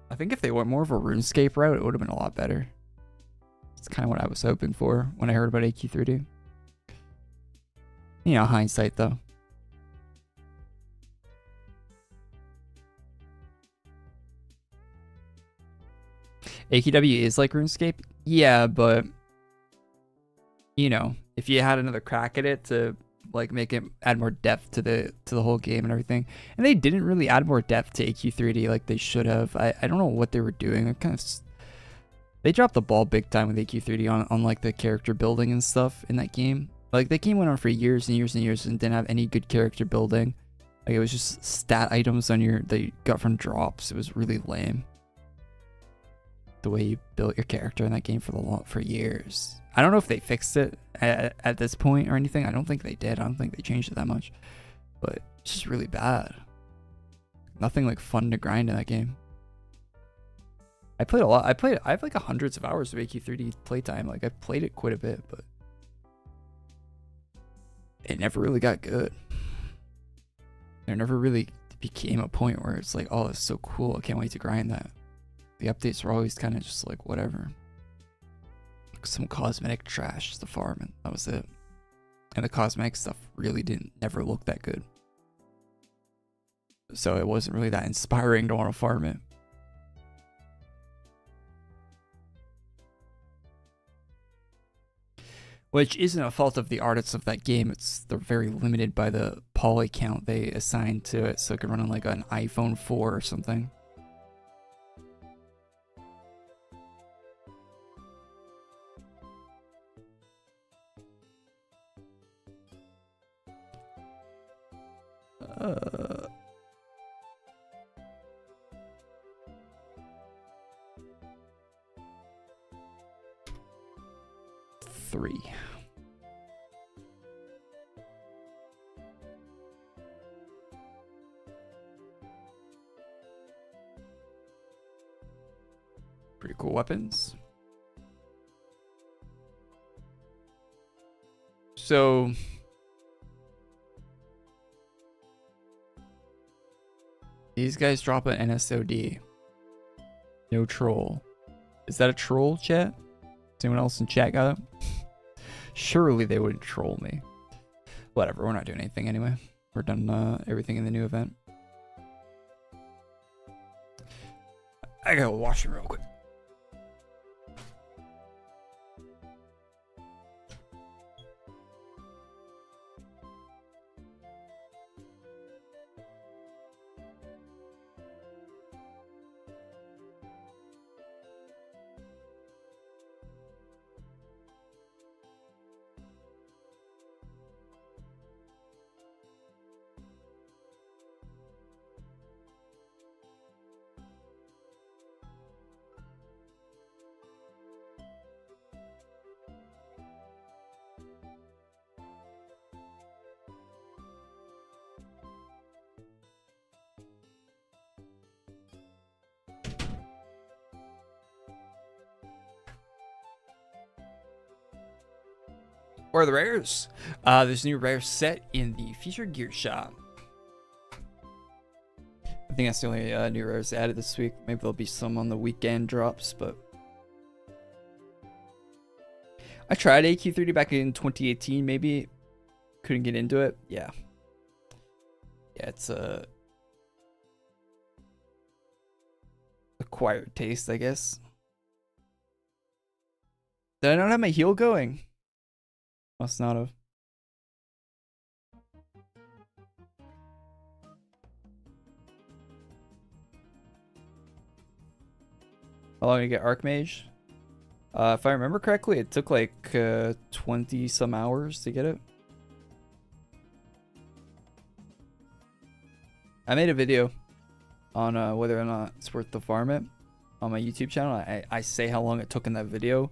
I think if they went more of a RuneScape route, it would have been a lot better. It's kind of what I was hoping for when I heard about AQ3D. You know, hindsight though. AQW is like RuneScape? Yeah, but you know, if you had another crack at it to like make it add more depth to the whole game and everything. And they didn't really add more depth to AQ3D like they should have. I don't know what they were doing. They dropped the ball big time with AQ3D on like the character building and stuff in that game. Like, that game went on for years and years and years and didn't have any good character building. Like, it was just stat items on that you got from drops. It was really lame. The way you built your character in that game for years. I don't know if they fixed it at this point or anything. I don't think they did. I don't think they changed it that much. But it's just really bad. Nothing like fun to grind in that game. I played a lot. I have like hundreds of hours of AQ3D playtime. Like, I've played it quite a bit, but it never really got good. There never really became a point where it's like, oh, it's so cool. I can't wait to grind that. The updates were always kind of just like, whatever. Some cosmetic trash to farm, and that was it. And the cosmetic stuff really never look that good. So it wasn't really that inspiring to want to farm it. Which isn't a fault of the artists of that game. They're very limited by the poly count they assigned to it, so it can run on like an iPhone 4 or something. Three. Pretty cool weapons. So these guys drop an NSOD. No troll. Is that a troll, chat? Does anyone else in chat got it? Surely they wouldn't troll me. Whatever, we're not doing anything anyway. We're done everything in the new event. I gotta wash it real quick. Or the rares. There's a new rare set in the featured gear shop. I think that's the only new rares added this week. Maybe there'll be some on the weekend drops, but I tried AQ30 back in 2018. Maybe couldn't get into it. Yeah, it's a acquired taste, I guess. Did I not have my heal going? Must not have. How long to get Archmage? If I remember correctly, it took like 20 some hours to get it. I made a video on whether or not it's worth to farm it on my YouTube channel. I say how long it took in that video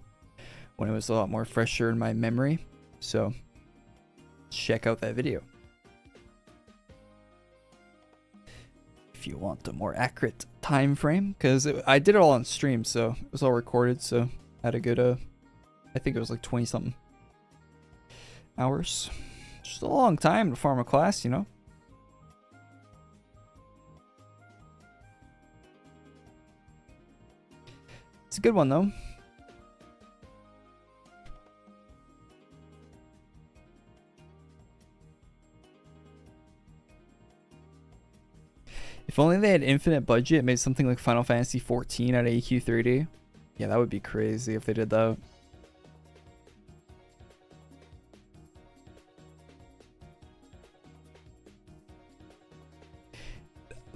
when it was a lot more fresher in my memory. So check out that video if you want a more accurate time frame, because I did it all on stream, so it was all recorded, so I had a good I think it was like 20 something hours. Just a long time to farm a class, you know. It's a good one though. If only they had infinite budget, made something like Final Fantasy 14 out of AQ30. Yeah, that would be crazy if they did that.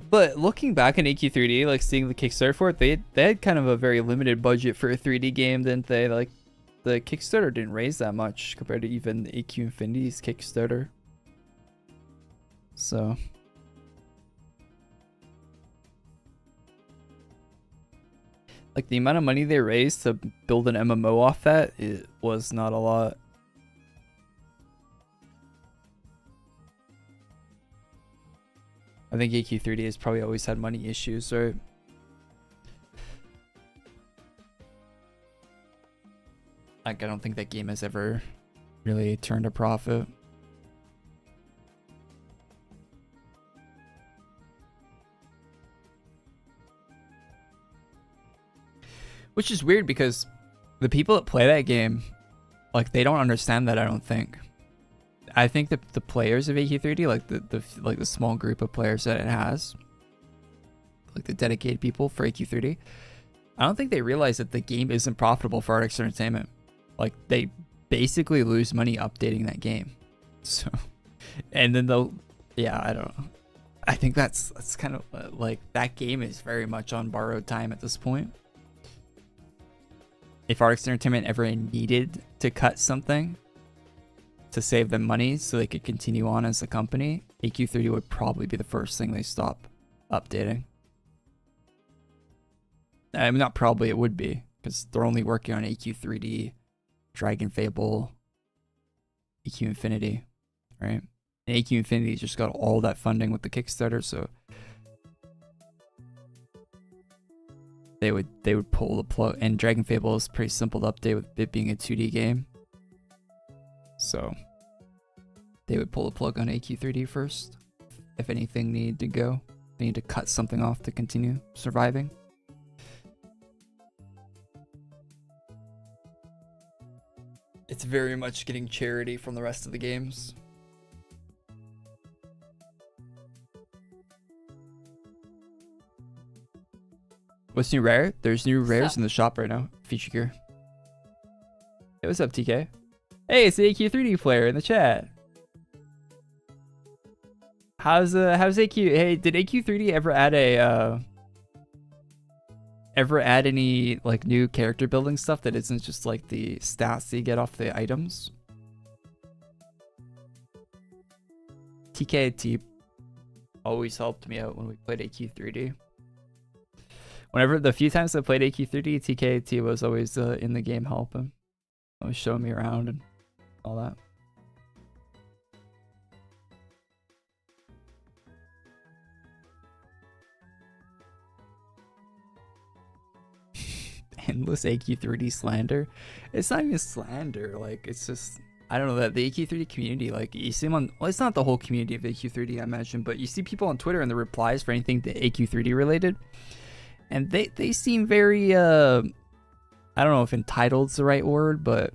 But looking back in AQ3D, like seeing the Kickstarter for it, they had kind of a very limited budget for a 3D game, didn't they? Like the Kickstarter didn't raise that much compared to even AQ Infinity's Kickstarter. So like the amount of money they raised to build an MMO off that, it was not a lot. I think AQ3D has probably always had money issues, right? Like I don't think that game has ever really turned a profit. Which is weird because the people that play that game, like they don't understand that, I don't think. I think that the players of AQ30, like the small group of players that it has, like the dedicated people for AQ30, I don't think they realize that the game isn't profitable for Artix Entertainment. Like they basically lose money updating that game. So, and then they'll, yeah, I don't know. I think that's kind of like that game is very much on borrowed time at this point. If Artix Entertainment ever needed to cut something to save them money so they could continue on as a company, AQ30 would probably be the first thing they stop updating. I mean, not probably, it would be, because they're only working on AQ3D, Dragon Fable, AQ Infinity, right? And AQ Infinity just got all that funding with the Kickstarter, so they would pull the plug. And Dragon Fable is pretty simple to update with it being a 2D game. So they would pull the plug on AQ3D first. If anything needed to go, they need to cut something off to continue surviving. It's very much getting charity from the rest of the games. What's new rare? There's new rares in the shop right now. Feature gear. Hey, what's up, TK? Hey, it's the AQ3D player in the chat. How's AQ? Hey, did AQ3D ever add any like new character building stuff that isn't just like the stats that you get off the items? TKT always helped me out when we played AQ3D. Whenever the few times I played AQ3D, TKT was always in the game helping, always showing me around and all that. Endless AQ3D slander. It's not even slander, like it's just, I don't know, that the AQ3D community, like you see them on, well, it's not the whole community of AQ3D I imagine, but you see people on Twitter and the replies for anything to AQ3D related, and they seem very I don't know if entitled's the right word, but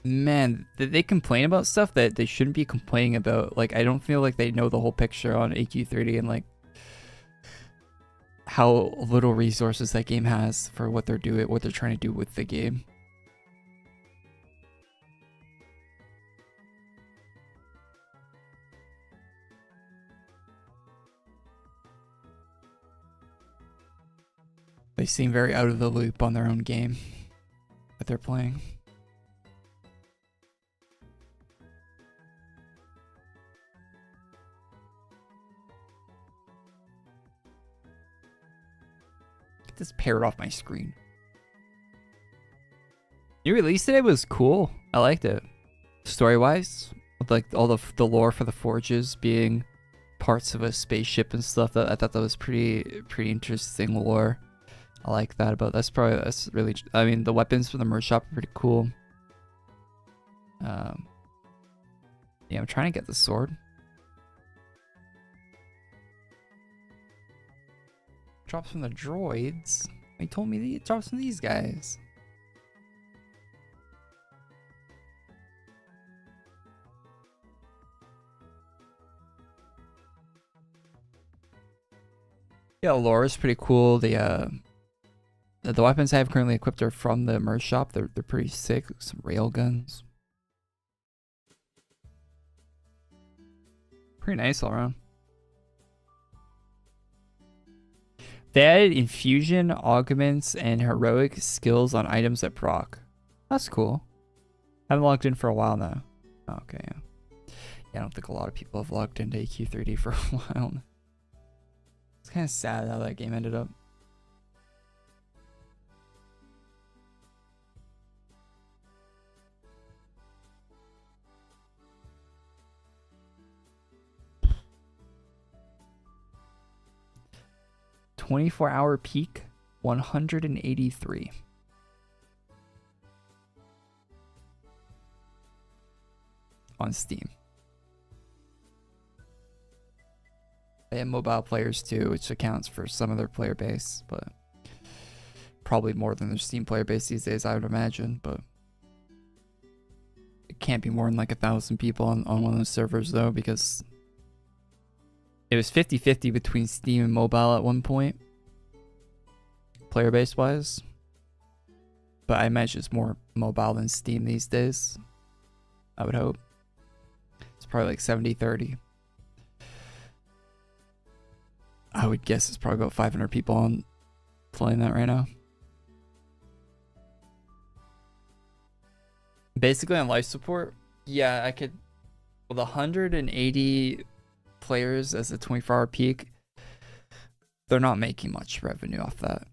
man, they complain about stuff that they shouldn't be complaining about. Like I don't feel like they know the whole picture on AQ3D and like how little resources that game has for what they're doing, what they're trying to do with the game. They seem very out of the loop on their own game that they're playing. This parrot off my screen. New release today was cool. I liked it. Story-wise, with like all the lore for the forges being parts of a spaceship and stuff. I thought that was pretty interesting lore. I like that about that's really. I mean, the weapons from the merch shop are pretty cool. Yeah, I'm trying to get the sword. Drops from the droids. He told me it drops from these guys. Yeah, lore is pretty cool. The weapons I have currently equipped are from the merch shop. They're pretty sick. Some rail guns. Pretty nice all around. They added infusion, augments, and heroic skills on items that proc. That's cool. I haven't logged in for a while now. Okay, yeah. I don't think a lot of people have logged into AQ3D for a while. It's kind of sad how that game ended up. $24-hour peak, 183. On Steam. They have mobile players too, which accounts for some of their player base, but probably more than their Steam player base these days, I would imagine, but it can't be more than like 1,000 people on one of those servers though, because it was 50-50 between Steam and mobile at one point, player base wise. But I imagine it's more mobile than Steam these days. I would hope. It's probably like 70-30. I would guess it's probably about 500 people on playing that right now. Basically on life support, yeah, I could, with 180 players as a 24-hour peak, they're not making much revenue off that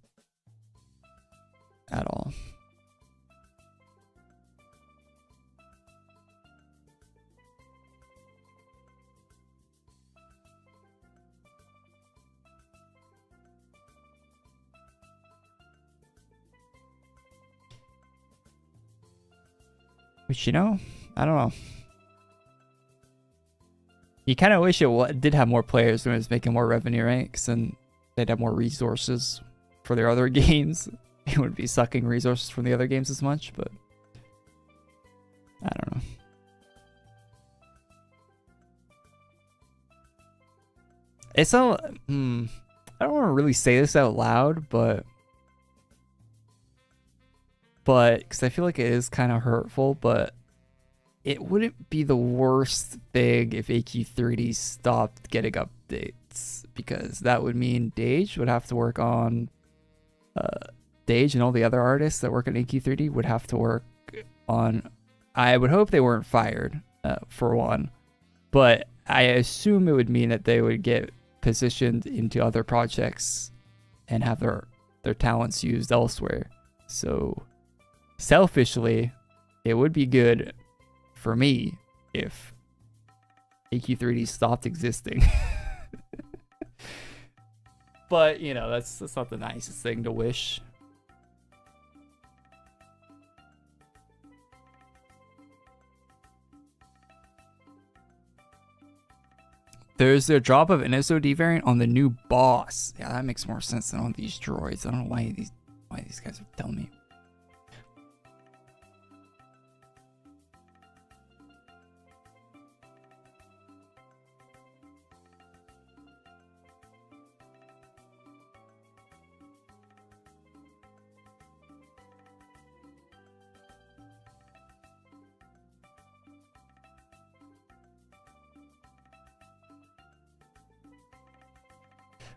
at all. Which, you know, I don't know. You kind of wish it did have more players when it was making more revenue, right? Because then they'd have more resources for their other games. It wouldn't be sucking resources from the other games as much, but I don't know. It's all, I don't want to really say this out loud, but because I feel like it is kind of hurtful, but it wouldn't be the worst thing if AQ3D stopped getting updates, because that would mean Dage would have to work on, Dage and all the other artists that work on AQ3D would have to work on, I would hope they weren't fired, for one, but I assume it would mean that they would get positioned into other projects and have their talents used elsewhere. So selfishly, it would be good for me if AQ3D stopped existing. But you know, that's not the nicest thing to wish. There's a drop of an SOD variant on the new boss. Yeah, that makes more sense than on these droids. I don't know why these guys are telling me.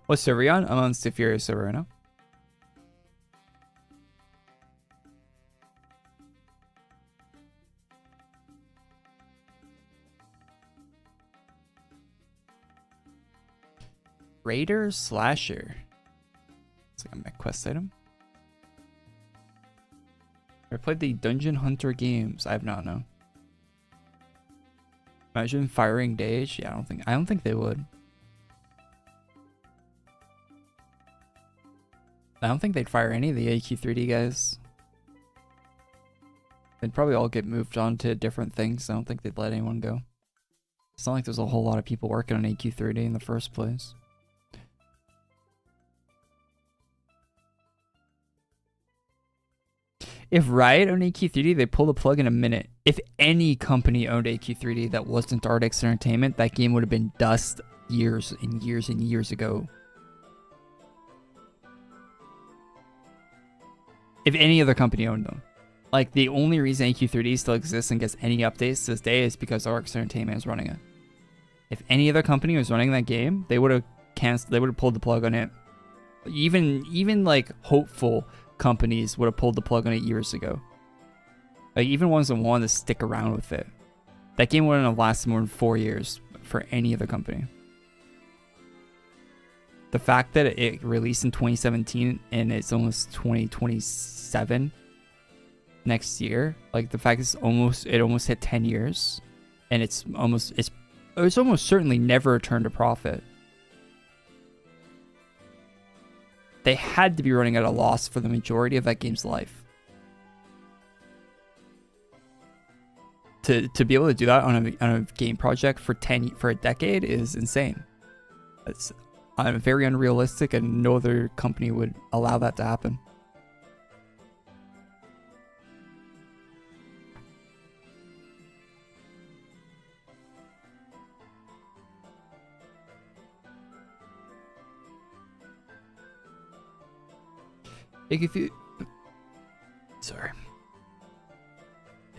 What server you on? I'm on Styphurious server right now. Raider Slasher. It's like a mech quest item. I played the Dungeon Hunter games. I have not, no. Imagine firing Dage. Yeah, I don't think they would. I don't think they'd fire any of the AQ3D guys. They'd probably all get moved on to different things. I don't think they'd let anyone go. It's not like there's a whole lot of people working on AQ3D in the first place. If Riot owned AQ3D, they'd pull the plug in a minute. If any company owned AQ3D that wasn't Artix Entertainment, that game would have been dust years and years and years ago. If any other company owned them. Like, the only reason AQ3D still exists and gets any updates to this day is because Artix Entertainment is running it. If any other company was running that game, they would have canceled, they would have pulled the plug on it. Even like hopeful companies would have pulled the plug on it years ago. Like, even ones that wanted to stick around with it. That game wouldn't have lasted more than 4 years for any other company. The fact that it released in 2017 and it's almost 2027 next year, like the fact it almost hit 10 years, and it's almost certainly never returned a profit. They had to be running at a loss for the majority of that game's life. To be able to do that on a game project for a decade is insane. It's very unrealistic, and no other company would allow that to happen.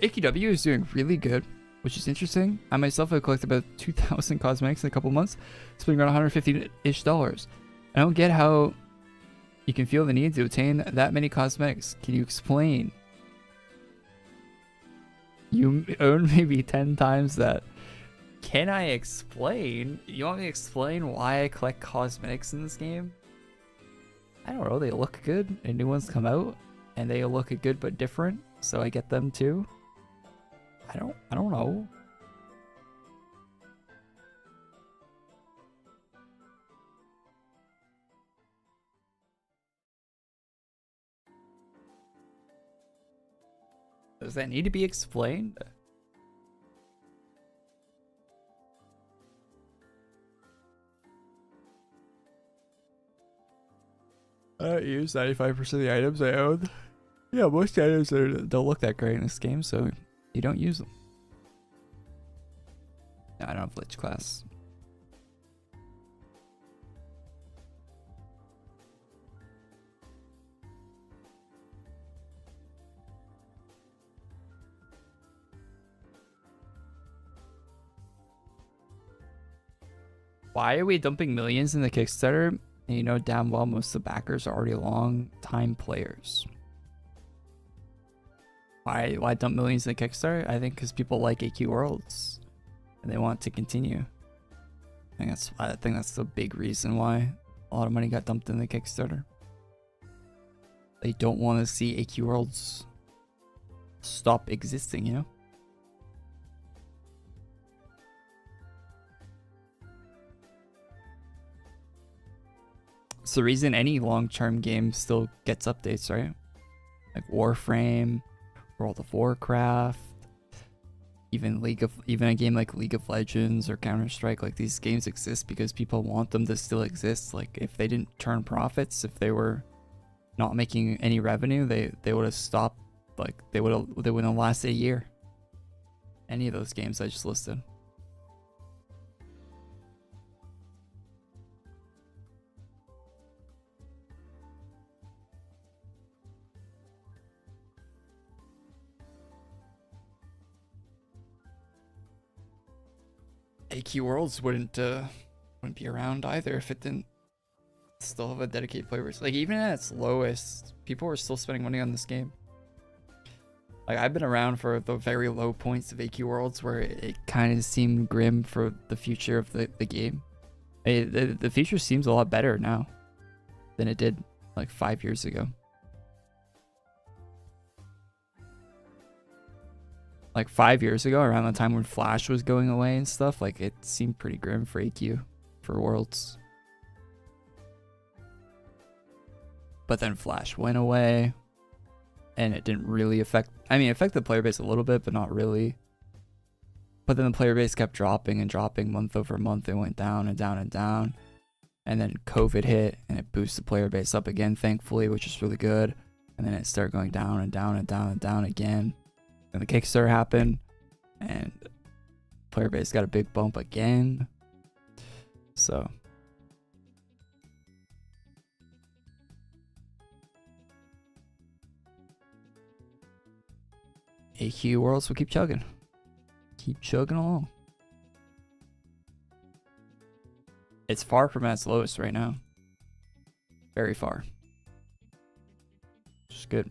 AQW is doing really good, which is interesting. I myself have collected about 2,000 cosmetics in a couple months, spending around $150-ish. I don't get how you can feel the need to obtain that many cosmetics. Can you explain? You own maybe 10 times that. Can I explain? You want me to explain why I collect cosmetics in this game? I don't know, they look good, and new ones come out, and they look good but different, so I get them too. I don't know. Does that need to be explained? I don't use 95% of the items I own. Yeah, most items don't look that great in this game, so You don't use them. No, I don't have Lich class. Why are we dumping millions in the Kickstarter? And you know damn well most of the backers are already long-time players. Why dump millions in the Kickstarter? I think because people like AQWorlds and they want to continue. I think that's the big reason why a lot of money got dumped in the Kickstarter. They don't want to see AQWorlds stop existing, you know? It's the reason any long-term game still gets updates, right? Like Warframe, World of Warcraft, even a game like League of Legends or Counter-Strike. Like, these games exist because people want them to still exist. Like, if they didn't turn profits, if they were not making any revenue, they would have stopped. Like, they wouldn't have lasted a year. Any of those games I just listed. AQWorlds wouldn't be around either if it didn't still have a dedicated player base. Like, even at its lowest, people were still spending money on this game. Like, I've been around for the very low points of AQWorlds where it kind of seemed grim for the future of the game. The future seems a lot better now than it did like 5 years ago. Like 5 years ago, around the time when Flash was going away and stuff, like, it seemed pretty grim for AQ, for Worlds. But then Flash went away, and it didn't really affect, I mean, it affected the player base a little bit, but not really. But then the player base kept dropping and dropping month over month. It went down and down and down. And then COVID hit, and it boosted the player base up again, thankfully, which is really good. And then it started going down and down and down and down again. And the Kickstarter happened, and player base got a big bump again. So AQWorlds will keep chugging. Keep chugging along. It's far from its lowest right now. Very far. Which is good.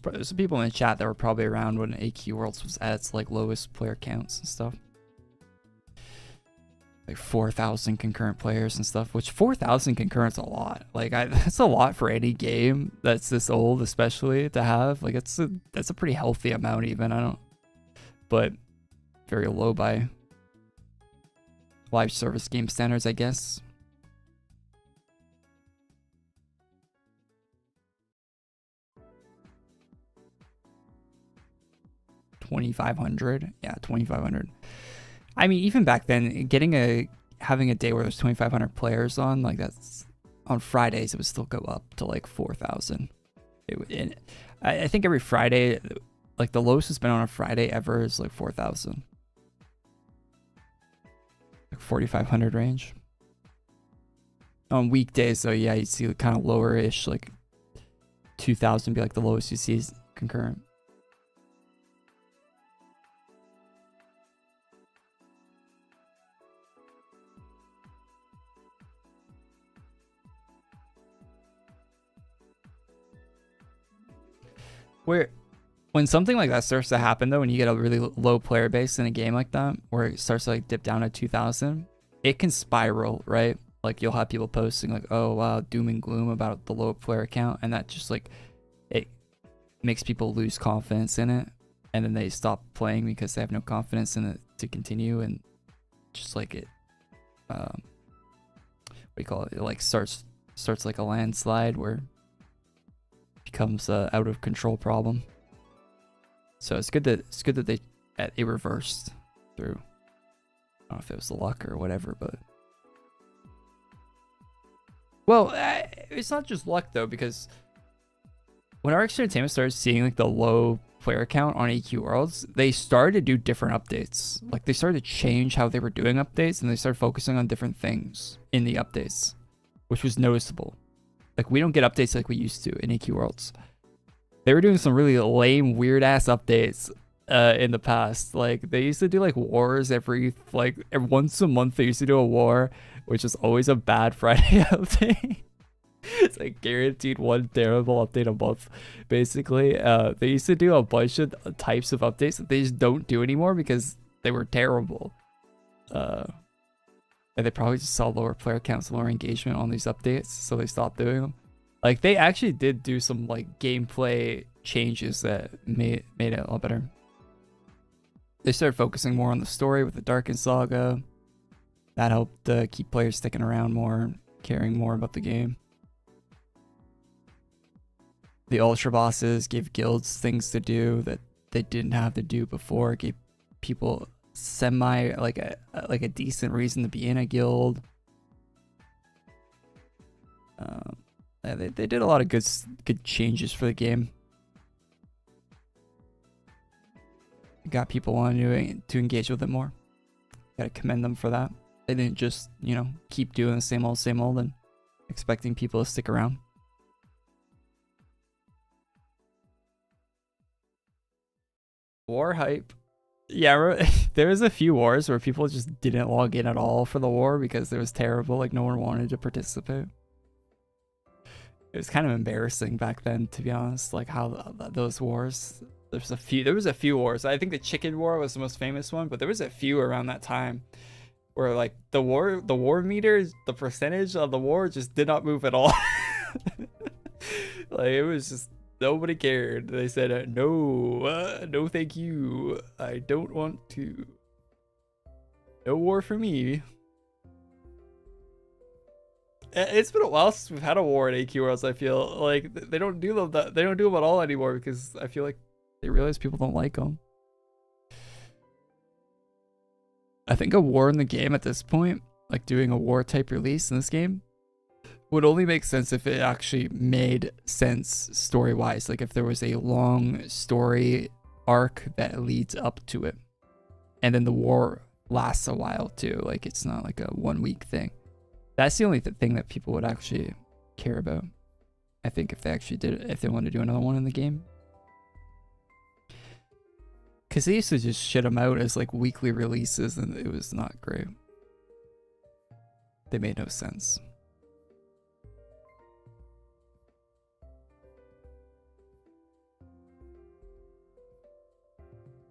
There's some people in the chat that were probably around when AQWorlds was at its like lowest player counts and stuff. Like 4,000 concurrent players and stuff, which 4,000 concurrent's a lot. Like, that's a lot for any game that's this old, especially to have. Like, that's a pretty healthy amount even. But very low by live service game standards, I guess. 2,500. Yeah, 2,500. I mean, even back then, having a day where there's 2,500 players on, like, that's on Fridays, it would still go up to like 4,000. I think every Friday, like, the lowest it's been on a Friday ever is like 4,000. Like 4,500 range. On weekdays, though, yeah, you see kind of lower-ish, like 2,000 be like the lowest you see is concurrent. When something like that starts to happen, though, when you get a really low player base in a game like that, where it starts to like dip down to 2,000, it can spiral, right? Like, you'll have people posting like, oh wow, doom and gloom about the low player count, and that just like, it makes people lose confidence in it, and then they stop playing because they have no confidence in it to continue, and just like it, what do you call it? It like starts like a landslide where becomes a out of control problem. So it's good that they reversed through. I don't know if it was the luck or whatever, but Well, it's not just luck though, because when Artix Entertainment started seeing like the low player count on AQWorlds, they started to do different updates. Like they started to change how they were doing updates, and they started focusing on different things in the updates, which was noticeable. Like we don't get updates like we used to in AQWorlds. They were doing some really lame, weird ass updates in the past. Like they used to do like wars every once a month. They used to do a war, which is always a bad Friday update. It's like guaranteed one terrible update a month, basically. They used to do a bunch of types of updates that they just don't do anymore because they were terrible. And they probably just saw lower player counts, lower engagement on these updates, so they stopped doing them. Like they actually did do some like gameplay changes that made it a lot better. They started focusing more on the story with the Darkened Saga. That helped keep players sticking around more, caring more about the game. The ultra bosses gave guilds things to do that they didn't have to do before. It gave people semi like a decent reason to be in a guild. They did a lot of good changes for the game. Got people wanting to engage with it more. Gotta commend them for that. They didn't just, you know, keep doing the same old and expecting people to stick around. War hype. Yeah, there was a few wars where people just didn't log in at all for the war because it was terrible. Like no one wanted to participate. It was kind of embarrassing back then, to be honest. Like how those wars. There was a few wars. I think the chicken war was the most famous one, but there was a few around that time where like the war meters, the percentage of the war just did not move at all. Like it was just nobody cared. They said no thank you. I don't want to. No war for me. It's been a while since we've had a war at AQWorlds. I feel like they don't do them. They don't do them at all anymore because I feel like they realize people don't like them. I think a war in the game at this point, like doing a war type release in this game, would only make sense if it actually made sense story-wise. Like if there was a long story arc that leads up to it, and then the war lasts a while too. Like it's not like a 1 week thing. That's the only thing that people would actually care about. I think if they actually did it, if they wanted to do another one in the game. Because they used to just shit them out as like weekly releases and it was not great. They made no sense.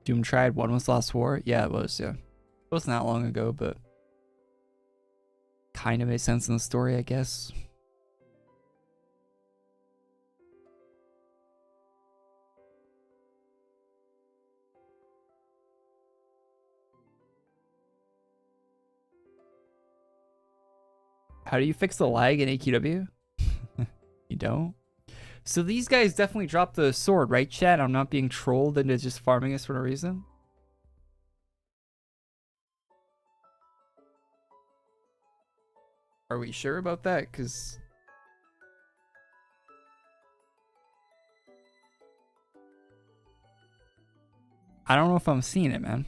Doom tried. One was Lost War. Yeah, it was. Yeah, it wasn't that long ago, but kind of made sense in the story, I guess. How do you fix the lag in AQW? You don't? So these guys definitely dropped the sword, right, chat? I'm not being trolled into just farming us for no reason. Are we sure about that? Because I don't know if I'm seeing it, man.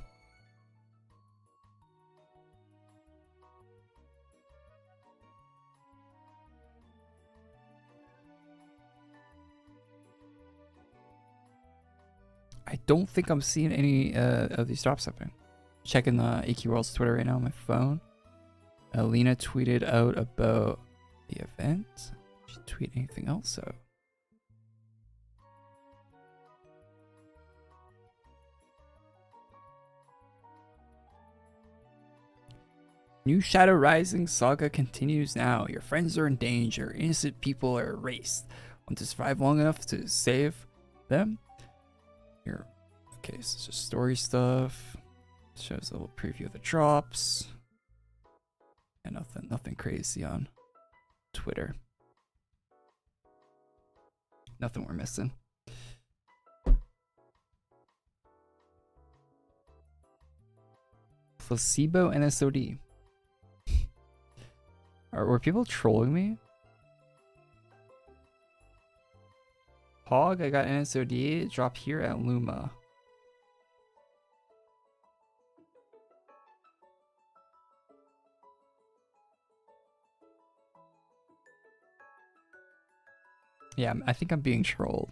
I don't think I'm seeing any of these drops happening. Checking the AQWorlds Twitter right now on my phone. Lena tweeted out about the event. Did she tweet anything else out? New Shadow Rising saga continues now. Your friends are in danger. Innocent people are erased. Want to survive long enough to save them? Here. Okay, so it's just story stuff. Shows a little preview of the drops. And nothing crazy on Twitter. Nothing we're missing. Placebo NSOD. Were people trolling me? Hog, I got NSOD. Drop here at Luma. Yeah, I think I'm being trolled.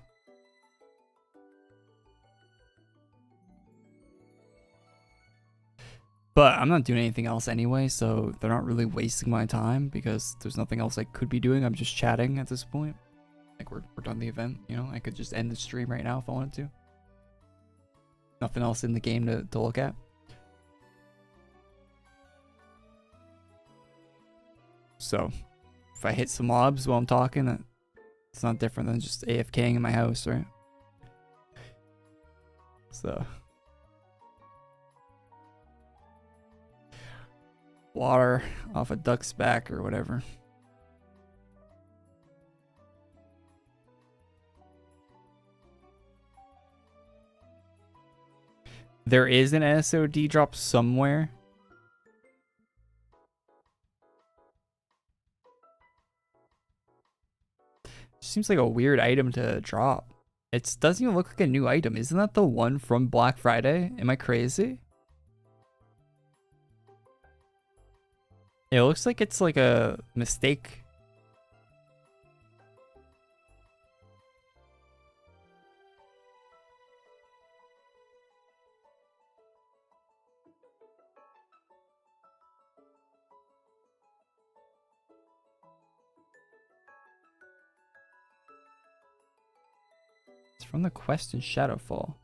But I'm not doing anything else anyway, so they're not really wasting my time because there's nothing else I could be doing. I'm just chatting at this point. Like, we're done the event, you know? I could just end the stream right now if I wanted to. Nothing else in the game to look at. So, if I hit some mobs while I'm talking, it's not different than just AFKing in my house, right? So... water off a duck's back or whatever. There is an SOD drop somewhere. Seems like a weird item to drop. It doesn't even look like a new item. Isn't that the one from Black Friday? Am I crazy? It looks like it's like a mistake. It's from the quest in Shadowfall.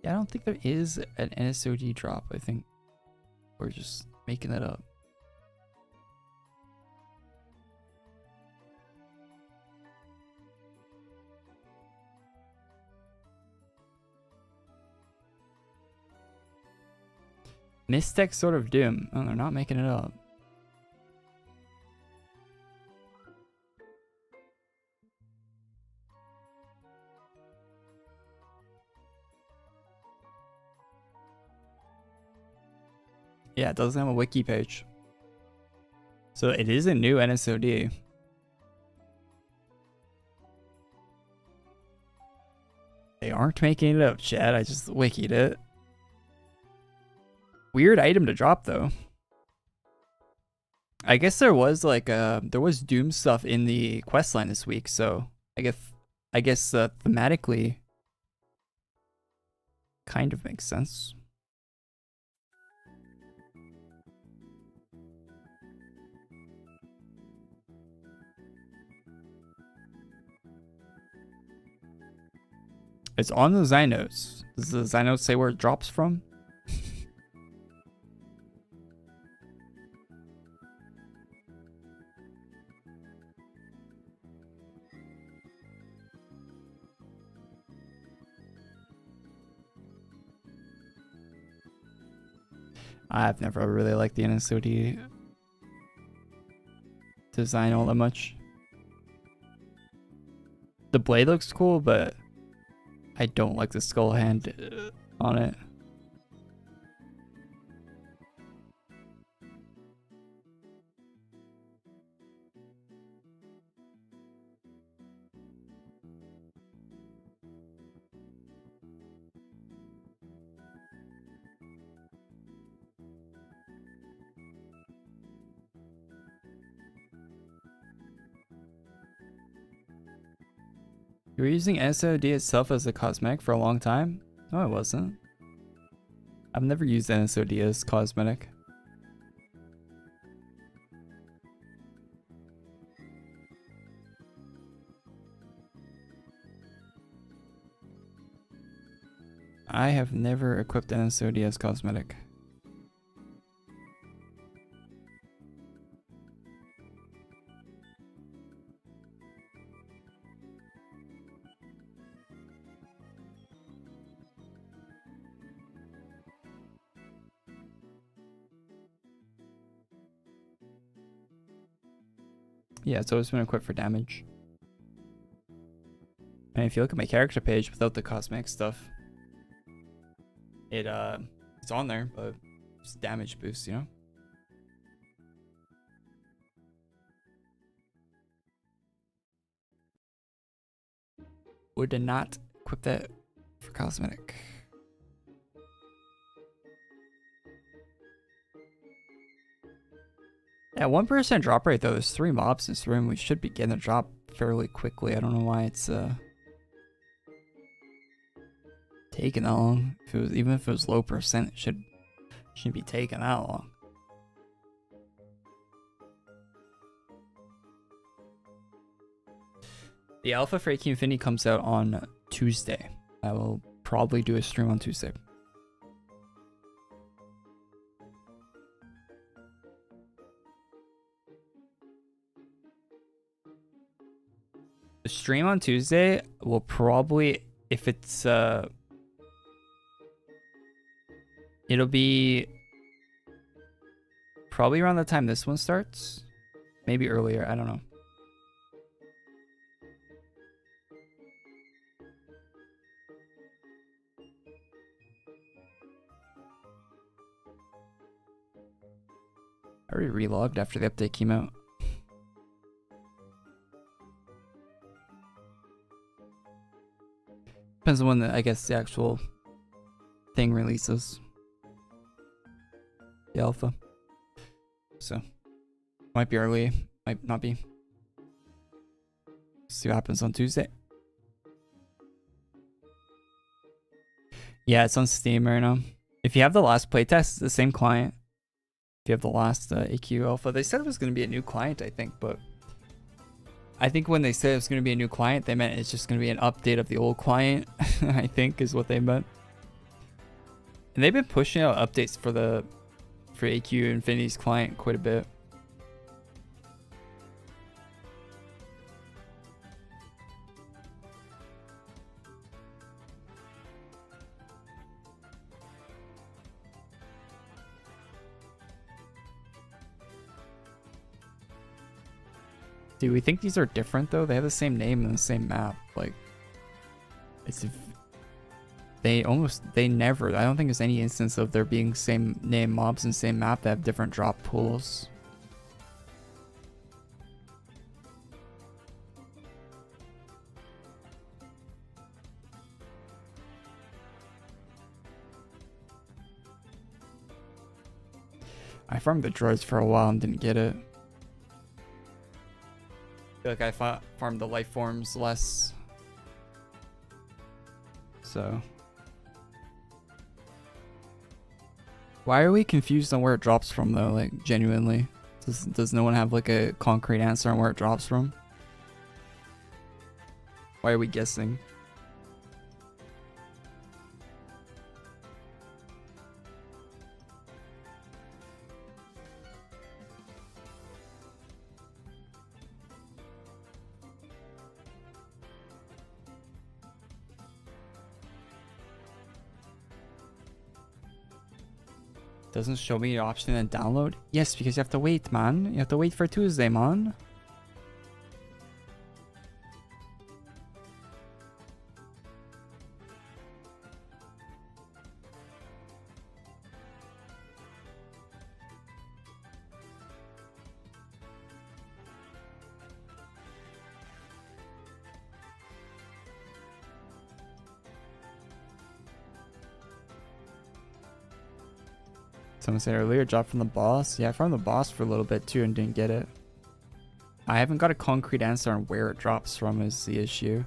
Yeah, I don't think there is an NSOD drop. I think we're just making that up. Mystic Sword of Doom. Oh, they're not making it up. Yeah, it doesn't have a wiki page. So it is a new NSOD. They aren't making it up, Chad. I just wikied it. Weird item to drop though. I guess there was like there was Doom stuff in the questline this week, so I guess thematically kind of makes sense. It's on the Zynotes. Does the Zynotes say where it drops from? I've never really liked the NSOD design all that much. The blade looks cool, but I don't like the skull hand on it. You were using NSOD itself as a cosmetic for a long time? No, I wasn't. I've never used NSOD as cosmetic. I have never equipped NSOD as cosmetic. Yeah, it's always been equipped for damage. And if you look at my character page without the cosmetic stuff, it's on there, but it's damage boost, you know? would not equip that for cosmetic. At 1% drop rate though, there's 3 mobs in this room. We should be getting a drop fairly quickly. I don't know why it's taking that long. If it was, even if it was low percent, it shouldn't be taking that long. The alpha for AQ Infinity comes out on Tuesday. I will probably do a stream on Tuesday. The stream on Tuesday will probably, if it's it'll be probably around the time this one starts, maybe earlier, I don't know. I already relogged after the update came out. Depends on when I guess the actual thing releases. The alpha. So might be early, might not be. See what happens on Tuesday. Yeah, it's on Steam right now. If you have the last playtest, it's the same client. If you have the last AQ alpha, they said it was going to be a new client, I think, but I think when they said it was going to be a new client, they meant it's just going to be an update of the old client, I think is what they meant. And they've been pushing out updates for AQ Infinity's client quite a bit. Do we think these are different though? They have the same name and the same map. Like, it's they never. I don't think there's any instance of there being same name mobs and same map that have different drop pools. I farmed the droids for a while and didn't get it. I feel like I farmed the life forms less. So. Why are we confused on where it drops from though? Like, genuinely. Does no one have like a concrete answer on where it drops from? Why are we guessing? Doesn't show me the option in download? Yes, because you have to wait, man. You have to wait for Tuesday, man. Someone said earlier, dropped from the boss. Yeah, I found the boss for a little bit too and didn't get it. I haven't got a concrete answer on where it drops from is the issue.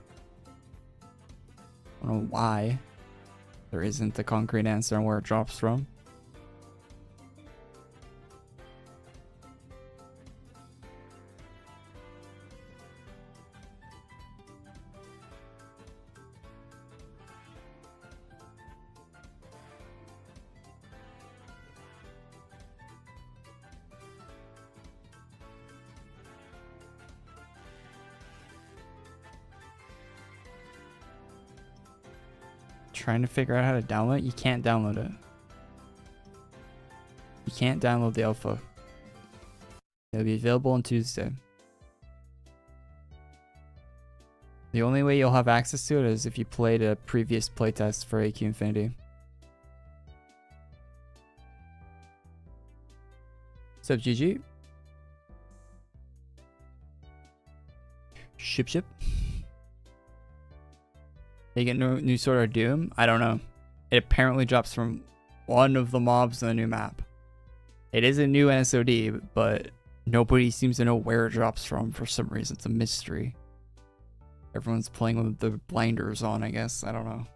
I don't know why there isn't a concrete answer on where it drops from. Trying to figure out how to download it. You can't download it. You can't download the alpha. It'll be available on Tuesday. The only way you'll have access to it is if you played a previous playtest for AQ Infinity. What's up, GG? Ship. They get no new Sword of Doom? I don't know. It apparently drops from one of the mobs in the new map. It is a new NSOD, but nobody seems to know where it drops from for some reason. It's a mystery. Everyone's playing with the blinders on, I guess. I don't know.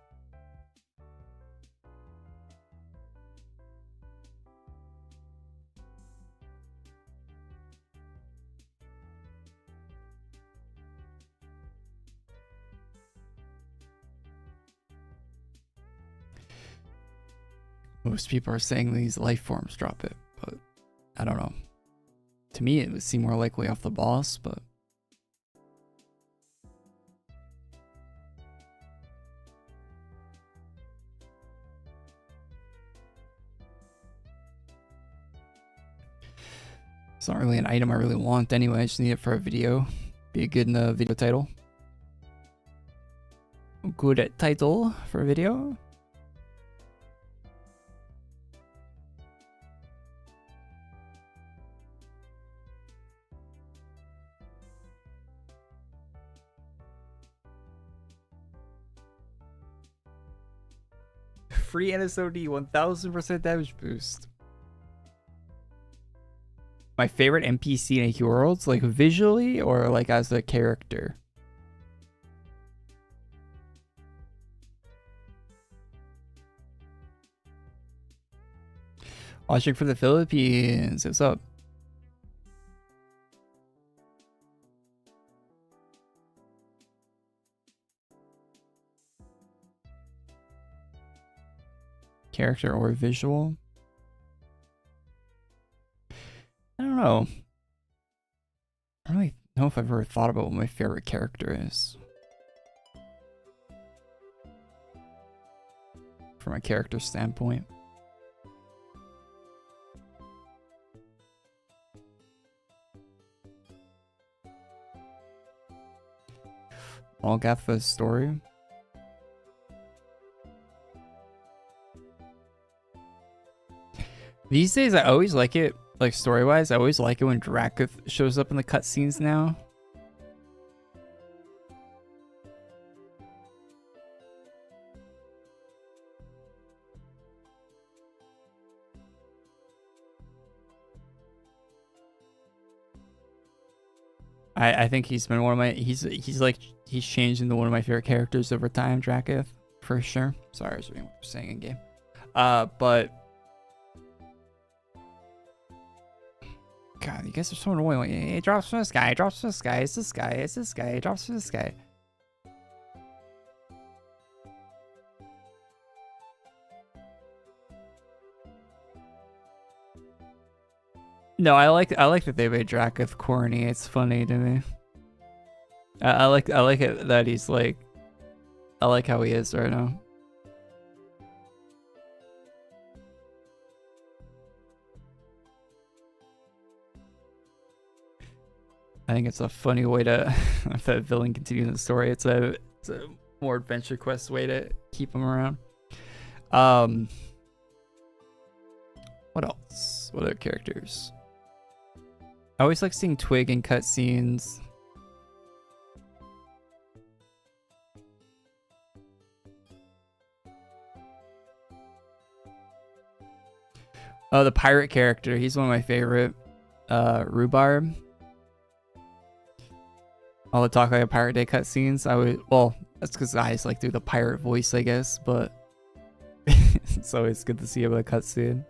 Most people are saying these life forms drop it, but I don't know. To me, it would seem more likely off the boss, but... It's not really an item I really want anyway. I just need it for a video. Be good in the video title. Good at title for a video. Free NSOD 1000% damage boost. My favorite NPC in AQWorlds, like visually or like as a character? Watching from the Philippines. What's up? Character or visual? I don't know. I don't really know if I've ever thought about what my favorite character is. From a character standpoint. All got the story. These days, I always like it, like story-wise, I always like it when Dracoth shows up in the cutscenes now. I think he's been one of my, he's changed into one of my favorite characters over time, Dracoth, for sure. Sorry, I was reading what you're saying in game. But God, you guys are so annoying. It drops from the sky, it drops from the sky, it's this guy, it's this guy, it drops from the sky. No, I like that they made Dracoth corny. It's funny to me. I like it that he's like, I like how he is right now. I think it's a funny way to, if that villain continues the story, it's a more adventure quest way to keep him around. What else? What other characters? I always like seeing Twig in cutscenes. Oh, the pirate character. He's one of my favorite. Rhubarb. All the talk like a Pirate Day cutscenes. Well, that's because I just like do the pirate voice, I guess, but it's always good to see him in a cutscene.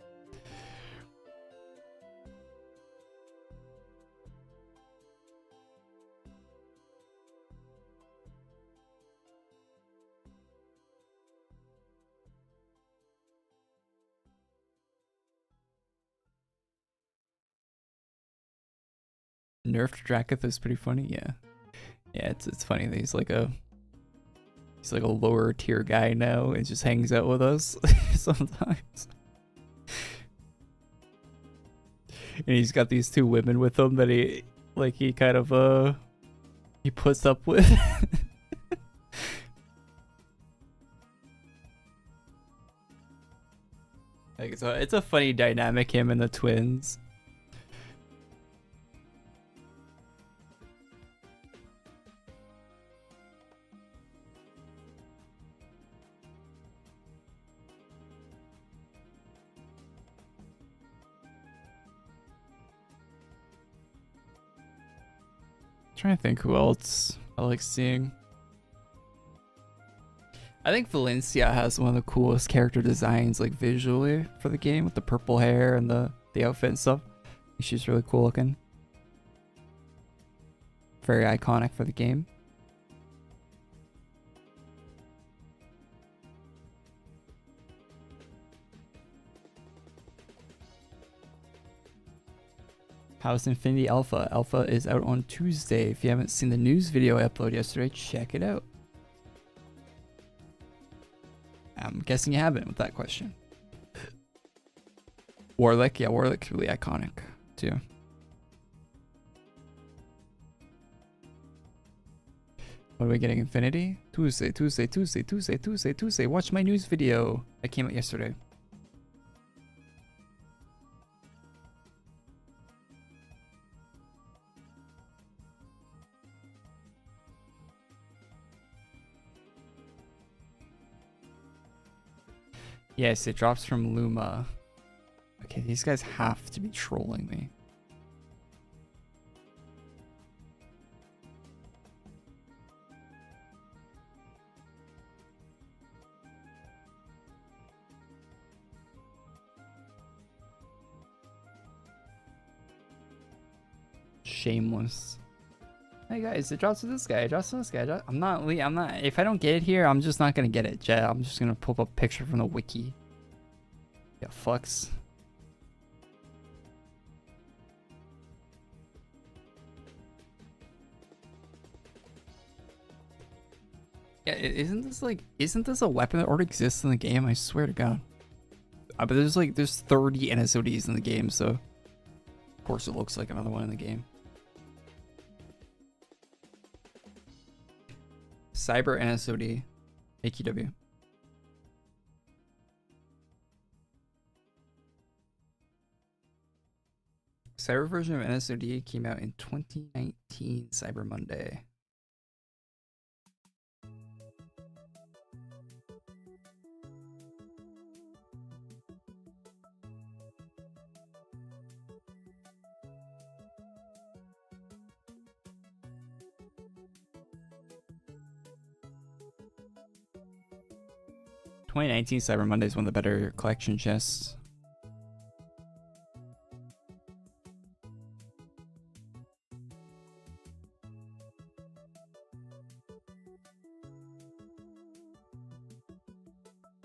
Nerfed Dracoth is pretty funny, yeah. Yeah, it's funny that he's like a lower tier guy now and just hangs out with us sometimes. And he's got these two women with him that he kind of he puts up with. Like it's a funny dynamic, him and the twins. Trying to think who else I like seeing. I think Valencia has one of the coolest character designs, like visually, for the game, with the purple hair and the outfit and stuff. She's really cool looking. Very iconic for the game. How's Infinity Alpha? Alpha is out on Tuesday. If you haven't seen the news video I uploaded yesterday, check it out. I'm guessing you haven't with that question. Warlick, yeah, Warlick's really iconic too. What are we getting? Infinity? Tuesday. Watch my news video that came out yesterday. Yes, it drops from Luma. Okay, these guys have to be trolling me. Shameless. Hey guys, it drops to this guy, it drops to this guy. I'm not, if I don't get it here, I'm just not gonna get it, Jet. I'm just gonna pull up a picture from the wiki. Yeah, fucks. Yeah, isn't this a weapon that already exists in the game? I swear to God. But there's 30 NSODs in the game, so of course it looks like another one in the game. Cyber NSOD, AQW. Cyber version of NSOD came out in 2019, Cyber Monday. Cyber Monday is one of the better collection chests.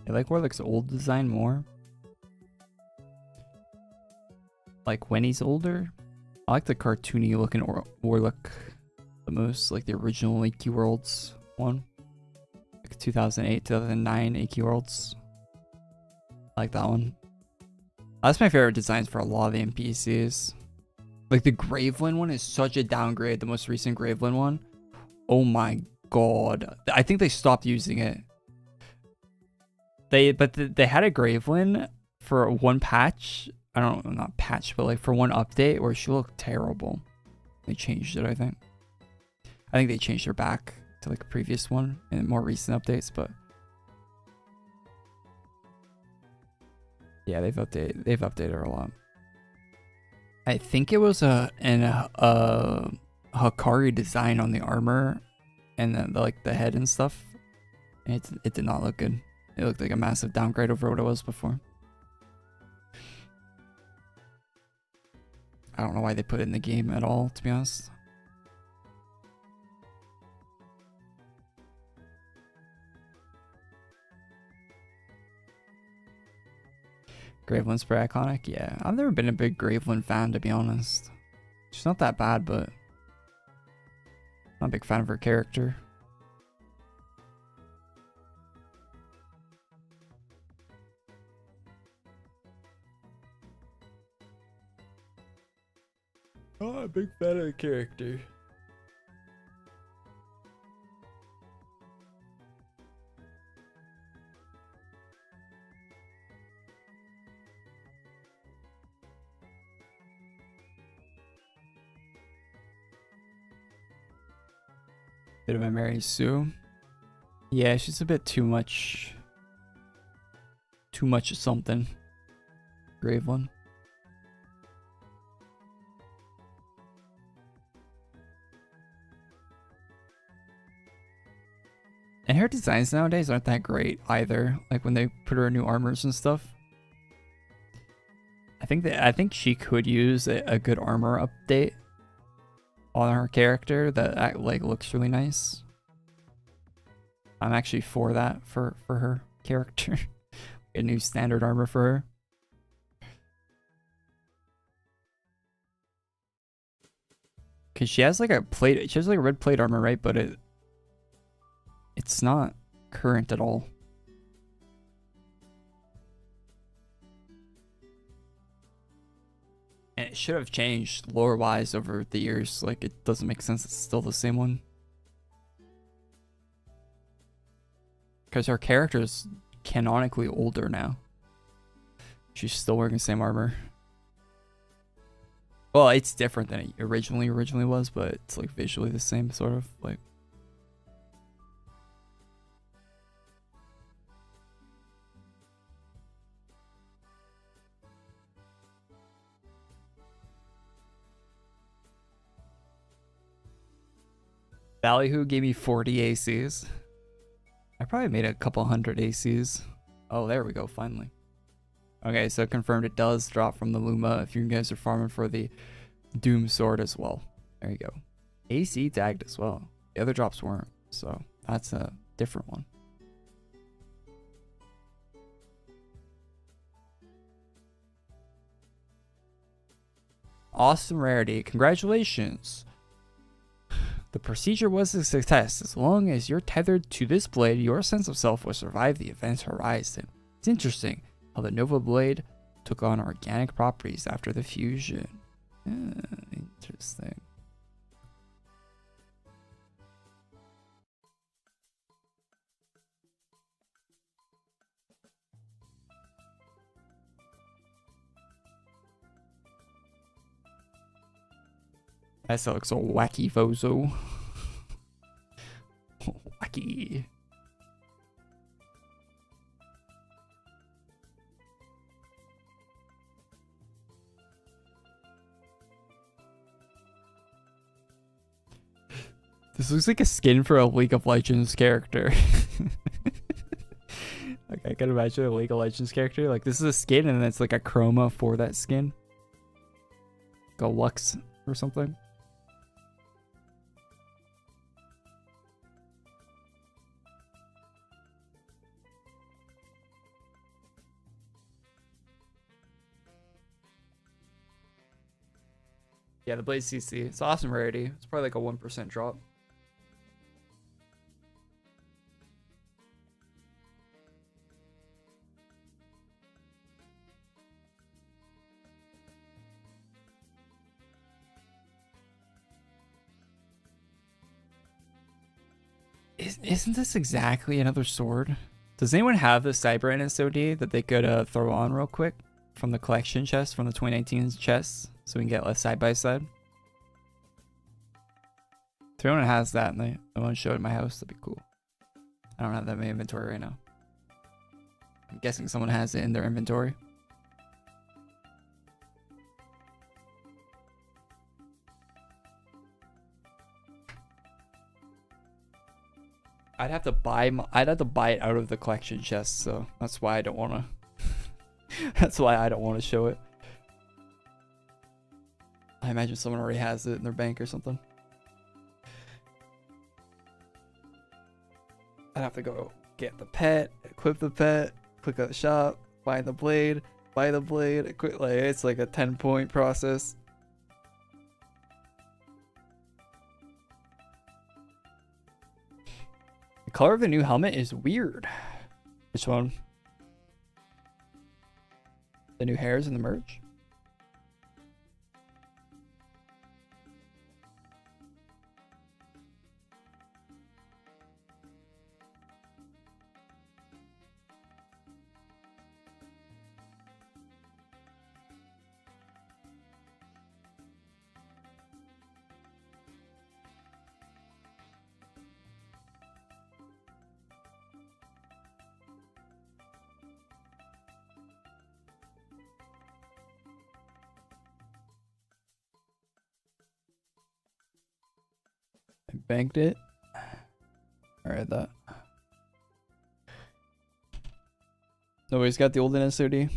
I like Warlick's old design more. Like when he's older. I like the cartoony looking Warlick the most, like the original AQWorlds one. 2008, 2009 AQWorlds. I like that one. That's my favorite designs for a lot of the NPCs. Like the Graveland one is such a downgrade. The most recent Graveland one. Oh my god. I think they stopped using it. They had a Graveland for one patch. I don't know, not patch, but like for one update where she looked terrible. They changed it, I think. I think they changed her back to like a previous one in more recent updates, but yeah, they've updated her a lot. I think it was a Hikari design on the armor and then like the head and stuff. And it did not look good. It looked like a massive downgrade over what it was before. I don't know why they put it in the game at all, to be honest. Graveland's pretty iconic. Yeah, I've never been a big Graveland fan, to be honest. She's not that bad, but not a big fan of her character. Not a big fan of the character. Bit of a Mary Sue. Yeah, she's a bit too much. Too much of something. Graveland. And her designs nowadays aren't that great either. Like when they put her in new armors and stuff. I think she could use a good armor update on her character that like looks really nice. I'm actually for that for her character. A new standard armor for her. Cause she has like a plate. She has like a red plate armor, right? But it's not current at all. And it should have changed lore-wise over the years. Like, it doesn't make sense. It's still the same one. Because her character's canonically older now. She's still wearing the same armor. Well, it's different than it originally was, but it's like visually the same, sort of. Like, Ballyhoo gave me 40 ACs. I probably made a couple hundred ACs. Oh, there we go, finally. Okay, so confirmed it does drop from the Luma if you guys are farming for the Doom Sword as well. There you go. AC tagged as well. The other drops weren't, so that's a different one. Awesome rarity. Congratulations. The procedure was a success. As long as you're tethered to this blade, your sense of self will survive the event's horizon. It's interesting how the Nova Blade took on organic properties after the fusion. Interesting. That looks so wacky, Fozo. Wacky. This looks like a skin for a League of Legends character. Like, I can imagine a League of Legends character. Like, this is a skin and then it's like a chroma for that skin. Like a Lux or something. Yeah, the Blaze CC. It's awesome rarity. It's probably like a 1% drop. Isn't this exactly another sword? Does anyone have the Cyber NSOD that they could throw on real quick from the collection chest, from the 2019 chests, so we can get a side by side? If anyone has that and I want to show it at my house, that'd be cool. I don't have that in my inventory right now. I'm guessing someone has it in their inventory. I'd have to buy it out of the collection chest, so that's why I don't want to. That's why I don't want to show it. I imagine someone already has it in their bank or something. I'd have to go get the pet, equip the pet, click on the shop, buy the blade, equip. Like, it's like a 10-point process. The color of the new helmet is weird. Which one? The new hairs in the merge? I banked it. Alright, that. Nobody's got the old NSOD.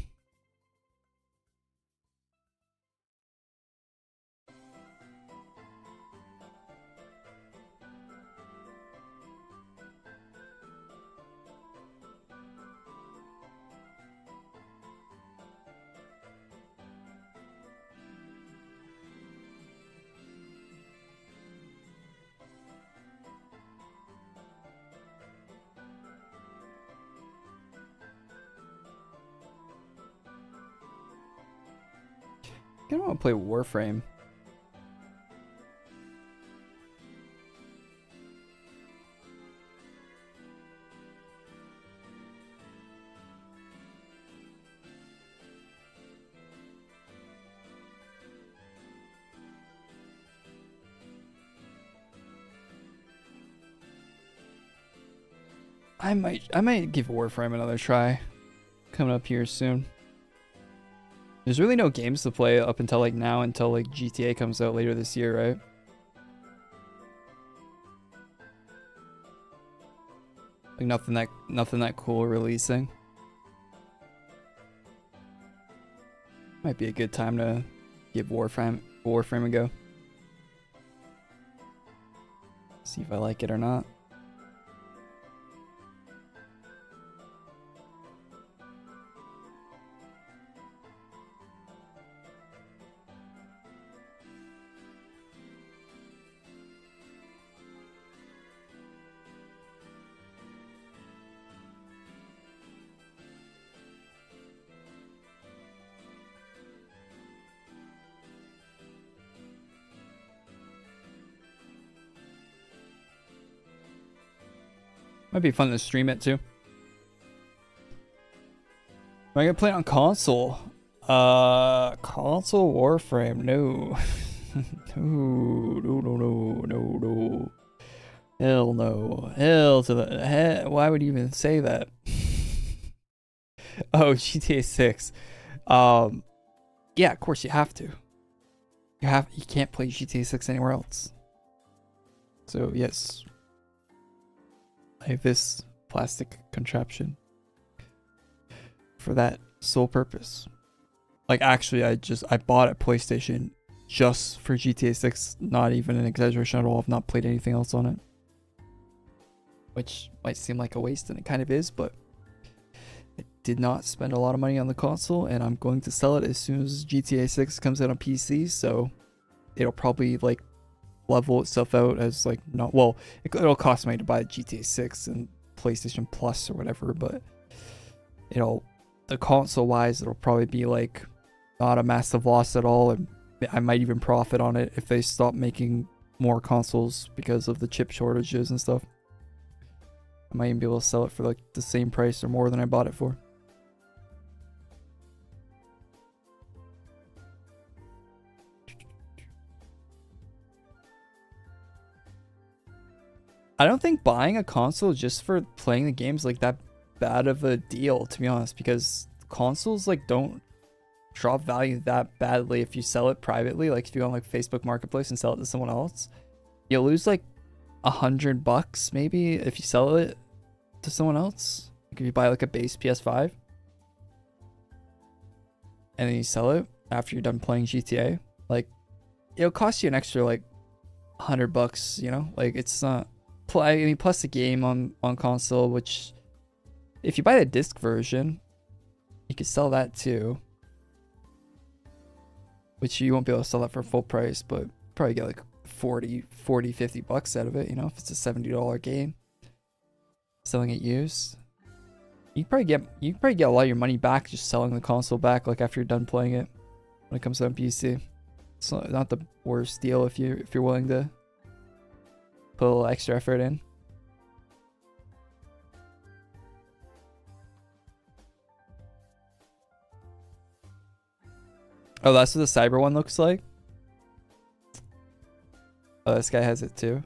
I don't want to play Warframe. I might give Warframe another try. Coming up here soon. There's really no games to play up until like now, until like GTA comes out later this year, right? Like nothing that cool releasing. Might be a good time to give Warframe a go. See if I like it or not. Might be fun to stream it too. Am I gonna play it on console? Console Warframe? No. No. Hell no. Hell to the heck. Why would you even say that? Oh, GTA 6. Yeah, of course you have to. You can't play GTA 6 anywhere else. So yes. I have this plastic contraption for that sole purpose. Like actually I bought a PlayStation just for GTA 6, not even an exaggeration at all. I've not played anything else on it. Which might seem like a waste, and it kind of is, but I did not spend a lot of money on the console, and I'm going to sell it as soon as GTA 6 comes out on PC, so it'll probably like level itself out as like not, well, it'll cost money to buy GTA 6 and PlayStation Plus or whatever, but the console wise it'll probably be like not a massive loss at all, and I might even profit on it if they stop making more consoles because of the chip shortages and stuff. I might even be able to sell it for like the same price or more than I bought it for. I don't think buying a console just for playing the games like that bad of a deal, to be honest, because consoles like don't drop value that badly if you sell it privately. Like if you go on like Facebook Marketplace and sell it to someone else, you'll lose like $100 maybe if you sell it to someone else. Like if you buy like a base PS5 and then you sell it after you're done playing GTA, like it'll cost you an extra like $100, you know? Like it's not, I mean, plus the game on console, which if you buy the disc version, you could sell that too. Which you won't be able to sell that for full price, but probably get like 40, $50 out of it, you know, if it's a $70 game. Selling it used. You probably get a lot of your money back just selling the console back like after you're done playing it when it comes out on PC. It's not the worst deal if you're willing to put a little extra effort in. Oh, that's what the cyber one looks like? Oh, this guy has it too.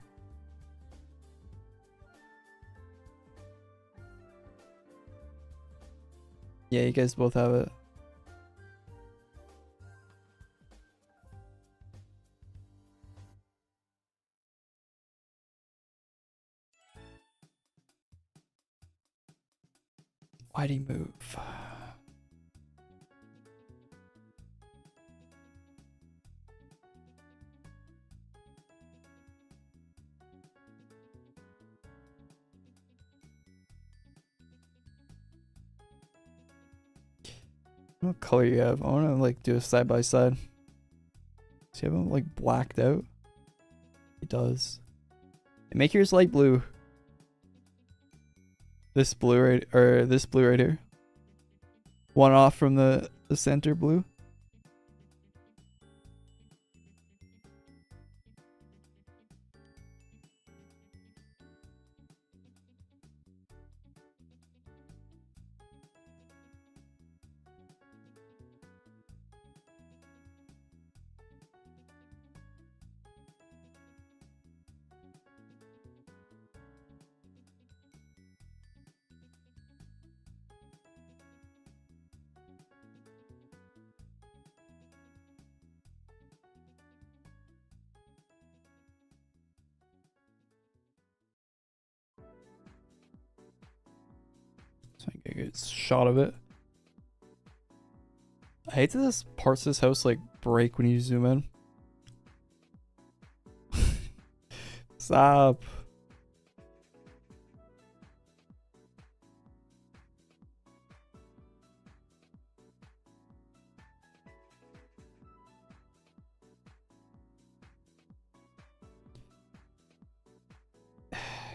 Yeah, you guys both have it. Why'd he move? What color you have? I want to like do a side by side. See, you have him like blacked out. It does. Make yours light blue. This blue right, or this blue right here. One off from the center blue. So I get a good shot of it. I hate that this parts of this house like break when you zoom in. Stop.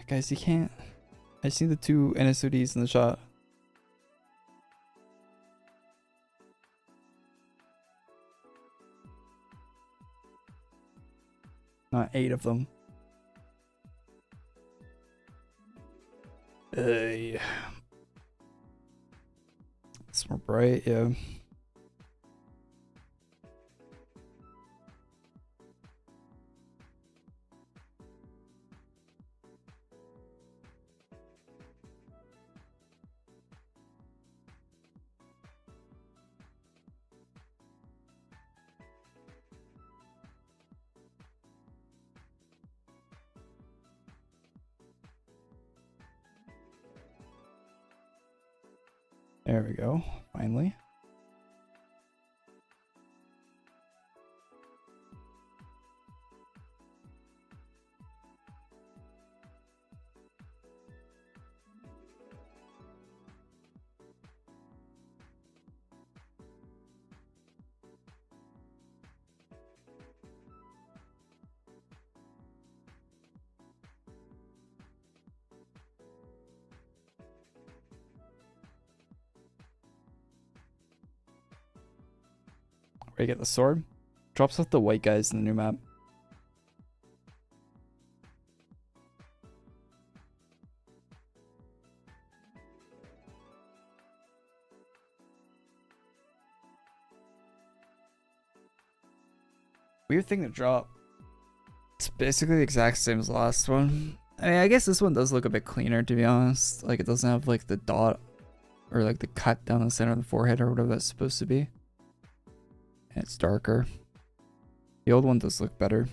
Guys, you can't. I see the two NSODs in the shot. Not 8 of them. It's more bright, yeah. There we go, finally. Where you get the sword? Drops off the white guys in the new map. Weird thing to drop. It's basically the exact same as the last one. I mean, I guess this one does look a bit cleaner, to be honest. Like, it doesn't have like the dot or like the cut down the center of the forehead or whatever that's supposed to be. And it's darker. The old one does look better,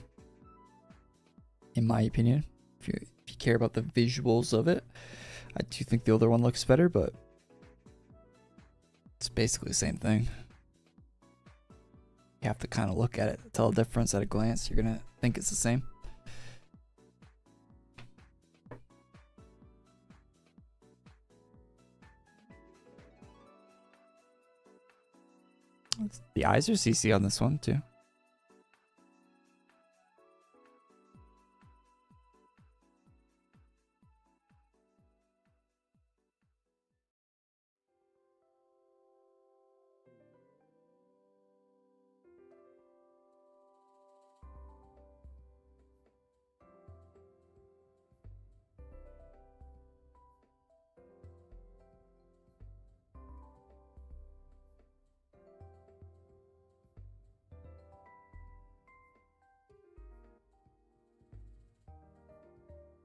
in my opinion. If you care about the visuals of it, I do think the older one looks better, but it's basically the same thing. You have to kind of look at it to tell the difference at a glance. You're gonna think it's the same. The eyes are CC on this one too.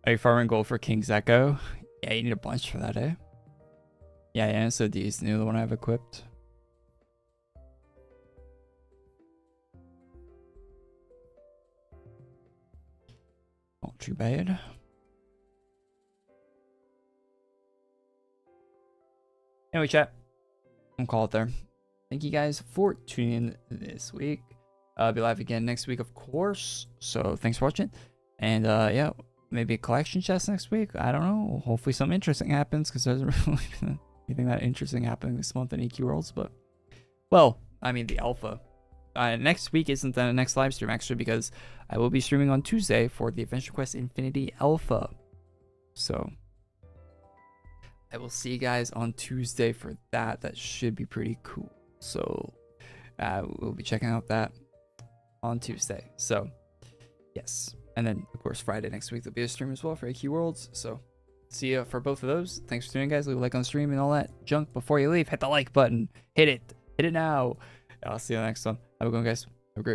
Are you farming gold for King's Echo? Yeah, you need a bunch for that, eh? Yeah, so D's new, the one I have equipped. Not too bad. Anyway, chat, I'm call it there. Thank you guys for tuning in this week. I'll be live again next week, of course. So thanks for watching. And yeah, maybe a collection chest next week. I don't know. Hopefully something interesting happens, because there's really anything that interesting happening this month in AQWorlds. But, well, I mean the alpha. Next week isn't the next live stream, actually, because I will be streaming on Tuesday for the Adventure Quest Infinity Alpha. So I will see you guys on Tuesday for that. That should be pretty cool. So we'll be checking out that on Tuesday. So yes, and then of course Friday next week there'll be a stream as well for AQWorlds. So see you for both of those. Thanks for tuning in, guys. Leave a like on stream and all that junk. Before you leave, hit the like button. Hit it now. I'll see you on the next one. Have a good one, guys. Have a great week.